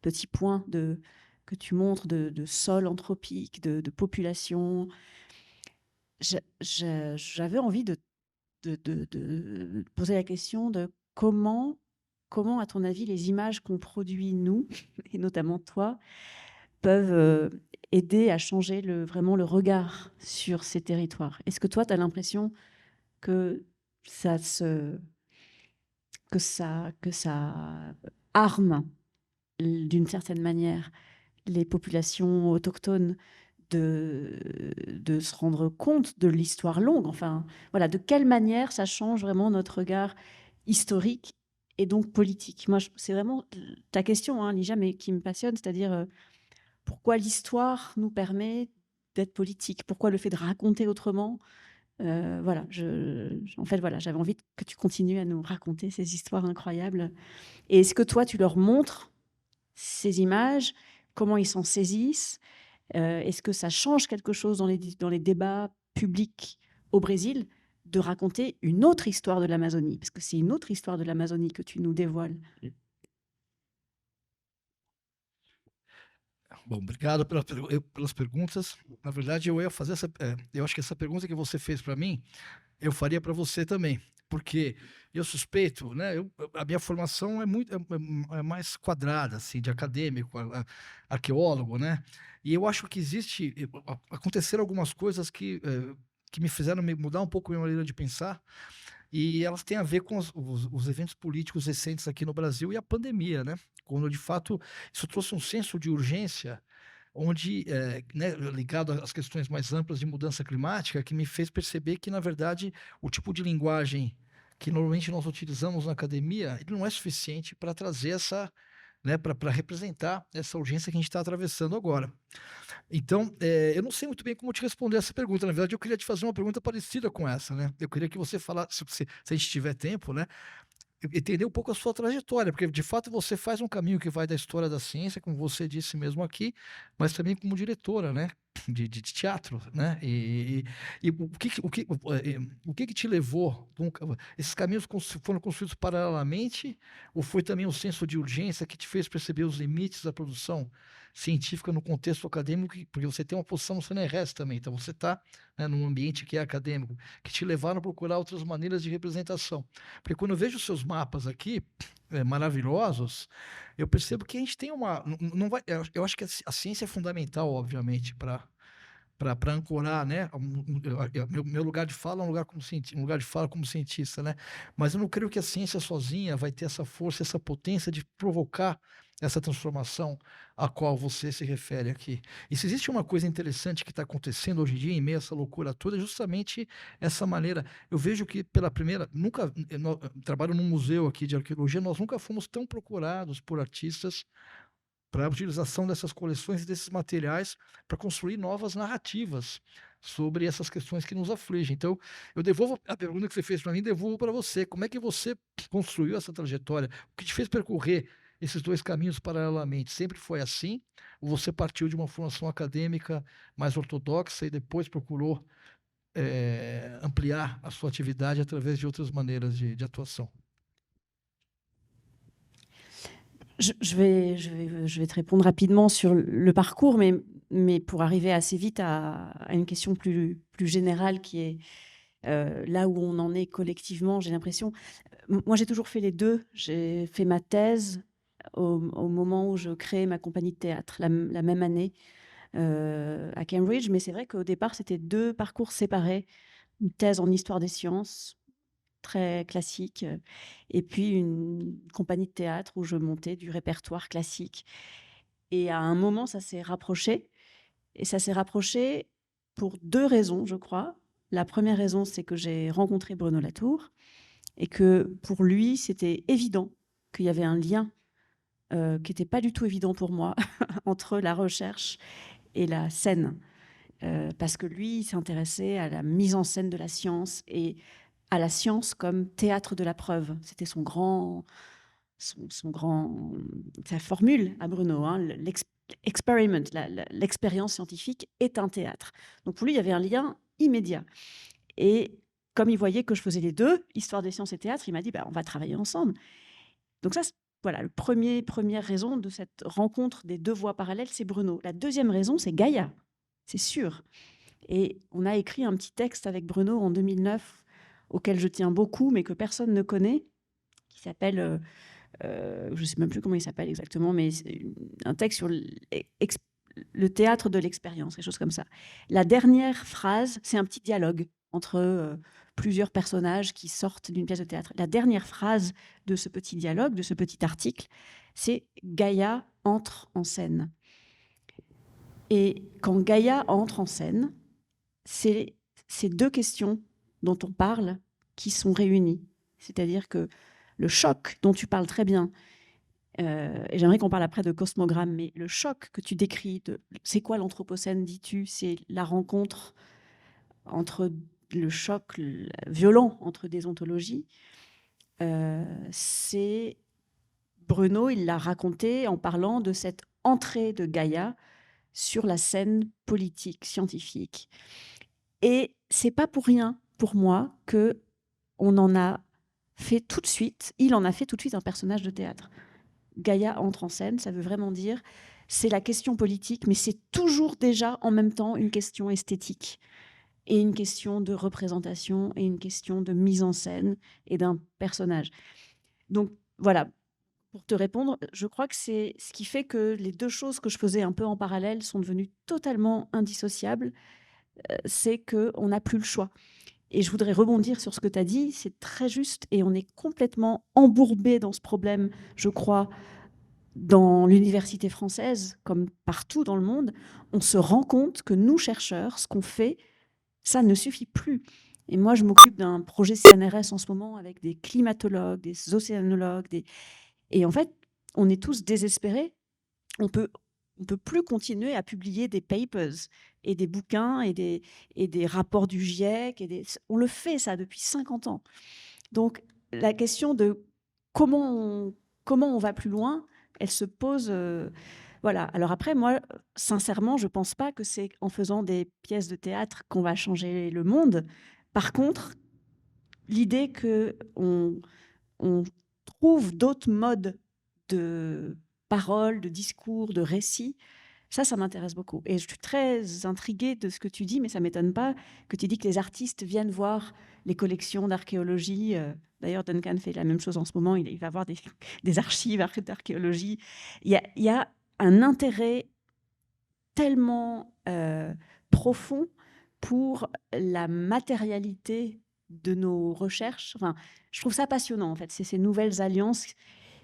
petits points que tu montres de sol anthropique, de population, j'avais envie de poser la question de comment, à ton avis, les images qu'on produit, nous, et notamment toi, peuvent aider à changer vraiment le regard sur ces territoires. Est-ce que toi, tu as l'impression que ça arme d'une certaine manière les populations autochtones de se rendre compte de l'histoire longue? Enfin, voilà, de quelle manière ça change vraiment notre regard historique et donc politique? Moi, c'est vraiment ta question, hein, Lija, mais qui me passionne, c'est-à-dire pourquoi l'histoire nous permet d'être politique? Pourquoi le fait de raconter autrement? Voilà, en fait, voilà, j'avais envie que tu continues à nous raconter ces histoires incroyables. Et est-ce que toi, tu leur montres ces images? Comment ils s'en saisissent? Est-ce que ça change quelque chose dans les débats publics au Brésil de raconter une autre histoire de l'Amazonie? Parce que c'est une autre histoire de l'Amazonie que tu nous dévoiles. Bom, obrigado pelas perguntas. Na verdade, eu ia fazer eu acho que essa pergunta que você fez para mim, eu faria para você também, porque eu suspeito, né? A minha formação é mais quadrada, assim, de acadêmico, arqueólogo, né? E eu acho que aconteceram algumas coisas que me fizeram mudar um pouco a minha maneira de pensar. E elas têm a ver com os eventos políticos recentes aqui no Brasil e a pandemia, né? Quando, de fato, isso trouxe um senso de urgência, onde, né, ligado às questões mais amplas de mudança climática, que me fez perceber que, na verdade, o tipo de linguagem que normalmente nós utilizamos na academia, ele não é suficiente para trazer essa, né, para representar essa urgência que a gente está atravessando agora. Então, eu não sei muito bem como te responder essa pergunta. Na verdade, eu queria te fazer uma pergunta parecida com essa, né? Eu queria que você falasse, se a gente tiver tempo, né? Entender um pouco a sua trajetória, porque de fato você faz um caminho que vai da história da ciência, como você disse mesmo aqui, mas também como diretora, né? De teatro, né? E o que te levou? Esses caminhos foram construídos paralelamente, ou foi também o senso de urgência que te fez perceber os limites da produção científica no contexto acadêmico? Porque você tem uma posição no CNRS também, então você está, né, num ambiente que é acadêmico, que te levaram a procurar outras maneiras de representação. Porque quando eu vejo os seus mapas aqui, maravilhosos, eu percebo que a gente tem eu acho que a ciência é fundamental, obviamente, para ancorar, né? Meu lugar de fala é um lugar de fala como cientista, né? Mas eu não creio que a ciência sozinha vai ter essa força, essa potência de provocar essa transformação a qual você se refere aqui. E se existe uma coisa interessante que está acontecendo hoje em dia, em meio a essa loucura toda, é justamente essa maneira. Eu vejo que trabalho num museu aqui de arqueologia, nós nunca fomos tão procurados por artistas para a utilização dessas coleções e desses materiais para construir novas narrativas sobre essas questões que nos afligem. Então, eu devolvo a pergunta que você fez para mim, devolvo para você. Como é que você construiu essa trajetória? O que te fez percorrer esses dois caminhos paralelamente? Sempre foi assim? Ou você partiu de uma formação acadêmica mais ortodoxa e depois procurou ampliar a sua atividade através de outras maneiras de atuação? Je vais te répondre rapidement sur le parcours, mais pour arriver assez vite à une question plus générale qui est là où on en est collectivement, j'ai l'impression. Moi, j'ai toujours fait les deux. J'ai fait ma thèse au moment où je crée ma compagnie de théâtre, la même année à Cambridge. Mais c'est vrai qu'au départ, c'était deux parcours séparés. Une thèse en histoire des sciences, très classique, et puis une compagnie de théâtre où je montais du répertoire classique. Et à un moment, ça s'est rapproché. Et ça s'est rapproché pour deux raisons, je crois. La première raison, c'est que j'ai rencontré Bruno Latour et que pour lui, c'était évident qu'il y avait un lien qui n'était pas du tout évident pour moi entre la recherche et la scène. Parce que lui, il s'intéressait à la mise en scène de la science et à la science comme théâtre de la preuve. C'était sa formule à Bruno, hein, l'experiment, l'expérience scientifique est un théâtre. Donc pour lui, il y avait un lien immédiat. Et comme il voyait que je faisais les deux, histoire des sciences et théâtre, il m'a dit on va travailler ensemble. Donc ça, voilà, première raison de cette rencontre des deux voies parallèles, c'est Bruno. La deuxième raison, c'est Gaïa, c'est sûr. Et on a écrit un petit texte avec Bruno en 2009, auquel je tiens beaucoup, mais que personne ne connaît, qui s'appelle, je ne sais même plus comment il s'appelle exactement, mais c'est un texte sur le théâtre de l'expérience, quelque chose comme ça. La dernière phrase, c'est un petit dialogue entre plusieurs personnages qui sortent d'une pièce de théâtre. La dernière phrase de ce petit dialogue, de ce petit article, c'est « Gaïa entre en scène ». Et quand Gaïa entre en scène, c'est ces deux questions dont on parle qui sont réunies. C'est-à-dire que le choc dont tu parles très bien, et j'aimerais qu'on parle après de cosmogramme, mais le choc que tu décris, c'est quoi l'anthropocène, dis-tu? C'est la rencontre entre le choc violent entre des ontologies. C'est Bruno, il l'a raconté en parlant de cette entrée de Gaïa sur la scène politique, scientifique. Et c'est pas pour rien, pour moi, que on en a fait tout de suite, il en a fait tout de suite un personnage de théâtre. Gaïa entre en scène, ça veut vraiment dire, c'est la question politique, mais c'est toujours déjà en même temps une question esthétique et une question de représentation et une question de mise en scène et d'un personnage. Donc voilà, pour te répondre, je crois que c'est ce qui fait que les deux choses que je faisais un peu en parallèle sont devenues totalement indissociables, c'est qu'on n'a plus le choix. Et je voudrais rebondir sur ce que tu as dit, c'est très juste et on est complètement embourbé dans ce problème, je crois, dans l'université française, comme partout dans le monde. On se rend compte que nous, chercheurs, ce qu'on fait, ça ne suffit plus. Et moi, je m'occupe d'un projet CNRS en ce moment avec des climatologues, des océanologues. Et en fait, on est tous désespérés. On peut plus continuer à publier des papers et des bouquins et des rapports du GIEC. On le fait, ça, depuis 50 ans. Donc, la question de comment on va plus loin, elle se pose... voilà. Alors après, moi, sincèrement, je ne pense pas que c'est en faisant des pièces de théâtre qu'on va changer le monde. Par contre, l'idée qu'on trouve d'autres modes de parole, de discours, de récit, ça m'intéresse beaucoup. Et je suis très intriguée de ce que tu dis, mais ça ne m'étonne pas que tu dis que les artistes viennent voir les collections d'archéologie. D'ailleurs, Duncan fait la même chose en ce moment. Il va voir des archives d'archéologie. Il y a un intérêt tellement profond pour la matérialité de nos recherches. Enfin, je trouve ça passionnant, en fait. C'est ces nouvelles alliances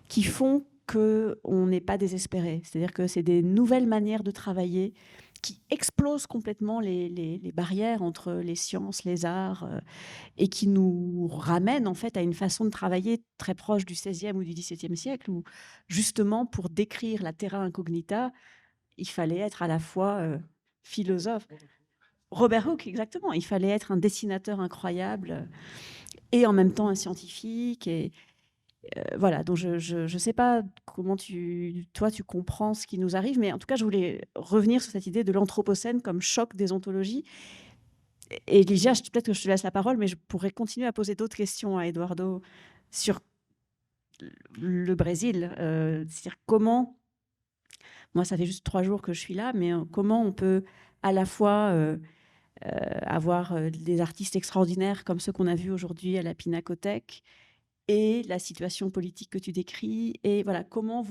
qui font qu'on n'est pas désespéré. C'est-à-dire que c'est des nouvelles manières de travailler qui explosent complètement les barrières entre les sciences, les arts, et qui nous ramènent en fait à une façon de travailler très proche du XVIe ou du XVIIe siècle, où justement pour décrire la terra incognita, il fallait être à la fois philosophe. Robert Hooke, exactement. Il fallait être un dessinateur incroyable et en même temps un scientifique. Et voilà, donc je ne sais pas comment toi, tu comprends ce qui nous arrive, mais en tout cas, je voulais revenir sur cette idée de l'anthropocène comme choc des ontologies. Et Ligia, peut-être que je te laisse la parole, mais je pourrais continuer à poser d'autres questions à Eduardo sur le Brésil. C'est-à-dire comment, moi ça fait juste 3 jours que je suis là, mais comment on peut à la fois avoir des artistes extraordinaires comme ceux qu'on a vus aujourd'hui à la Pinacothèque et la situation politique que tu décris, et voilà, comment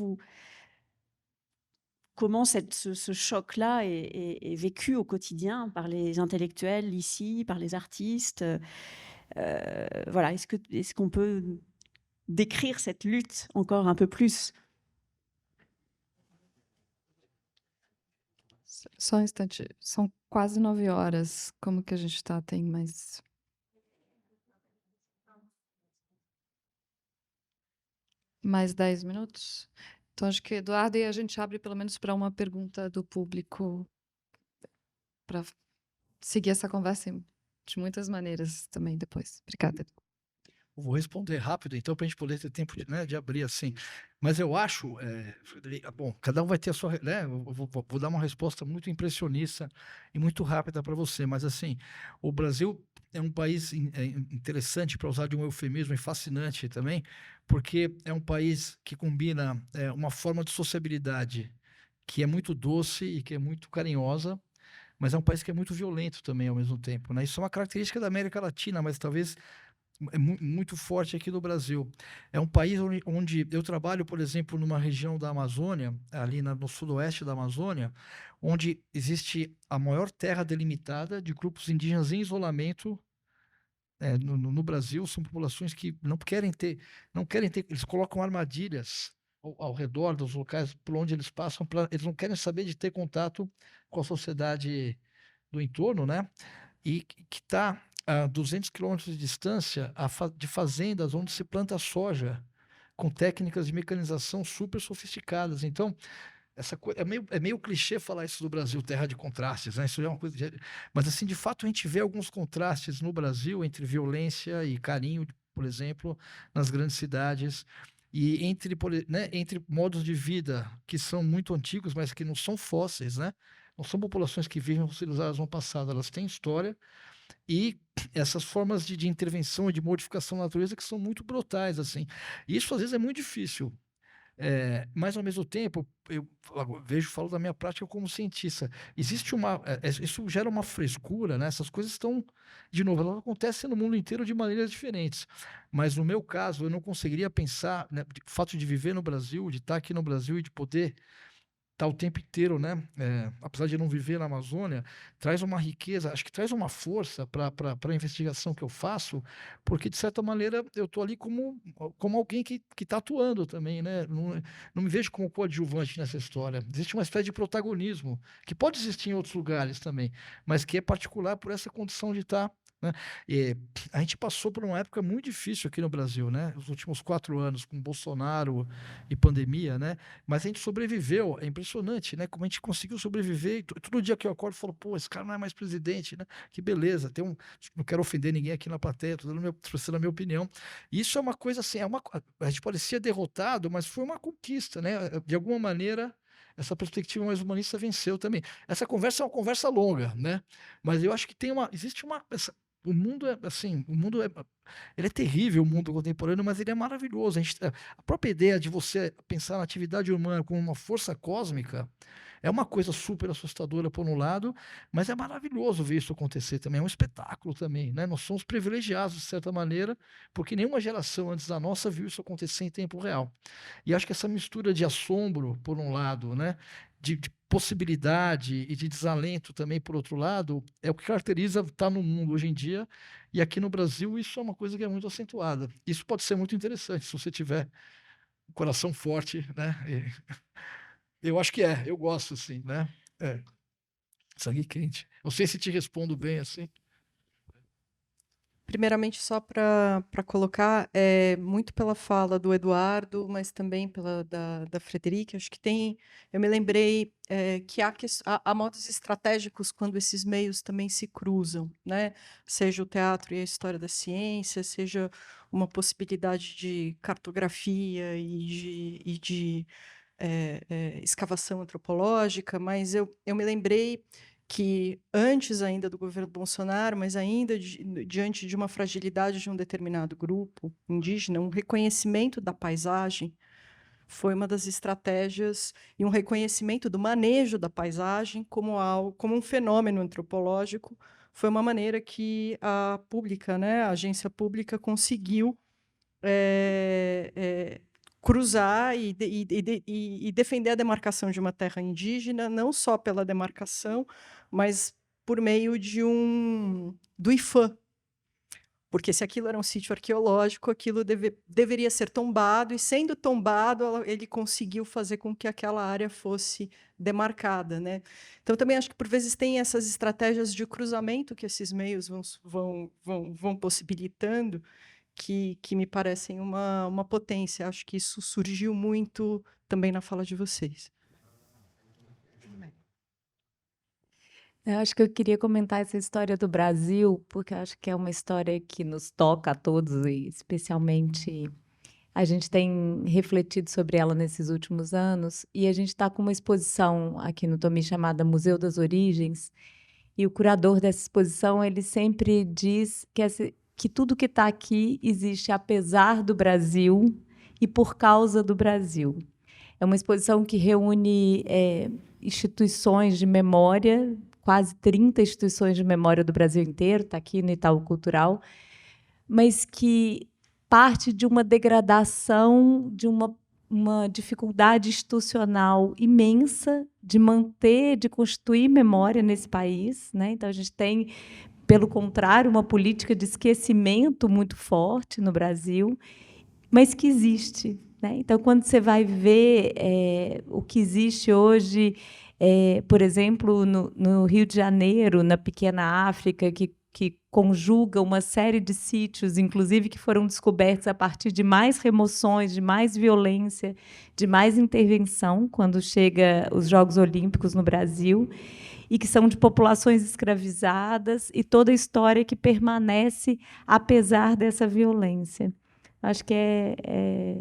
ce choc-là est vécu au quotidien par les intellectuels ici, par les artistes. Voilà, est-ce qu'on peut décrire cette lutte encore un peu plus? Só um instante, são quase 9 horas. Como que a gente tá? Tem mais 10 minutos? Então acho que Eduardo e a gente abre pelo menos para uma pergunta do público para seguir essa conversa de muitas maneiras também depois. Obrigada. Vou responder rápido, então, para a gente poder ter tempo de, né, de abrir assim. Mas eu acho, Frederica, bom, cada um vai ter a sua, né? Eu vou dar uma resposta muito impressionista e muito rápida para você, mas assim, o Brasil é um país interessante, para usar de um eufemismo, e fascinante também, porque é um país que combina uma forma de sociabilidade que é muito doce e que é muito carinhosa, mas é um país que é muito violento também ao mesmo tempo, né? Isso é uma característica da América Latina, mas talvez muito forte aqui no Brasil. É um país onde eu trabalho, por exemplo, numa região da Amazônia, ali no sudoeste da Amazônia, onde existe a maior terra delimitada de grupos indígenas em isolamento no Brasil. São populações que não querem ter, eles colocam armadilhas ao redor dos locais por onde eles passam, eles não querem saber de ter contato com a sociedade do entorno, né? E que está a 200 quilômetros de distância de fazendas onde se planta soja, com técnicas de mecanização super sofisticadas. Então, é meio clichê falar isso do Brasil, terra de contrastes, né? Isso é uma coisa. Mas, assim, de fato, a gente vê alguns contrastes no Brasil entre violência e carinho, por exemplo, nas grandes cidades. E entre modos de vida que são muito antigos, mas que não são fósseis, né? Não são populações que vivem civilizadas no passado, elas têm história, e essas formas de intervenção e de modificação da natureza que são muito brutais, assim. E isso às vezes é muito difícil. Mas ao mesmo tempo, eu falo da minha prática como cientista. Existe isso gera uma frescura, né? Essas coisas estão, de novo, elas acontecem no mundo inteiro de maneiras diferentes. Mas no meu caso, eu não conseguiria pensar, né, o fato de viver no Brasil, de estar aqui no Brasil e de poder tá o tempo inteiro, né? Apesar de não viver na Amazônia, traz uma riqueza, acho que traz uma força para a investigação que eu faço, porque de certa maneira eu estou ali como alguém que está atuando também, né? Não me vejo como coadjuvante nessa história. Existe uma espécie de protagonismo que pode existir em outros lugares também, mas que é particular por essa condição de estar, né? E a gente passou por uma época muito difícil aqui no Brasil, né? Os últimos 4 anos com Bolsonaro e pandemia, né? Mas a gente sobreviveu, é impressionante, né? Como a gente conseguiu sobreviver. Todo dia que eu acordo, eu falo, pô, esse cara não é mais presidente, né? Que beleza, não quero ofender ninguém aqui na plateia, estou expressando a minha opinião. E isso é uma coisa assim, a gente parecia derrotado, mas foi uma conquista, né? De alguma maneira, essa perspectiva mais humanista venceu também. Essa conversa é uma conversa longa, né? Mas eu acho que o mundo é assim, ele é terrível, o mundo contemporâneo, mas ele é maravilhoso. A própria ideia de você pensar na atividade humana como uma força cósmica é uma coisa super assustadora por um lado, mas é maravilhoso ver isso acontecer também. É um espetáculo também, né? Nós somos privilegiados de certa maneira, porque nenhuma geração antes da nossa viu isso acontecer em tempo real. E acho que essa mistura de assombro, por um lado, né? De possibilidade e de desalento também, por outro lado, é o que caracteriza estar no mundo hoje em dia. E aqui no Brasil, isso é uma coisa que é muito acentuada. Isso pode ser muito interessante, se você tiver um coração forte, né? Eu acho que eu gosto, assim, né? Sangue quente. Não sei se te respondo bem, assim. Primeiramente, só para colocar, muito pela fala do Eduardo, mas também pela da Frederica, acho que eu me lembrei que há modos estratégicos quando esses meios também se cruzam, né? Seja o teatro e a história da ciência, seja uma possibilidade de cartografia e de escavação antropológica, mas eu me lembrei que antes ainda do governo Bolsonaro, mas ainda diante de uma fragilidade de um determinado grupo indígena, um reconhecimento da paisagem foi uma das estratégias e um reconhecimento do manejo da paisagem como um fenômeno antropológico foi uma maneira que a pública, né, a agência pública conseguiu cruzar e defender a demarcação de uma terra indígena, não só pela demarcação, mas por meio do IFAM, porque se aquilo era um sítio arqueológico, aquilo deveria ser tombado, e sendo tombado, ele conseguiu fazer com que aquela área fosse demarcada, né? Então, também acho que, por vezes, tem essas estratégias de cruzamento que esses meios vão possibilitando, que me parecem uma potência. Acho que isso surgiu muito também na fala de vocês. Eu acho que eu queria comentar essa história do Brasil, porque eu acho que é uma história que nos toca a todos, e especialmente a gente tem refletido sobre ela nesses últimos anos, e a gente está com uma exposição aqui no Tomi chamada Museu das Origens, e o curador dessa exposição, ele sempre diz que tudo que está aqui existe apesar do Brasil e por causa do Brasil. É uma exposição que reúne instituições de memória, quase 30 instituições de memória do Brasil inteiro, está aqui no Itaú Cultural, mas que parte de uma degradação, de uma dificuldade institucional imensa de manter, de constituir memória nesse país, né? Então, a gente tem, pelo contrário, uma política de esquecimento muito forte no Brasil, mas que existe, né? Então, quando você vai ver o que existe hoje, por exemplo, no Rio de Janeiro, na Pequena África, que conjuga uma série de sítios, inclusive que foram descobertos a partir de mais remoções, de mais violência, de mais intervenção, quando chega os Jogos Olímpicos no Brasil, e que são de populações escravizadas, e toda a história que permanece apesar dessa violência. Acho que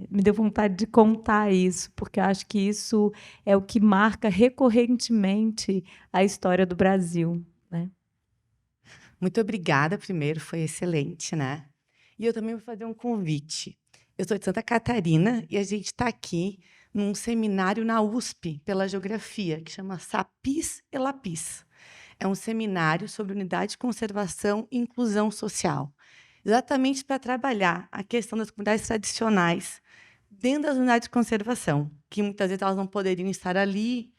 me deu vontade de contar isso, porque acho que isso é o que marca recorrentemente a história do Brasil, né? Muito obrigada, primeiro, foi excelente, né? E eu também vou fazer um convite. Eu sou de Santa Catarina e a gente está aqui num seminário na USP pela geografia, que chama Sapis e Lapis. É um seminário sobre unidade de conservação e inclusão social, exatamente para trabalhar a questão das comunidades tradicionais dentro das unidades de conservação, que muitas vezes elas não poderiam estar ali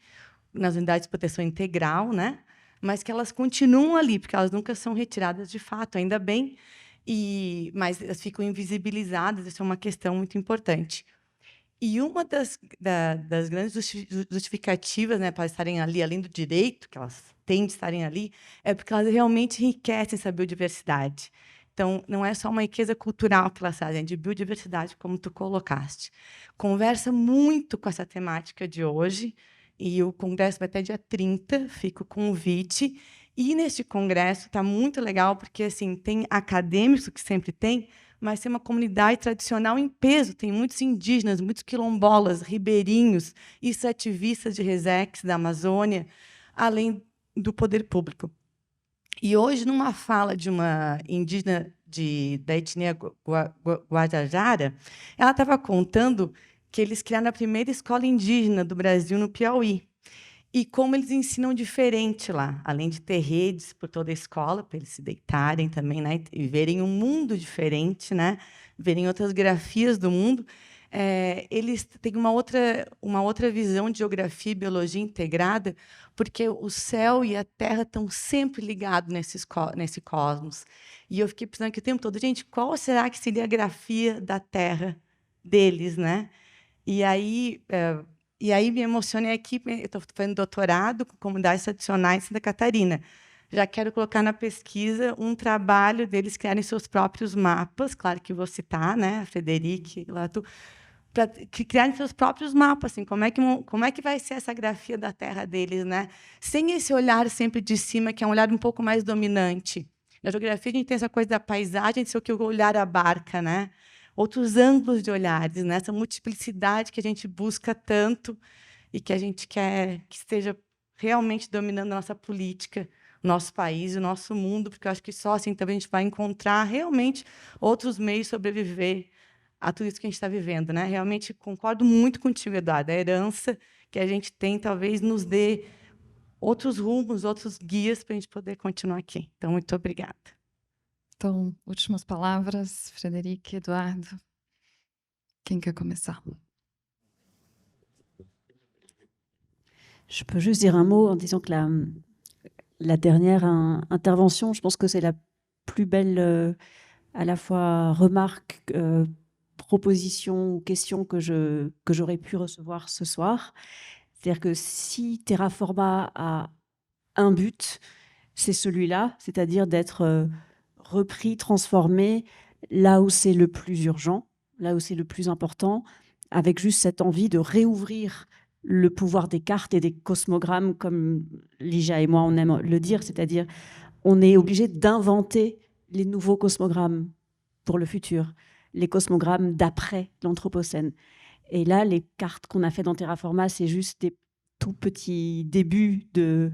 nas unidades de proteção integral, né? Mas que elas continuam ali, porque elas nunca são retiradas de fato, ainda bem, mas elas ficam invisibilizadas, isso é uma questão muito importante. E uma das grandes justificativas, né, para estarem ali, além do direito que elas têm de estarem ali, é porque elas realmente enriquecem essa biodiversidade. Então, não é só uma riqueza cultural que elas trazem, é de biodiversidade, como tu colocaste. Conversa muito com essa temática de hoje, e o congresso vai até dia 30, fica o convite. E neste congresso está muito legal, porque assim, tem acadêmicos, que sempre tem, mas tem uma comunidade tradicional em peso. Tem muitos indígenas, muitos quilombolas, ribeirinhos, isso ativistas de Resex, da Amazônia, além do poder público. E hoje, numa fala de uma indígena da etnia Guajajara, ela estava contando que eles criaram a primeira escola indígena do Brasil, no Piauí. E como eles ensinam diferente lá, além de ter redes por toda a escola, para eles se deitarem também, né, e verem um mundo diferente, né, verem outras grafias do mundo, eles têm uma outra visão de geografia e biologia integrada, porque o céu e a terra estão sempre ligados nesse cosmos. E eu fiquei pensando aqui o tempo todo, gente, qual será que seria a grafia da terra deles, né? E aí me emocionei aqui, eu estou fazendo doutorado com comunidades tradicionais em Santa Catarina. Já quero colocar na pesquisa um trabalho deles criarem seus próprios mapas, claro que vou citar, né, a Frederic, para criarem seus próprios mapas, assim, como é que vai ser essa grafia da terra deles, né? Sem esse olhar sempre de cima, que é um olhar um pouco mais dominante. Na geografia, a gente tem essa coisa da paisagem, de ser o que o olhar abarca, né? Outros ângulos de olhares, né? Essa multiplicidade que a gente busca tanto e que a gente quer que esteja realmente dominando a nossa política, o nosso país, o nosso mundo, porque eu acho que só assim também a gente vai encontrar realmente outros meios de sobreviver a tudo isso que a gente está vivendo, né? Realmente concordo muito contigo, Eduardo. A herança que a gente tem talvez nos dê outros rumos, outros guias para a gente poder continuar aqui. Então, muito obrigada. Então, últimas palavras, Frederic, Eduardo. Quem quer começar? Je peux juste dire un mot en disant que la dernière intervention, je pense que c'est la plus belle à la fois remarque, proposition ou question que j'aurais pu recevoir ce soir. C'est-à-dire que si Terraforma a un but, c'est celui-là, c'est-à-dire d'être repris, transformé là où c'est le plus urgent, là où c'est le plus important, avec juste cette envie de réouvrir le pouvoir des cartes et des cosmogrammes, comme Lija et moi on aime le dire, c'est-à-dire on est obligé d'inventer les nouveaux cosmogrammes pour le futur, les cosmogrammes d'après l'Anthropocène. Et là, les cartes qu'on a fait dans Terraforma, c'est juste des tout petits débuts de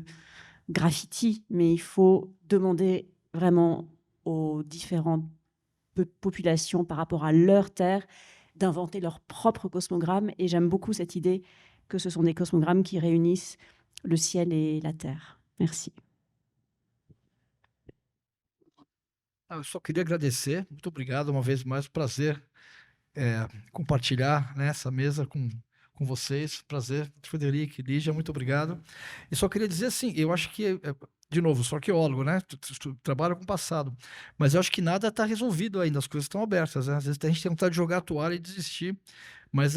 graffiti, mais il faut demander vraiment aux différentes populations par rapport à leur terre d'inventer leur propre cosmogramme. Et j'aime beaucoup cette idée que ce sont des cosmogrammes qui réunissent le ciel et la terre. Merci. Eu só queria agradecer, muito obrigado uma vez mais, prazer compartilhar nessa mesa com vocês, prazer, Frederic, Lígia, muito obrigado. E só queria dizer assim, eu acho que, de novo, sou arqueólogo, né? Trabalho com o passado, mas eu acho que nada está resolvido ainda, as coisas estão abertas, né? Às vezes a gente tem vontade de jogar a toalha e desistir, mas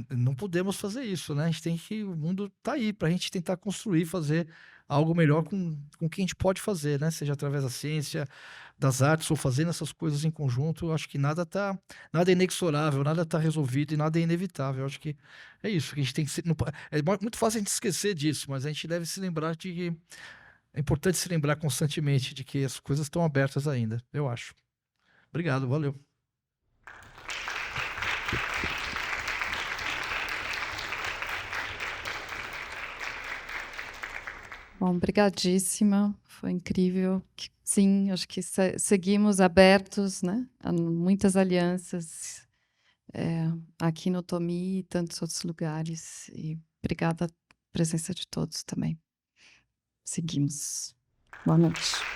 não podemos fazer isso, né? A gente tem que, o mundo está aí para a gente tentar construir, fazer algo melhor com o que a gente pode fazer, né? Seja através da ciência, das artes, ou fazendo essas coisas em conjunto. Eu acho que nada é inexorável, nada está resolvido e nada é inevitável. Eu acho que é isso, que a gente tem que ser, é muito fácil a gente esquecer disso, mas a gente deve se lembrar de que é importante se lembrar constantemente de que as coisas estão abertas ainda, eu acho. Obrigado, valeu. Bom, obrigadíssima, foi incrível. Sim, acho que seguimos abertos, né, a muitas alianças aqui no Tomi e tantos outros lugares. E obrigada a presença de todos também. Seguimos. Boa noite.